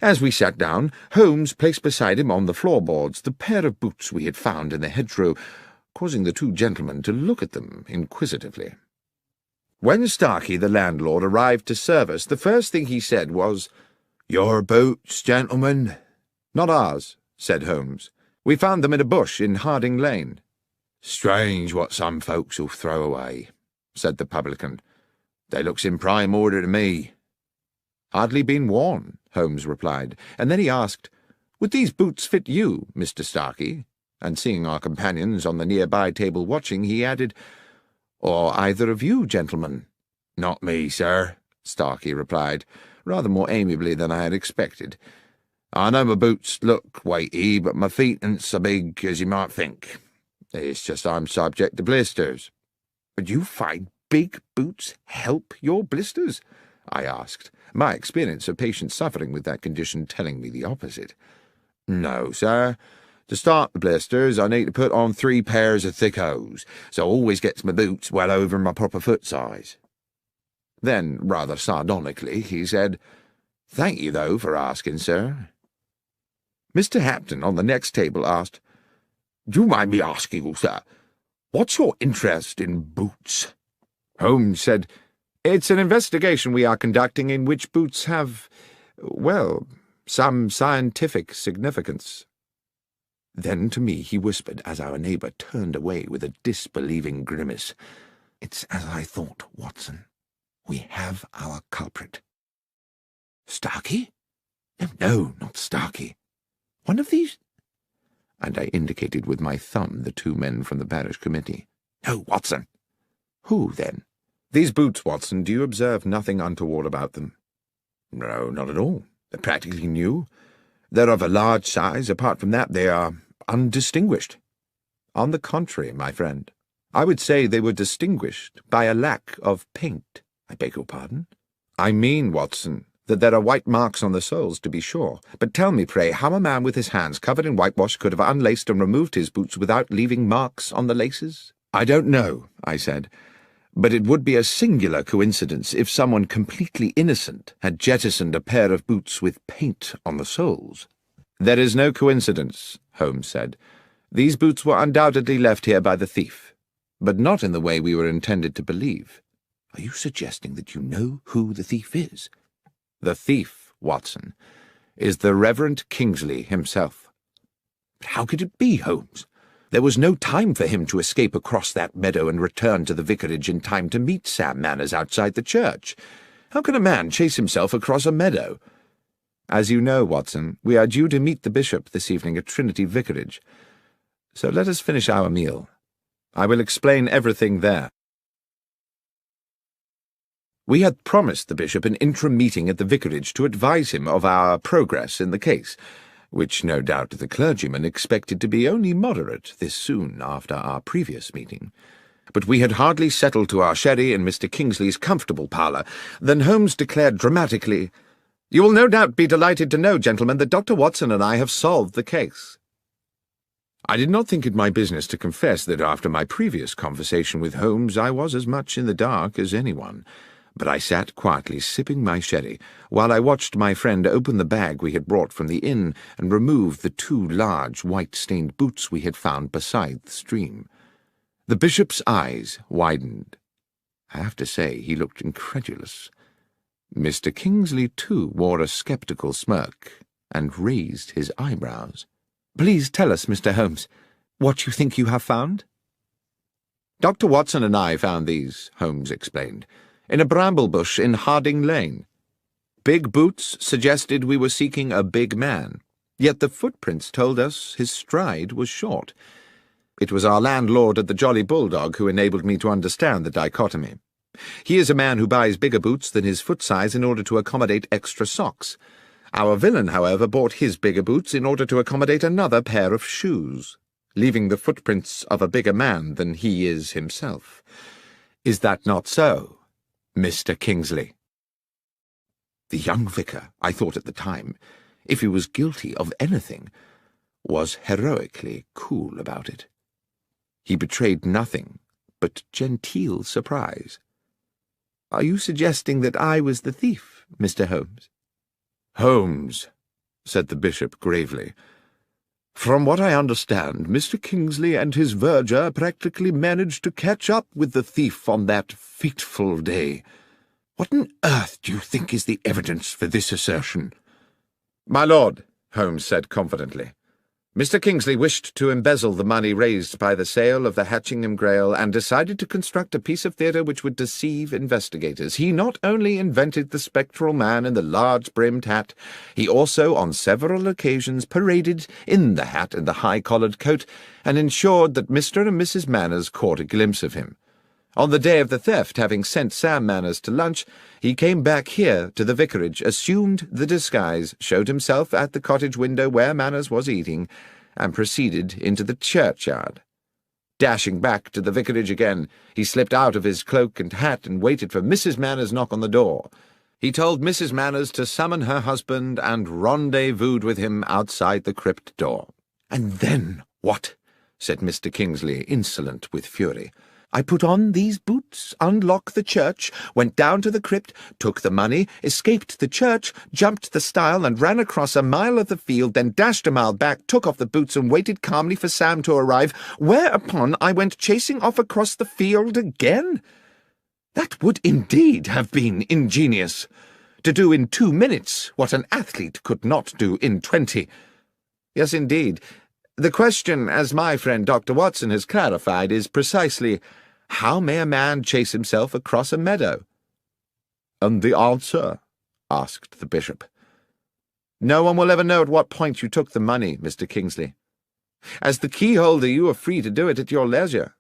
As we sat down, Holmes placed beside him on the floorboards the pair of boots we had found in the hedgerow, causing the two gentlemen to look at them inquisitively. When Starkey, the landlord, arrived to serve us, the first thing he said was, "Your boots, gentlemen?" "Not ours," said Holmes. "We found them in a bush in Harding Lane." "Strange what some folks'll throw away," said the publican. "They looks in prime order to me." "Hardly been worn," Holmes replied, and then he asked, "Would these boots fit you, Mr. Starkey?" And seeing our companions on the nearby table watching, he added, "Or either of you, gentlemen?" "Not me, sir," Starkey replied, rather more amiably than I had expected. "I know my boots look weighty, but my feet ain't so big as you might think. It's just I'm subject to blisters." "But you find big boots help your blisters?" I asked, my experience of patients suffering with that condition telling me the opposite. "No, sir. To start the blisters, I need to put on 3 pairs of thick hose, so I always gets my boots well over my proper foot size." Then, rather sardonically, he said, "Thank you, though, for asking, sir." Mr. Hapton on the next table asked, "Do you mind me asking, sir, what's your interest in boots?" Holmes said, "It's an investigation we are conducting in which boots have, well, some scientific significance." Then to me he whispered as our neighbour turned away with a disbelieving grimace, "It's as I thought, Watson. We have our culprit." "Starkey? No, not Starkey. One of these—" and I indicated with my thumb the 2 men from the parish committee. "No, Watson." "Who, then?" "These boots, Watson, do you observe nothing untoward about them?" "No, not at all. They're practically new. They're of a large size. Apart from that, they are undistinguished." "On the contrary, my friend, I would say they were distinguished by a lack of paint." "I beg your pardon?" "I mean, Watson, that there are white marks on the soles, to be sure. But tell me, pray, how a man with his hands covered in whitewash could have unlaced and removed his boots without leaving marks on the laces?" "I don't know," I said, "but it would be a singular coincidence if someone completely innocent had jettisoned a pair of boots with paint on the soles." "There is no coincidence," Holmes said. "These boots were undoubtedly left here by the thief, but not in the way we were intended to believe." "Are you suggesting that you know who the thief is?" "The thief, Watson, is the Reverend Kingsley himself." "But how could it be, Holmes? There was no time for him to escape across that meadow and return to the vicarage in time to meet Sam Manners outside the church. How can a man chase himself across a meadow?" "As you know, Watson, we are due to meet the bishop this evening at Trinity Vicarage, so let us finish our meal. I will explain everything there." We had promised the bishop an interim meeting at the vicarage to advise him of our progress in the case, which no doubt the clergyman expected to be only moderate this soon after our previous meeting. But we had hardly settled to our sherry in Mr. Kingsley's comfortable parlour than Holmes declared dramatically, "You will no doubt be delighted to know, gentlemen, that Dr. Watson and I have solved the case." I did not think it my business to confess that after my previous conversation with Holmes I was as much in the dark as anyone, but I sat quietly sipping my sherry while I watched my friend open the bag we had brought from the inn and remove the 2 large white-stained boots we had found beside the stream. The bishop's eyes widened. I have to say he looked incredulous. Mr. Kingsley, too, wore a sceptical smirk and raised his eyebrows. "Please tell us, Mr. Holmes, what you think you have found?" "Dr. Watson and I found these," Holmes explained, "in a bramble bush in Harding Lane. Big boots suggested we were seeking a big man, yet the footprints told us his stride was short. It was our landlord at the Jolly Bulldog who enabled me to understand the dichotomy. He is a man who buys bigger boots than his foot size in order to accommodate extra socks. Our villain, however, bought his bigger boots in order to accommodate another pair of shoes, leaving the footprints of a bigger man than he is himself. Is that not so, Mr. Kingsley?" The young vicar, I thought at the time, if he was guilty of anything, was heroically cool about it. He betrayed nothing but genteel surprise. "Are you suggesting that I was the thief, Mr. Holmes?" "Holmes," said the bishop gravely, "from what I understand, Mr. Kingsley and his verger practically managed to catch up with the thief on that fateful day. What on earth do you think is the evidence for this assertion?" "My lord," Holmes said confidently, "Mr. Kingsley wished to embezzle the money raised by the sale of the Hatchingham Grail and decided to construct a piece of theatre which would deceive investigators. He not only invented the spectral man in the large-brimmed hat, he also on several occasions paraded in the hat and the high-collared coat and ensured that Mr. and Mrs. Manners caught a glimpse of him. On the day of the theft, having sent Sam Manners to lunch, he came back here to the vicarage, assumed the disguise, showed himself at the cottage window where Manners was eating, and proceeded into the churchyard. Dashing back to the vicarage again, he slipped out of his cloak and hat and waited for Mrs. Manners' knock on the door. He told Mrs. Manners to summon her husband and rendezvoused with him outside the crypt door." "And then what?" said Mr. Kingsley, insolent with fury. "I put on these boots, unlocked the church, went down to the crypt, took the money, escaped the church, jumped the stile and ran across a mile of the field, then dashed a mile back, took off the boots and waited calmly for Sam to arrive, whereupon I went chasing off across the field again. That would indeed have been ingenious. To do in 2 minutes what an athlete could not do in 20. Yes, indeed. The question, as my friend Dr. Watson has clarified, is precisely, how may a man chase himself across a meadow?" "And the answer?" asked the bishop. "No one will ever know at what point you took the money, Mr. Kingsley. As the keyholder, you are free to do it at your leisure,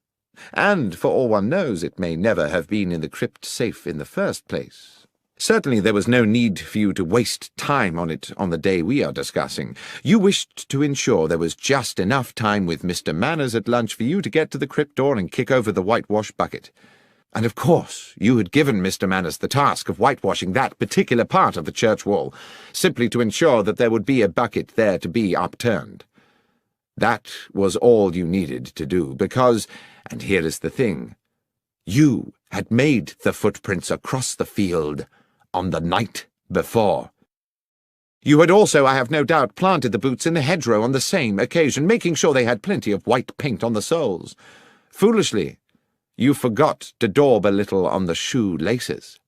and, for all one knows, it may never have been in the crypt safe in the first place. Certainly there was no need for you to waste time on it on the day we are discussing. You wished to ensure there was just enough time with Mr. Manners at lunch for you to get to the crypt door and kick over the whitewash bucket. And of course you had given Mr. Manners the task of whitewashing that particular part of the church wall, simply to ensure that there would be a bucket there to be upturned. That was all you needed to do, because, and here is the thing, you had made the footprints across the field on the night before. You had also, I have no doubt, planted the boots in the hedgerow on the same occasion, making sure they had plenty of white paint on the soles. Foolishly, you forgot to daub a little on the shoe laces."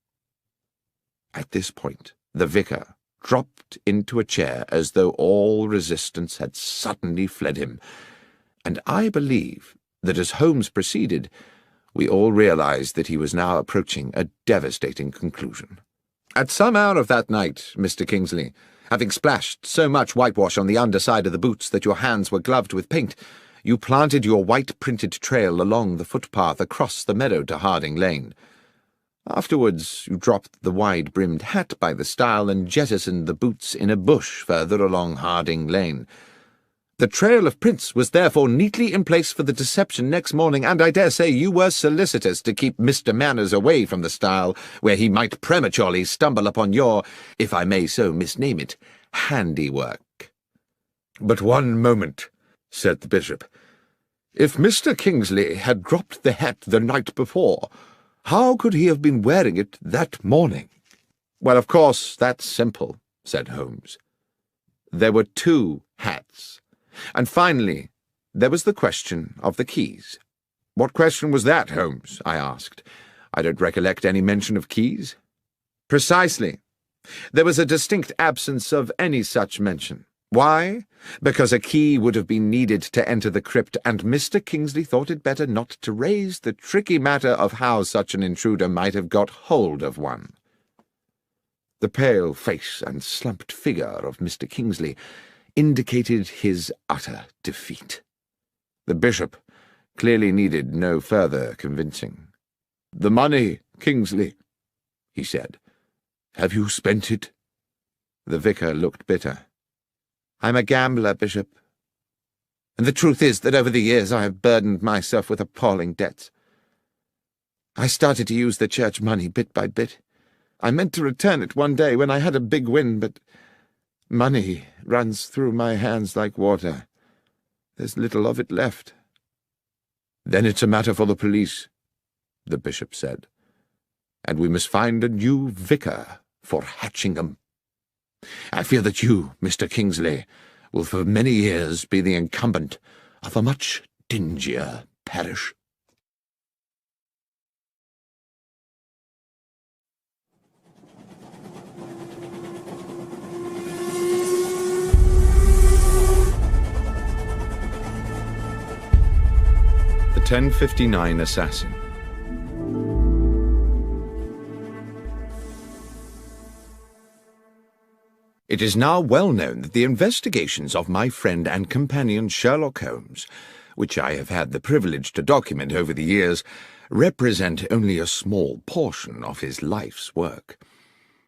At this point, the vicar dropped into a chair as though all resistance had suddenly fled him, and I believe that as Holmes proceeded, we all realized that he was now approaching a devastating conclusion. "At some hour of that night, Mr. Kingsley, having splashed so much whitewash on the underside of the boots that your hands were gloved with paint, you planted your white-printed trail along the footpath across the meadow to Harding Lane. Afterwards you dropped the wide-brimmed hat by the stile and jettisoned the boots in a bush further along Harding Lane. The trail of prints was therefore neatly in place for the deception next morning, and I dare say you were solicitous to keep Mr. Manners away from the stile, where he might prematurely stumble upon your, if I may so misname it, handiwork." "But one moment," said the bishop. "If Mr. Kingsley had dropped the hat the night before, how could he have been wearing it that morning?" "Well, of course, that's simple," said Holmes. "There were two hats. And finally, there was the question of the keys." "What question was that, Holmes?" I asked. "I don't recollect any mention of keys." "Precisely. There was a distinct absence of any such mention. Why? Because a key would have been needed to enter the crypt, and Mr. Kingsley thought it better not to raise the tricky matter of how such an intruder might have got hold of one." The pale face and slumped figure of Mr. Kingsley indicated his utter defeat. The bishop clearly needed no further convincing. "The money, Kingsley," he said. "Have you spent it?" The vicar looked bitter. "I'm a gambler, Bishop. And the truth is that over the years I have burdened myself with appalling debts. I started to use the church money bit by bit. I meant to return it one day when I had a big win, but money runs through my hands like water. There's little of it left." "Then it's a matter for the police," the bishop said. "And we must find a new vicar for Hatchingham. I fear that you, Mr. Kingsley, will for many years be the incumbent of a much dingier parish." The 1059 Assassin. It is now well known that the investigations of my friend and companion Sherlock Holmes, which I have had the privilege to document over the years, represent only a small portion of his life's work.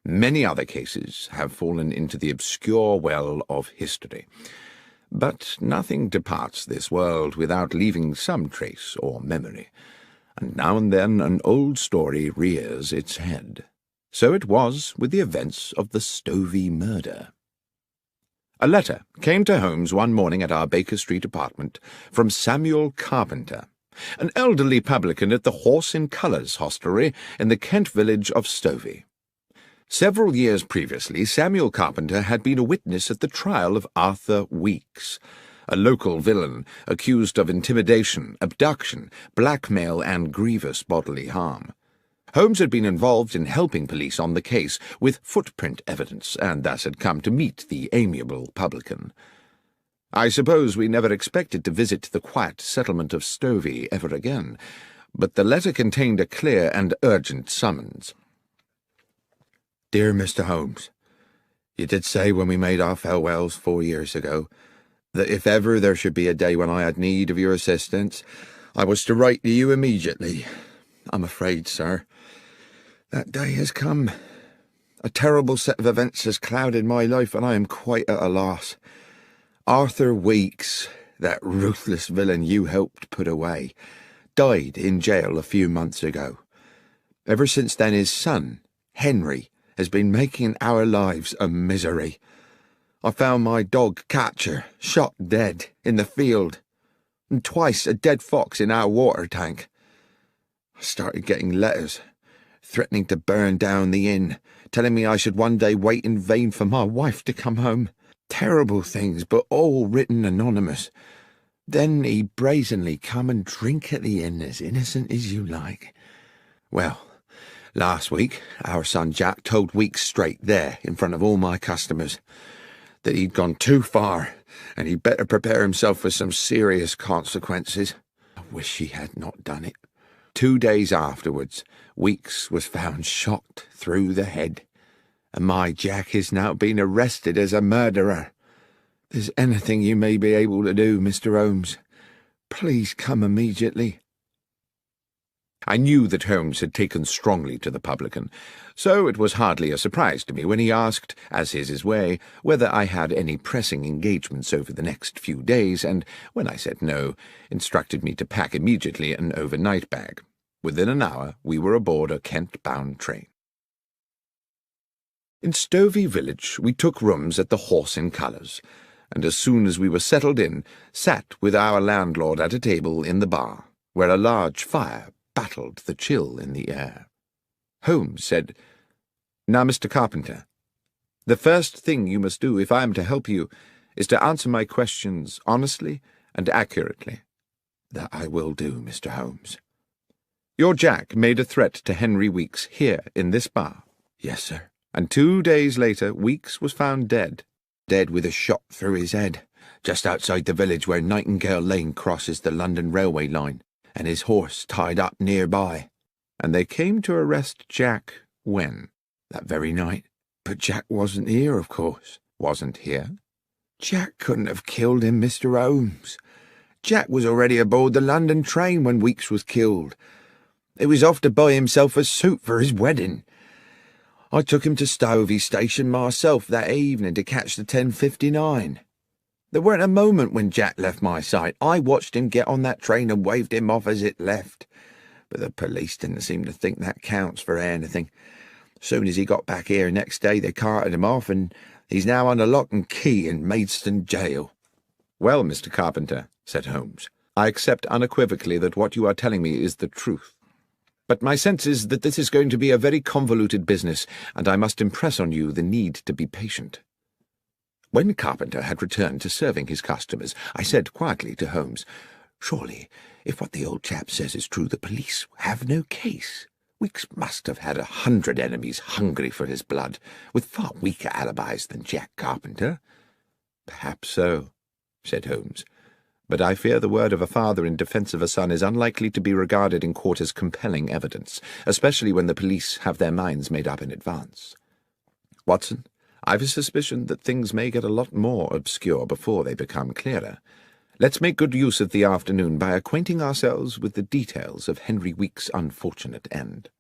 Many other cases have fallen into the obscure well of history. But nothing departs this world without leaving some trace or memory, and now and then an old story rears its head. So it was with the events of the Stovey murder. A letter came to Holmes one morning at our Baker Street apartment from Samuel Carpenter, an elderly publican at the Horse in Colours hostelry in the Kent village of Stovey. Several years previously, Samuel Carpenter had been a witness at the trial of Arthur Weeks, a local villain accused of intimidation, abduction, blackmail, and grievous bodily harm. Holmes had been involved in helping police on the case with footprint evidence, and thus had come to meet the amiable publican. I suppose we never expected to visit the quiet settlement of Stovey ever again, but the letter contained a clear and urgent summons. "Dear Mr. Holmes, you did say when we made our farewells 4 years ago that if ever there should be a day when I had need of your assistance, I was to write to you immediately. I'm afraid, sir, that day has come. A terrible set of events has clouded my life, and I am quite at a loss. Arthur Weeks, that ruthless villain you helped put away, died in jail a few months ago. Ever since then his son, Henry, has been making our lives a misery. I found my dog Catcher shot dead in the field, and twice a dead fox in our water tank. I started getting letters threatening to burn down the inn, telling me I should one day wait in vain for my wife to come home. Terrible things, but all written anonymous. Then he brazenly come and drink at the inn as innocent as you like. Well, last week our son Jack told Weeks straight there, in front of all my customers, that he'd gone too far, and he'd better prepare himself for some serious consequences. I wish he had not done it. 2 days afterwards, Weeks was found shot through the head, and my Jack is now being arrested as a murderer. If there's anything you may be able to do, Mr. Holmes, please come immediately." I knew that Holmes had taken strongly to the publican, so it was hardly a surprise to me when he asked, as is his way, whether I had any pressing engagements over the next few days, and, when I said no, instructed me to pack immediately an overnight bag. Within an hour we were aboard a Kent-bound train. In Stovey village we took rooms at the Horse in Colours, and as soon as we were settled in, sat with our landlord at a table in the bar, where a large fire battled the chill in the air. Holmes said, "Now, Mr. Carpenter, the first thing you must do if I am to help you is to answer my questions honestly and accurately." "That I will do, Mr. Holmes." "Your Jack made a threat to Henry Weeks here in this bar." "Yes, sir." "And 2 days later Weeks was found dead." "Dead with a shot through his head, just outside the village where Nightingale Lane crosses the London railway line, and his horse tied up nearby." "And they came to arrest Jack when?" "That very night. But Jack wasn't here, of course." "Wasn't here?" "Jack couldn't have killed him, Mr. Holmes. Jack was already aboard the London train when Weeks was killed. He was off to buy himself a suit for his wedding. I took him to Stovey Station myself that evening to catch the 10:59. There weren't a moment when Jack left my sight. I watched him get on that train and waved him off as it left. But the police didn't seem to think that counts for anything. Soon as he got back here next day, they carted him off, and he's now under lock and key in Maidstone jail." "Well, Mr. Carpenter," said Holmes, "I accept unequivocally that what you are telling me is the truth. But my sense is that this is going to be a very convoluted business, and I must impress on you the need to be patient." When Carpenter had returned to serving his customers, I said quietly to Holmes, "Surely, if what the old chap says is true, the police have no case. Weeks must have had 100 enemies hungry for his blood, with far weaker alibis than Jack Carpenter." "Perhaps so," said Holmes, "but I fear the word of a father in defence of a son is unlikely to be regarded in court as compelling evidence, especially when the police have their minds made up in advance. Watson, I've a suspicion that things may get a lot more obscure before they become clearer. Let's make good use of the afternoon by acquainting ourselves with the details of Henry Weeks' unfortunate end."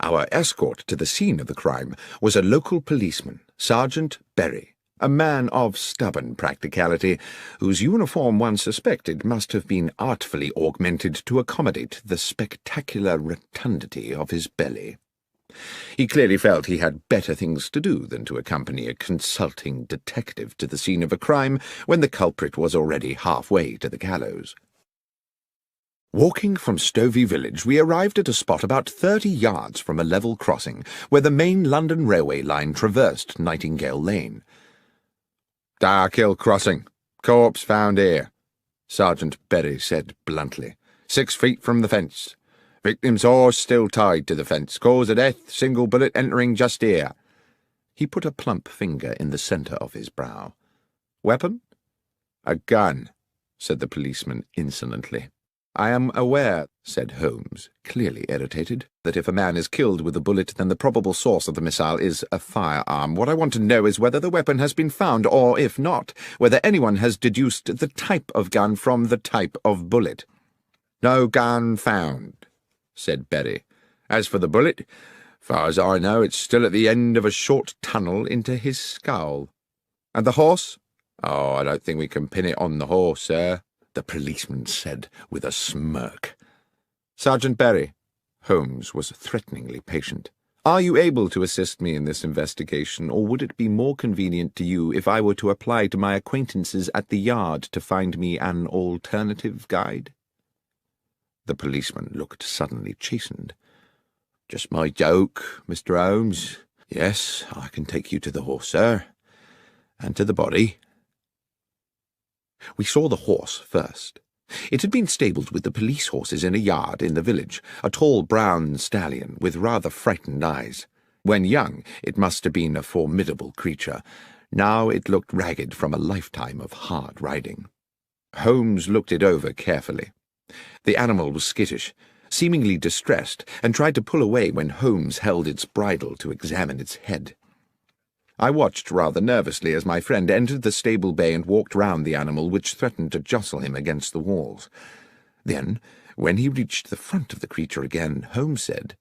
Our escort to the scene of the crime was a local policeman, Sergeant Berry, a man of stubborn practicality, whose uniform one suspected must have been artfully augmented to accommodate the spectacular rotundity of his belly. He clearly felt he had better things to do than to accompany a consulting detective to the scene of a crime when the culprit was already halfway to the gallows. Walking from Stovey village, we arrived at a spot about 30 yards from a level crossing, where the main London railway line traversed Nightingale Lane. "Darkhill Crossing. Corpse found here," Sergeant Berry said bluntly. 6 feet from the fence. Victim's horse still tied to the fence. Cause of death, single bullet entering just here." He put a plump finger in the centre of his brow. "Weapon?" "A gun," said the policeman insolently. "I am aware," said Holmes, clearly irritated, "that if a man is killed with a bullet, then the probable source of the missile is a firearm. What I want to know is whether the weapon has been found, or, if not, whether anyone has deduced the type of gun from the type of bullet." "No gun found," said Berry. "As for the bullet, far as I know, it's still at the end of a short tunnel into his skull." "And the horse?" "Oh, I don't think we can pin it on the horse, sir," the policeman said with a smirk. "Sergeant Berry," Holmes was threateningly patient, "are you able to assist me in this investigation, or would it be more convenient to you if I were to apply to my acquaintances at the yard to find me an alternative guide?" The policeman looked suddenly chastened. "Just my joke, Mr. Holmes. Yes, I can take you to the horse, sir, and to the body." We saw the horse first. It had been stabled with the police horses in a yard in the village, a tall brown stallion with rather frightened eyes. When young, it must have been a formidable creature. Now it looked ragged from a lifetime of hard riding. Holmes looked it over carefully. The animal was skittish, seemingly distressed, and tried to pull away when Holmes held its bridle to examine its head. I watched rather nervously as my friend entered the stable bay and walked round the animal, which threatened to jostle him against the walls. Then, when he reached the front of the creature again, Holmes said,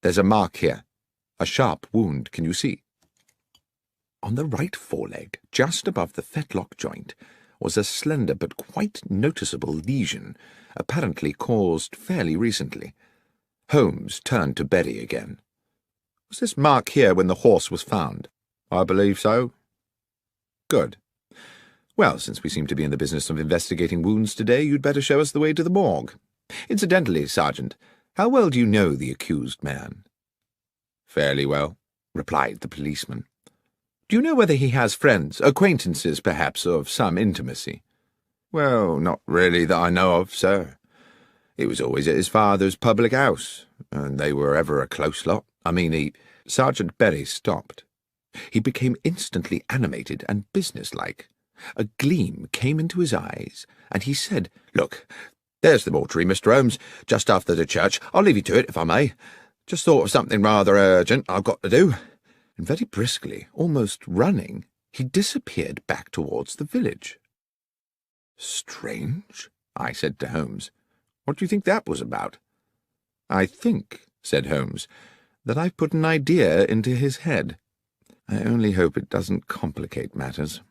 "There's a mark here. A sharp wound, can you see?" On the right foreleg, just above the fetlock joint, was a slender but quite noticeable lesion, apparently caused fairly recently. Holmes turned to Berry again. "Was this mark here when the horse was found?" "I believe so." Good. Well, since we seem to be in the business of investigating wounds today, you'd better show us the way to the morgue. Incidentally, Sergeant, how well do you know the accused man? Fairly well, replied the policeman. Do you know whether he has friends, acquaintances, perhaps, of some intimacy? Well, not really that I know of, sir. He was always at his father's public house, and they were ever a close lot. Sergeant Berry stopped. He became instantly animated and businesslike. A gleam came into his eyes, and he said, "Look, there's the mortuary, Mr. Holmes, just after the church. I'll leave you to it, if I may. Just thought of something rather urgent I've got to do." And very briskly, almost running, he disappeared back towards the village. "Strange," I said to Holmes. "What do you think that was about?" "I think," said Holmes, "that I've put an idea into his head. I only hope it doesn't complicate matters."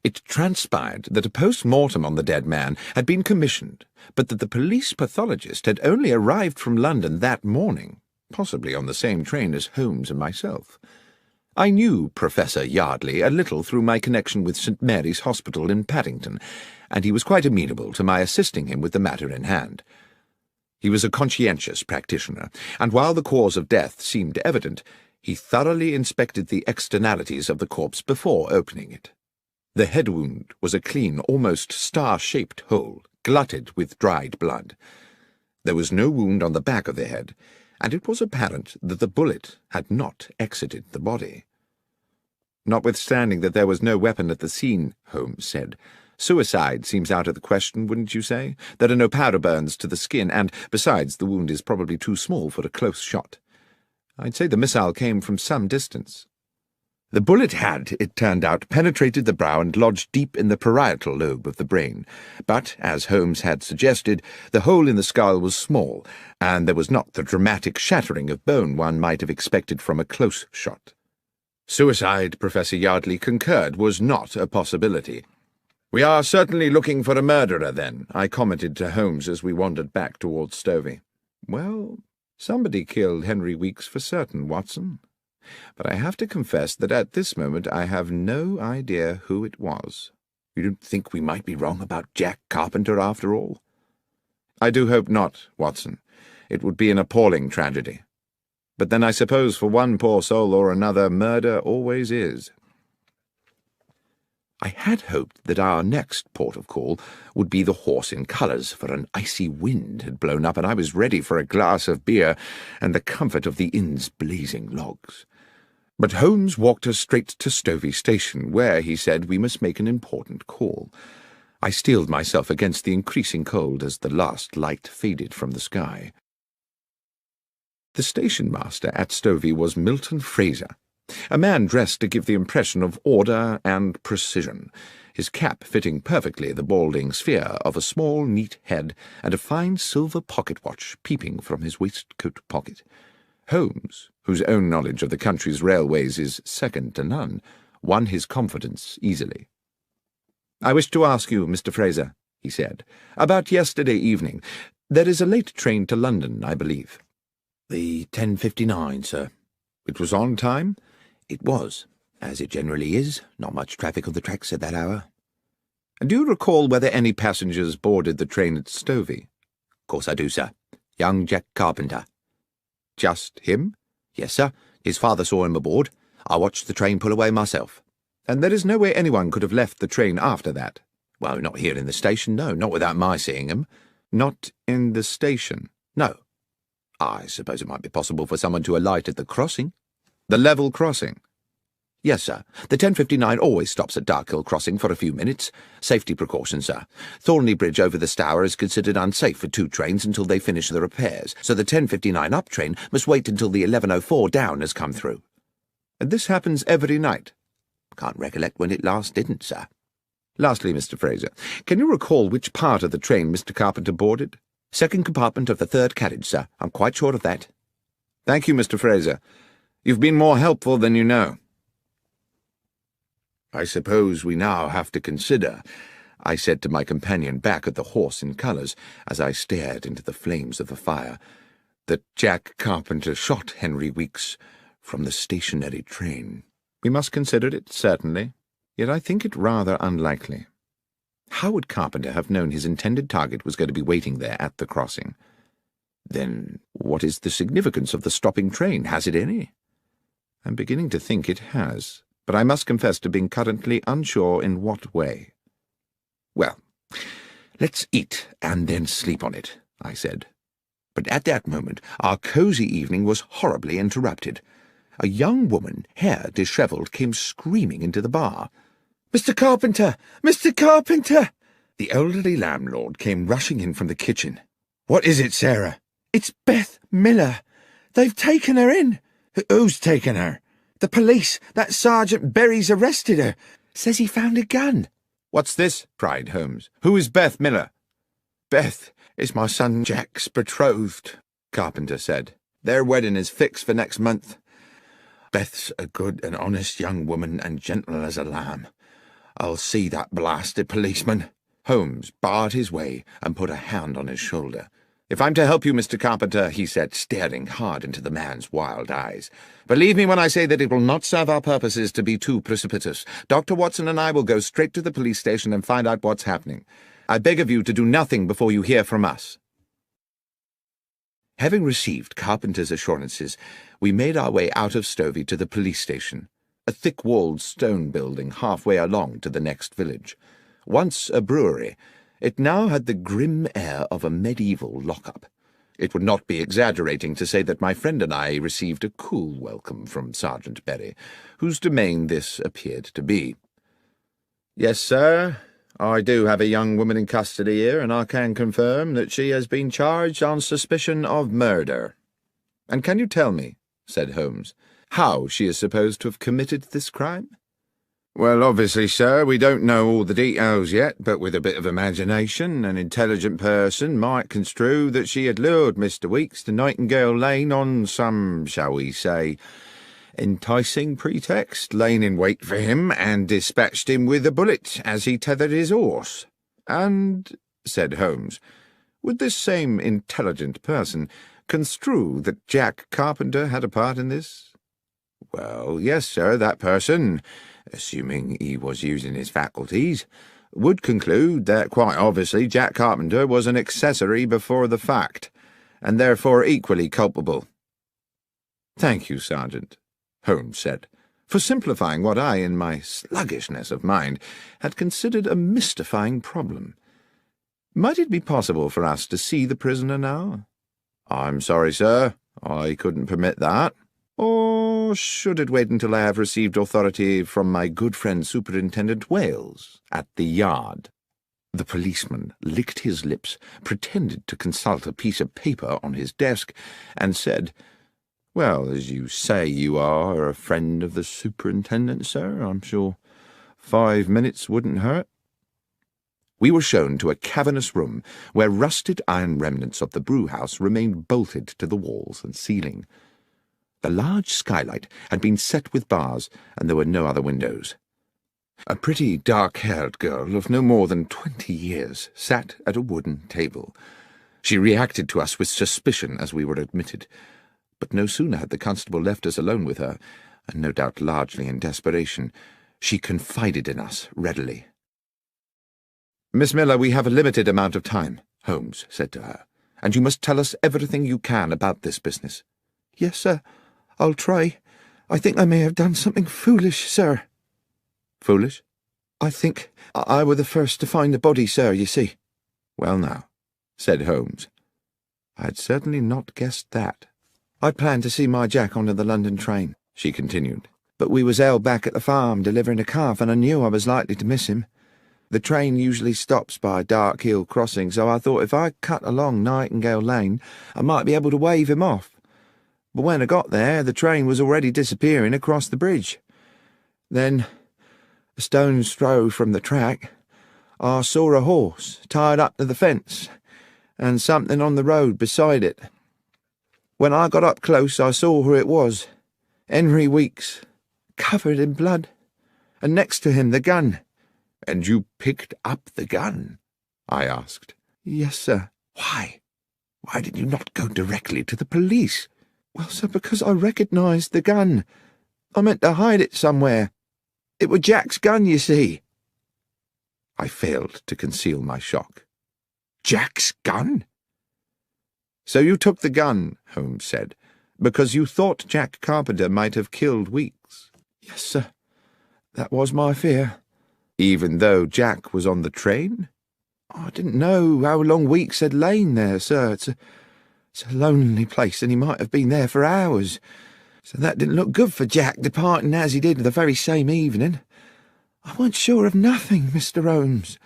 It transpired that a post-mortem on the dead man had been commissioned, but that the police pathologist had only arrived from London that morning, possibly on the same train as Holmes and myself. I knew Professor Yardley a little through my connection with St. Mary's Hospital in Paddington, and he was quite amenable to my assisting him with the matter in hand. He was a conscientious practitioner, and while the cause of death seemed evident, he thoroughly inspected the externalities of the corpse before opening it. The head wound was a clean, almost star-shaped hole, glutted with dried blood. There was no wound on the back of the head, and it was apparent that the bullet had not exited the body. "Notwithstanding that there was no weapon at the scene," Holmes said, "suicide seems out of the question, wouldn't you say? There are no powder burns to the skin, and, besides, the wound is probably too small for a close shot. I'd say the missile came from some distance." The bullet had, it turned out, penetrated the brow and lodged deep in the parietal lobe of the brain, but, as Holmes had suggested, the hole in the skull was small, and there was not the dramatic shattering of bone one might have expected from a close shot. Suicide, Professor Yardley concurred, was not a possibility. "We are certainly looking for a murderer, then," I commented to Holmes as we wandered back towards Stovey. "Well, somebody killed Henry Weeks for certain, Watson. But I have to confess that at this moment I have no idea who it was." "You don't think we might be wrong about Jack Carpenter after all?" "I do hope not, Watson. It would be an appalling tragedy. But then I suppose for one poor soul or another, murder always is." I had hoped that our next port of call would be the Horse in Colours, for an icy wind had blown up and I was ready for a glass of beer and the comfort of the inn's blazing logs. But Holmes walked us straight to Stovey Station, where, he said, we must make an important call. I steeled myself against the increasing cold as the last light faded from the sky. The station-master at Stovey was Milton Fraser, a man dressed to give the impression of order and precision, his cap fitting perfectly the balding sphere of a small, neat head, and a fine silver pocket-watch peeping from his waistcoat pocket. Holmes, whose own knowledge of the country's railways is second to none, won his confidence easily. "I wish to ask you, Mr. Fraser," he said, "about yesterday evening. There is a late train to London, I believe." "The 10:59, sir." "It was on time?" "It was, as it generally is. Not much traffic on the tracks at that hour." "And do you recall whether any passengers boarded the train at Stovey?" "Of course I do, sir. Young Jack Carpenter." "Just him?" "Yes, sir. His father saw him aboard. I watched the train pull away myself." "And there is no way anyone could have left the train after that?" "Well, not here in the station, no, not without my seeing him." "Not in the station?" "No." "I suppose it might be possible for someone to alight at the crossing." "The level crossing?" "Yes, sir. The 10:59 always stops at Darkhill Crossing for a few minutes. Safety precautions, sir. Thornley Bridge over the Stour is considered unsafe for two trains until they finish the repairs, so the 10:59 up train must wait until the 11:04 down has come through." "And this happens every night?" "Can't recollect when it last didn't, sir." "Lastly, Mr. Fraser, can you recall which part of the train Mr. Carpenter boarded?" "Second compartment of the third carriage, sir. I'm quite sure of that." "Thank you, Mr. Fraser. You've been more helpful than you know." "I suppose we now have to consider," I said to my companion back at the Horse in Colours, as I stared into the flames of the fire, "that Jack Carpenter shot Henry Weeks from the stationary train." "We must consider it, certainly." Yet I think it rather unlikely. How would Carpenter have known his intended target was going to be waiting there at the crossing? Then what is the significance of the stopping train? Has it any? I'm beginning to think it has, but I must confess to being currently unsure in what way. Well, let's eat and then sleep on it, I said. But at that moment our cosy evening was horribly interrupted. A young woman, hair dishevelled, came screaming into the bar. "Mr. Carpenter! Mr. Carpenter!" The elderly landlord came rushing in from the kitchen. "What is it, Sarah?" "It's Beth Miller. They've taken her in." "Who's taken her?" "The police. That Sergeant Berry's arrested her. Says he found a gun." "What's this?" cried Holmes. "Who is Beth Miller?" "Beth is my son Jack's betrothed," Carpenter said. "Their wedding is fixed for next month. Beth's a good and honest young woman and gentle as a lamb. I'll see that blasted policeman." Holmes barred his way and put a hand on his shoulder. "If I'm to help you, Mr. Carpenter," he said, staring hard into the man's wild eyes, "believe me when I say that it will not serve our purposes to be too precipitous. Dr. Watson and I will go straight to the police station and find out what's happening. I beg of you to do nothing before you hear from us." Having received Carpenter's assurances, we made our way out of Stovey to the police station, a thick-walled stone building halfway along to the next village. Once a brewery, it now had the grim air of a medieval lock-up. It would not be exaggerating to say that my friend and I received a cool welcome from Sergeant Berry, whose domain this appeared to be. "Yes, sir, I do have a young woman in custody here, and I can confirm that she has been charged on suspicion of murder." "And can you tell me," said Holmes, "how she is supposed to have committed this crime?" "Well, obviously, sir, we don't know all the details yet, but with a bit of imagination, an intelligent person might construe that she had lured Mr. Weeks to Nightingale Lane on some, shall we say, enticing pretext, laying in wait for him, and dispatched him with a bullet as he tethered his horse." "And," said Holmes, "would this same intelligent person construe that Jack Carpenter had a part in this?" "Well, yes, sir, that person, assuming he was using his faculties, would conclude that quite obviously Jack Carpenter was an accessory before the fact, and therefore equally culpable." "Thank you, Sergeant," Holmes said, "for simplifying what I, in my sluggishness of mind, had considered a mystifying problem. Might it be possible for us to see the prisoner now?" "I'm sorry, sir, I couldn't permit that." "Or should it wait until I have received authority from my good friend Superintendent Wales at the Yard?" The policeman licked his lips, pretended to consult a piece of paper on his desk, and said, "Well, as you say you are a friend of the Superintendent, sir, I'm sure 5 minutes wouldn't hurt." We were shown to a cavernous room where rusted iron remnants of the brew-house remained bolted to the walls and ceiling. The large skylight had been set with bars, and there were no other windows. A pretty dark-haired girl of no more than 20 years sat at a wooden table. She reacted to us with suspicion as we were admitted, but no sooner had the constable left us alone with her, and no doubt largely in desperation, she confided in us readily. "Miss Miller, we have a limited amount of time," Holmes said to her, "and you must tell us everything you can about this business." "Yes, sir, I'll try. I think I may have done something foolish, sir." "Foolish?" "I think I were the first to find the body, sir, you see." "Well now," said Holmes, "I had certainly not guessed that." "I'd planned to see my Jack on the London train," she continued, "but we was held back at the farm delivering a calf, and I knew I was likely to miss him. The train usually stops by Dark Hill Crossing, so I thought if I cut along Nightingale Lane, I might be able to wave him off. But when I got there, the train was already disappearing across the bridge. Then, a stone's throw from the track, I saw a horse tied up to the fence, and something on the road beside it. When I got up close, I saw who it was, Henry Weeks, covered in blood, and next to him the gun." "And you picked up the gun?" I asked. "Yes, sir." "Why? Why did you not go directly to the police?" "Well, sir, because I recognised the gun. I meant to hide it somewhere. It was Jack's gun, you see." I failed to conceal my shock. "Jack's gun?" "So you took the gun," Holmes said, "because you thought Jack Carpenter might have killed Weeks?" "Yes, sir. That was my fear." "Even though Jack was on the train?" "I didn't know how long Weeks had lain there, sir. It's a lonely place, and he might have been there for hours. So that didn't look good for Jack, departing as he did the very same evening. I weren't sure of nothing, Mr. Holmes,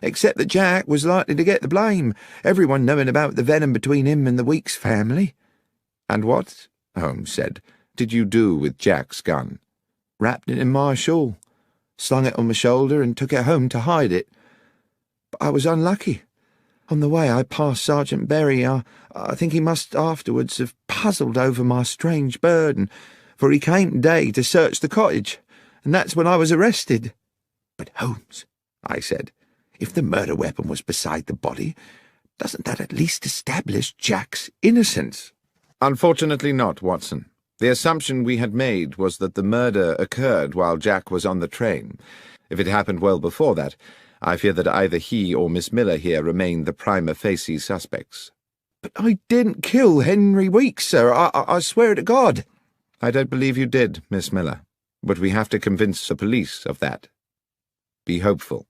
except that Jack was likely to get the blame, everyone knowing about the venom between him and the Weeks family." "And what," Holmes said, "did you do with Jack's gun?" "Wrapped it in my shawl, slung it on my shoulder, and took it home to hide it. But I was unlucky. On the way I passed Sergeant Berry. I think he must afterwards have puzzled over my strange burden, for he came today to search the cottage, and that's when I was arrested." "But Holmes," I said, "if the murder weapon was beside the body, doesn't that at least establish Jack's innocence?" "Unfortunately not, Watson. The assumption we had made was that the murder occurred while Jack was on the train. If it happened well before that, I fear that either he or Miss Miller here remain the prima facie suspects." "But I didn't kill Henry Weeks, sir. I swear to God." "I don't believe you did, Miss Miller, but we have to convince the police of that. Be hopeful."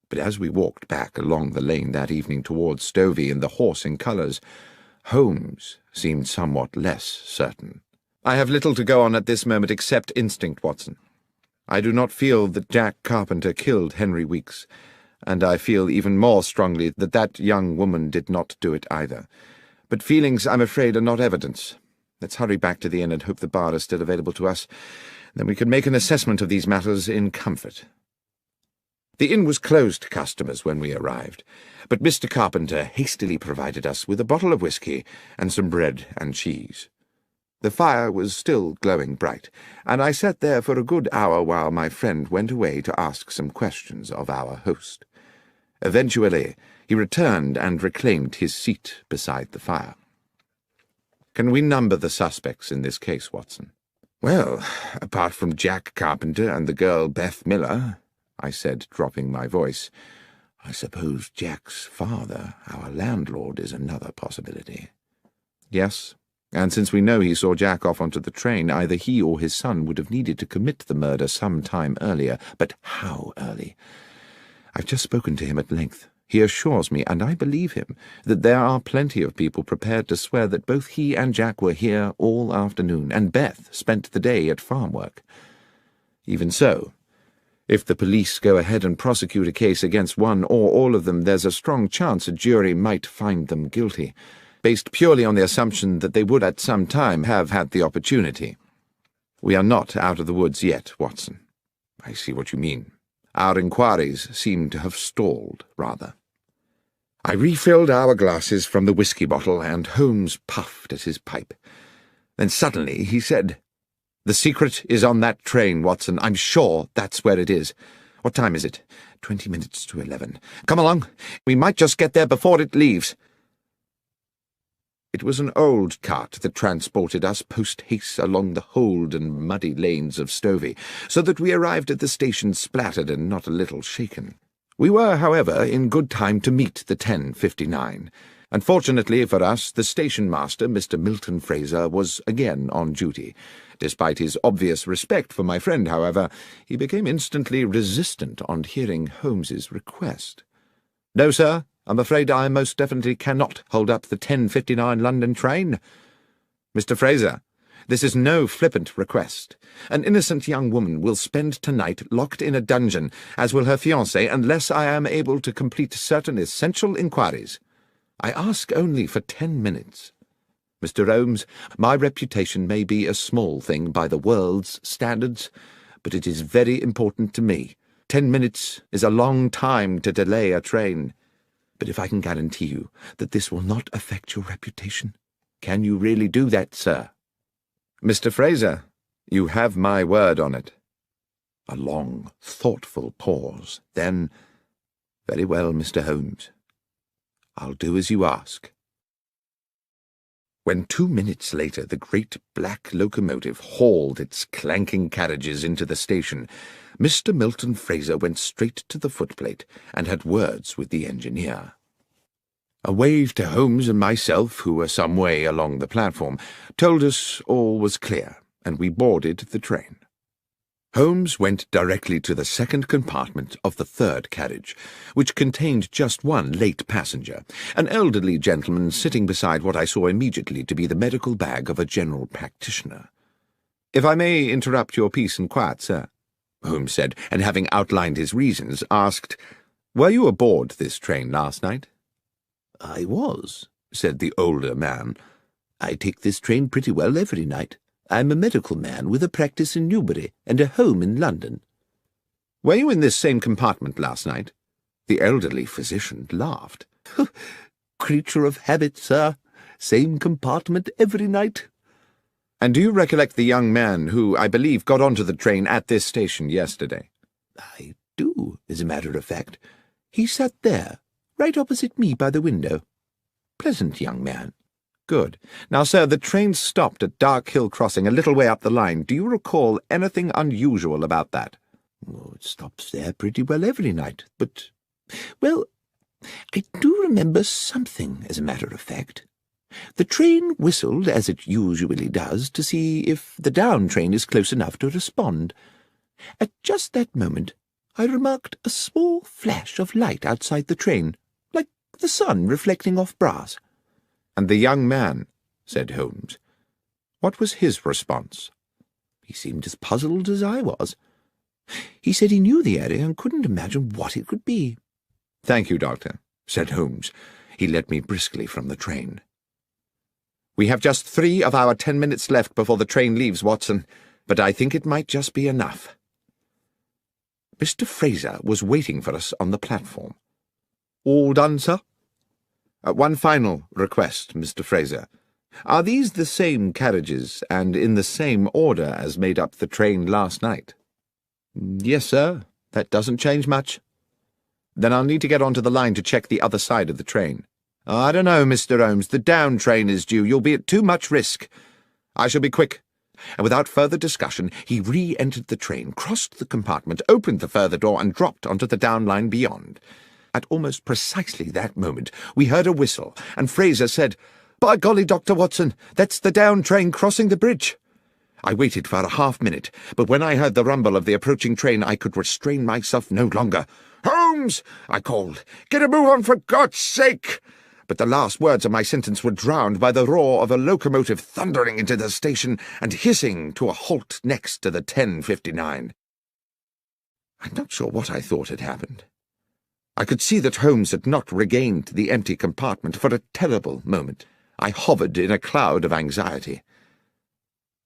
But as we walked back along the lane that evening towards Stovey and the horse in colours, Holmes seemed somewhat less certain. "I have little to go on at this moment except instinct, Watson. I do not feel that Jack Carpenter killed Henry Weeks, and I feel even more strongly that that young woman did not do it either. But feelings, I'm afraid, are not evidence. Let's hurry back to the inn and hope the bar is still available to us. Then we can make an assessment of these matters in comfort." The inn was closed to customers when we arrived, but Mr. Carpenter hastily provided us with a bottle of whisky and some bread and cheese. The fire was still glowing bright, and I sat there for a good hour while my friend went away to ask some questions of our host. Eventually, he returned and reclaimed his seat beside the fire. "Can we number the suspects in this case, Watson?" "Well, apart from Jack Carpenter and the girl Beth Miller," I said, dropping my voice, "I suppose Jack's father, our landlord, is another possibility." "Yes, and since we know he saw Jack off onto the train, either he or his son would have needed to commit the murder some time earlier. But how early? I've just spoken to him at length. He assures me, and I believe him, that there are plenty of people prepared to swear that both he and Jack were here all afternoon, and Beth spent the day at farm work. Even so, if the police go ahead and prosecute a case against one or all of them, there's a strong chance a jury might find them guilty, based purely on the assumption that they would at some time have had the opportunity. We are not out of the woods yet, Watson." "I see what you mean. Our inquiries seem to have stalled, rather." I refilled our glasses from the whisky bottle, and Holmes puffed at his pipe. Then suddenly he said, "The secret is on that train, Watson. I'm sure that's where it is. What time is it? 20 minutes to 11. Come along. We might just get there before it leaves." It was an old cart that transported us post-haste along the hold and muddy lanes of Stovey, so that we arrived at the station splattered and not a little shaken. We were, however, in good time to meet the 10:59. Unfortunately for us, the station-master, Mr. Milton Fraser, was again on duty. Despite his obvious respect for my friend, however, he became instantly resistant on hearing Holmes's request. "No, sir. I'm afraid I most definitely cannot hold up the 10:59 London train. Mr. Fraser, this is no flippant request. An innocent young woman will spend tonight locked in a dungeon, as will her fiancé, unless I am able to complete certain essential inquiries. I ask only for 10 minutes. Mr. Holmes, my reputation may be a small thing by the world's standards, but it is very important to me. 10 minutes is a long time to delay a train. But if I can guarantee you that this will not affect your reputation, can you really do that, sir?" "Mr. Fraser, you have my word on it." A long, thoughtful pause. Then, "Very well, Mr. Holmes. I'll do as you ask." When 2 minutes later the great black locomotive hauled its clanking carriages into the station, Mr. Milton Fraser went straight to the footplate and had words with the engineer. A wave to Holmes and myself, who were some way along the platform, told us all was clear, and we boarded the train. Holmes went directly to the second compartment of the third carriage, which contained just one late passenger, an elderly gentleman sitting beside what I saw immediately to be the medical bag of a general practitioner. "If I may interrupt your peace and quiet, sir," Holmes said, and having outlined his reasons, asked, "Were you aboard this train last night?" "I was," said the older man. "I take this train pretty well every night. I'm a medical man with a practice in Newbury and a home in London." "Were you in this same compartment last night?" The elderly physician laughed. "Creature of habit, sir. Same compartment every night." "And do you recollect the young man who, I believe, got onto the train at this station yesterday?" "I do, as a matter of fact. He sat there, right opposite me by the window. Pleasant young man." "Good. Now, sir, the train stopped at Dark Hill Crossing a little way up the line. Do you recall anything unusual about that?" "Oh, it stops there pretty well every night, but, well, I do remember something, as a matter of fact. The train whistled, as it usually does, to see if the down train is close enough to respond. At just that moment, I remarked a small flash of light outside the train, like the sun reflecting off brass." "And the young man," said Holmes, "what was his response?" "He seemed as puzzled as I was. He said he knew the area and couldn't imagine what it could be." "Thank you, Doctor," said Holmes. He led me briskly from the train. "We have just 3 of our 10 minutes left before the train leaves, Watson, but I think it might just be enough." Mr. Fraser was waiting for us on the platform. "All done, sir?" "One final request, Mr. Fraser. Are these the same carriages and in the same order as made up the train last night?" "Yes, sir. That doesn't change much." "Then I'll need to get onto the line to check the other side of the train." "I don't know, Mr. Holmes. The down train is due. You'll be at too much risk." "I shall be quick." And without further discussion, he re-entered the train, crossed the compartment, opened the further door, and dropped onto the down line beyond. At almost precisely that moment, we heard a whistle, and Fraser said, "By golly, Dr. Watson, that's the down train crossing the bridge." I waited for a half-minute, but when I heard the rumble of the approaching train, I could restrain myself no longer. "Holmes!" I called. "Get a move on, for God's sake!" But the last words of my sentence were drowned by the roar of a locomotive thundering into the station and hissing to a halt next to the 10:59. I'm not sure what I thought had happened. I could see that Holmes had not regained the empty compartment for a terrible moment. I hovered in a cloud of anxiety.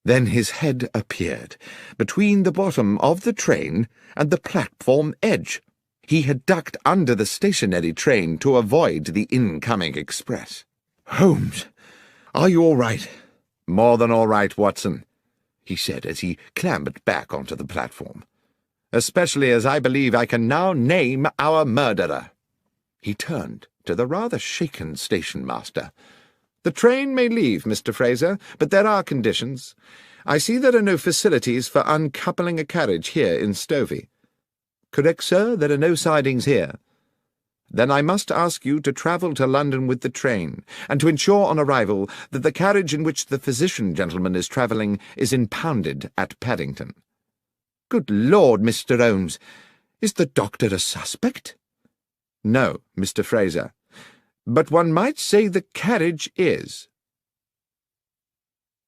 Then his head appeared, between the bottom of the train and the platform edge. He had ducked under the stationary train to avoid the incoming express. "Holmes, are you all right?" "More than all right, Watson," he said as he clambered back onto the platform. "Especially as I believe I can now name our murderer." He turned to the rather shaken station-master. "The train may leave, Mr. Fraser, but there are conditions. I see there are no facilities for uncoupling a carriage here in Stovey." "Correct, sir. There are no sidings here." "Then I must ask you to travel to London with the train, and to ensure on arrival that the carriage in which the physician gentleman is travelling is impounded at Paddington." "Good Lord, Mr. Holmes, is the doctor a suspect?" "No, Mr. Fraser, but one might say the carriage is."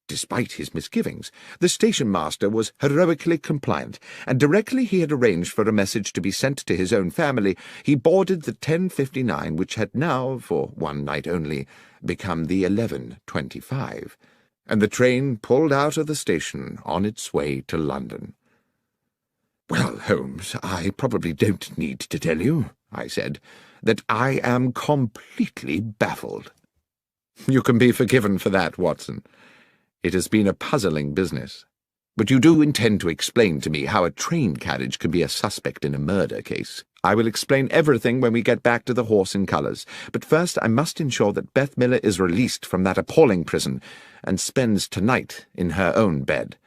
Despite his misgivings, the station-master was heroically compliant, and directly he had arranged for a message to be sent to his own family, he boarded the 10:59, which had now, for one night only, become the 11:25, and the train pulled out of the station on its way to London. "Well, Holmes, I probably don't need to tell you," I said, "that I am completely baffled." "You can be forgiven for that, Watson. It has been a puzzling business. But you do intend to explain to me how a train carriage can be a suspect in a murder case?" I will explain everything when we get back to the Horse in Colours, but first I must ensure that Beth Miller is released from that appalling prison and spends tonight in her own bed.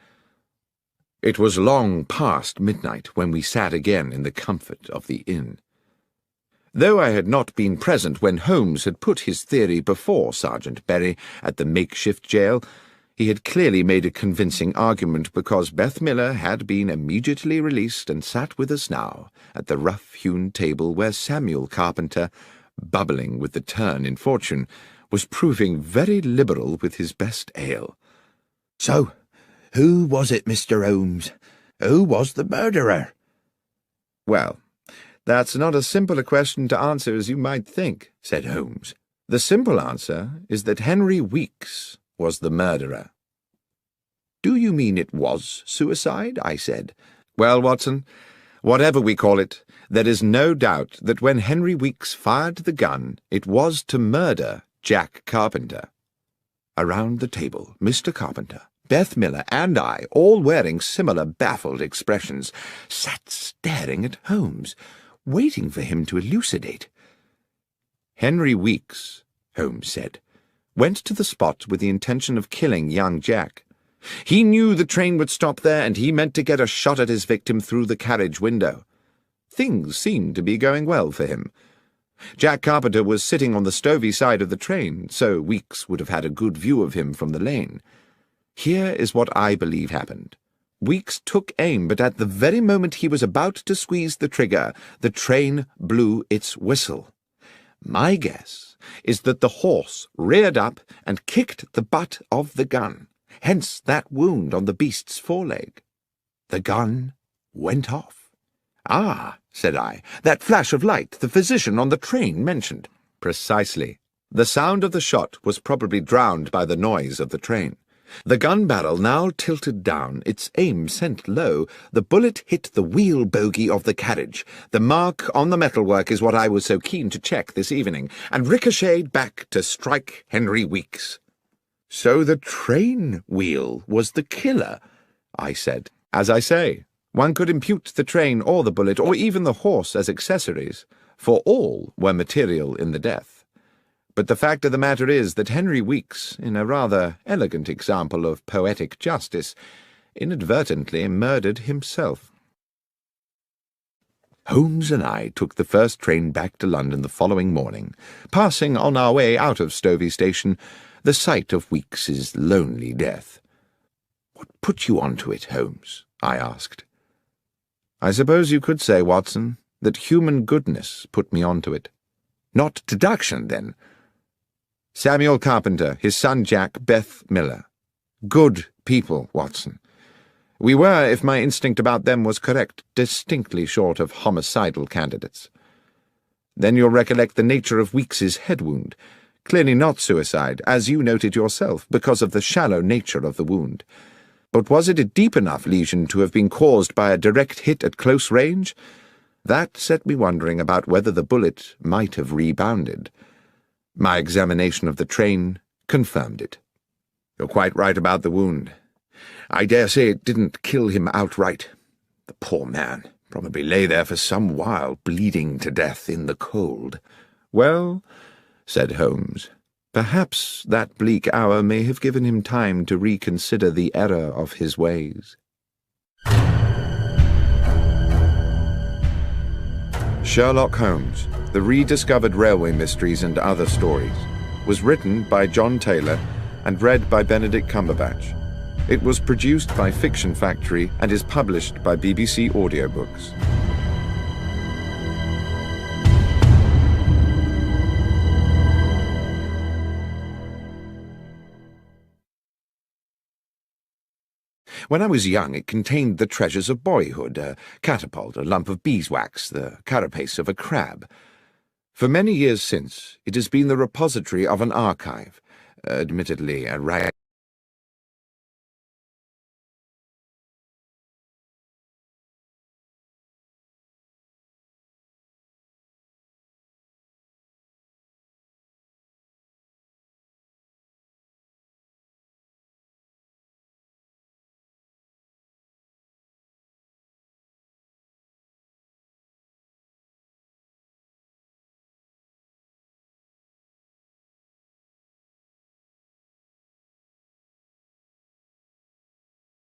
It was long past midnight when we sat again in the comfort of the inn. Though I had not been present when Holmes had put his theory before Sergeant Berry at the makeshift jail, he had clearly made a convincing argument, because Beth Miller had been immediately released and sat with us now at the rough-hewn table where Samuel Carpenter, bubbling with the turn in fortune, was proving very liberal with his best ale. "So, who was it, Mr. Holmes? Who was the murderer?" "Well, that's not as simple a question to answer as you might think," said Holmes. "The simple answer is that Henry Weeks was the murderer." "Do you mean it was suicide?" I said. "Well, Watson, whatever we call it, there is no doubt that when Henry Weeks fired the gun, it was to murder Jack Carpenter." Around the table, Mr. Carpenter, Beth Miller, and I, all wearing similar baffled expressions, sat staring at Holmes, waiting for him to elucidate. "Henry Weeks," Holmes said, "went to the spot with the intention of killing young Jack. He knew the train would stop there, and he meant to get a shot at his victim through the carriage window. Things seemed to be going well for him. Jack Carpenter was sitting on the stovey side of the train, so Weeks would have had a good view of him from the lane. Here is what I believe happened. Weeks took aim, but at the very moment he was about to squeeze the trigger, the train blew its whistle. My guess is that the horse reared up and kicked the butt of the gun, hence that wound on the beast's foreleg. The gun went off." "Ah," said I, "that flash of light the physician on the train mentioned." "Precisely. The sound of the shot was probably drowned by the noise of the train. The gun barrel now tilted down, its aim sent low. The bullet hit the wheel bogie of the carriage. The mark on the metalwork is what I was so keen to check this evening, and ricocheted back to strike Henry Weeks." "So the train wheel was the killer," I said. "As I say, one could impute the train or the bullet or even the horse as accessories, for all were material in the death. But the fact of the matter is that Henry Weeks, in a rather elegant example of poetic justice, inadvertently murdered himself." Holmes and I took the first train back to London the following morning, passing on our way out of Stovey Station the sight of Weeks's lonely death. "What put you on to it, Holmes?" I asked. "I suppose you could say, Watson, that human goodness put me on to it." "Not deduction, then?" "Samuel Carpenter, his son Jack, Beth Miller. Good people, Watson. We were, if my instinct about them was correct, distinctly short of homicidal candidates. Then you'll recollect the nature of Weeks's head wound. Clearly not suicide, as you noted yourself, because of the shallow nature of the wound. But was it a deep enough lesion to have been caused by a direct hit at close range? That set me wondering about whether the bullet might have rebounded. My examination of the train confirmed it. You're quite right about the wound. I dare say it didn't kill him outright. The poor man probably lay there for some while, bleeding to death in the cold." "Well," said Holmes, "perhaps that bleak hour may have given him time to reconsider the error of his ways." Sherlock Holmes, The Rediscovered Railway Mysteries and Other Stories, was written by John Taylor and read by Benedict Cumberbatch. It was produced by Fiction Factory and is published by BBC Audiobooks. When I was young, it contained the treasures of boyhood, a catapult, a lump of beeswax, the carapace of a crab. For many years since, it has been the repository of an archive, admittedly a rag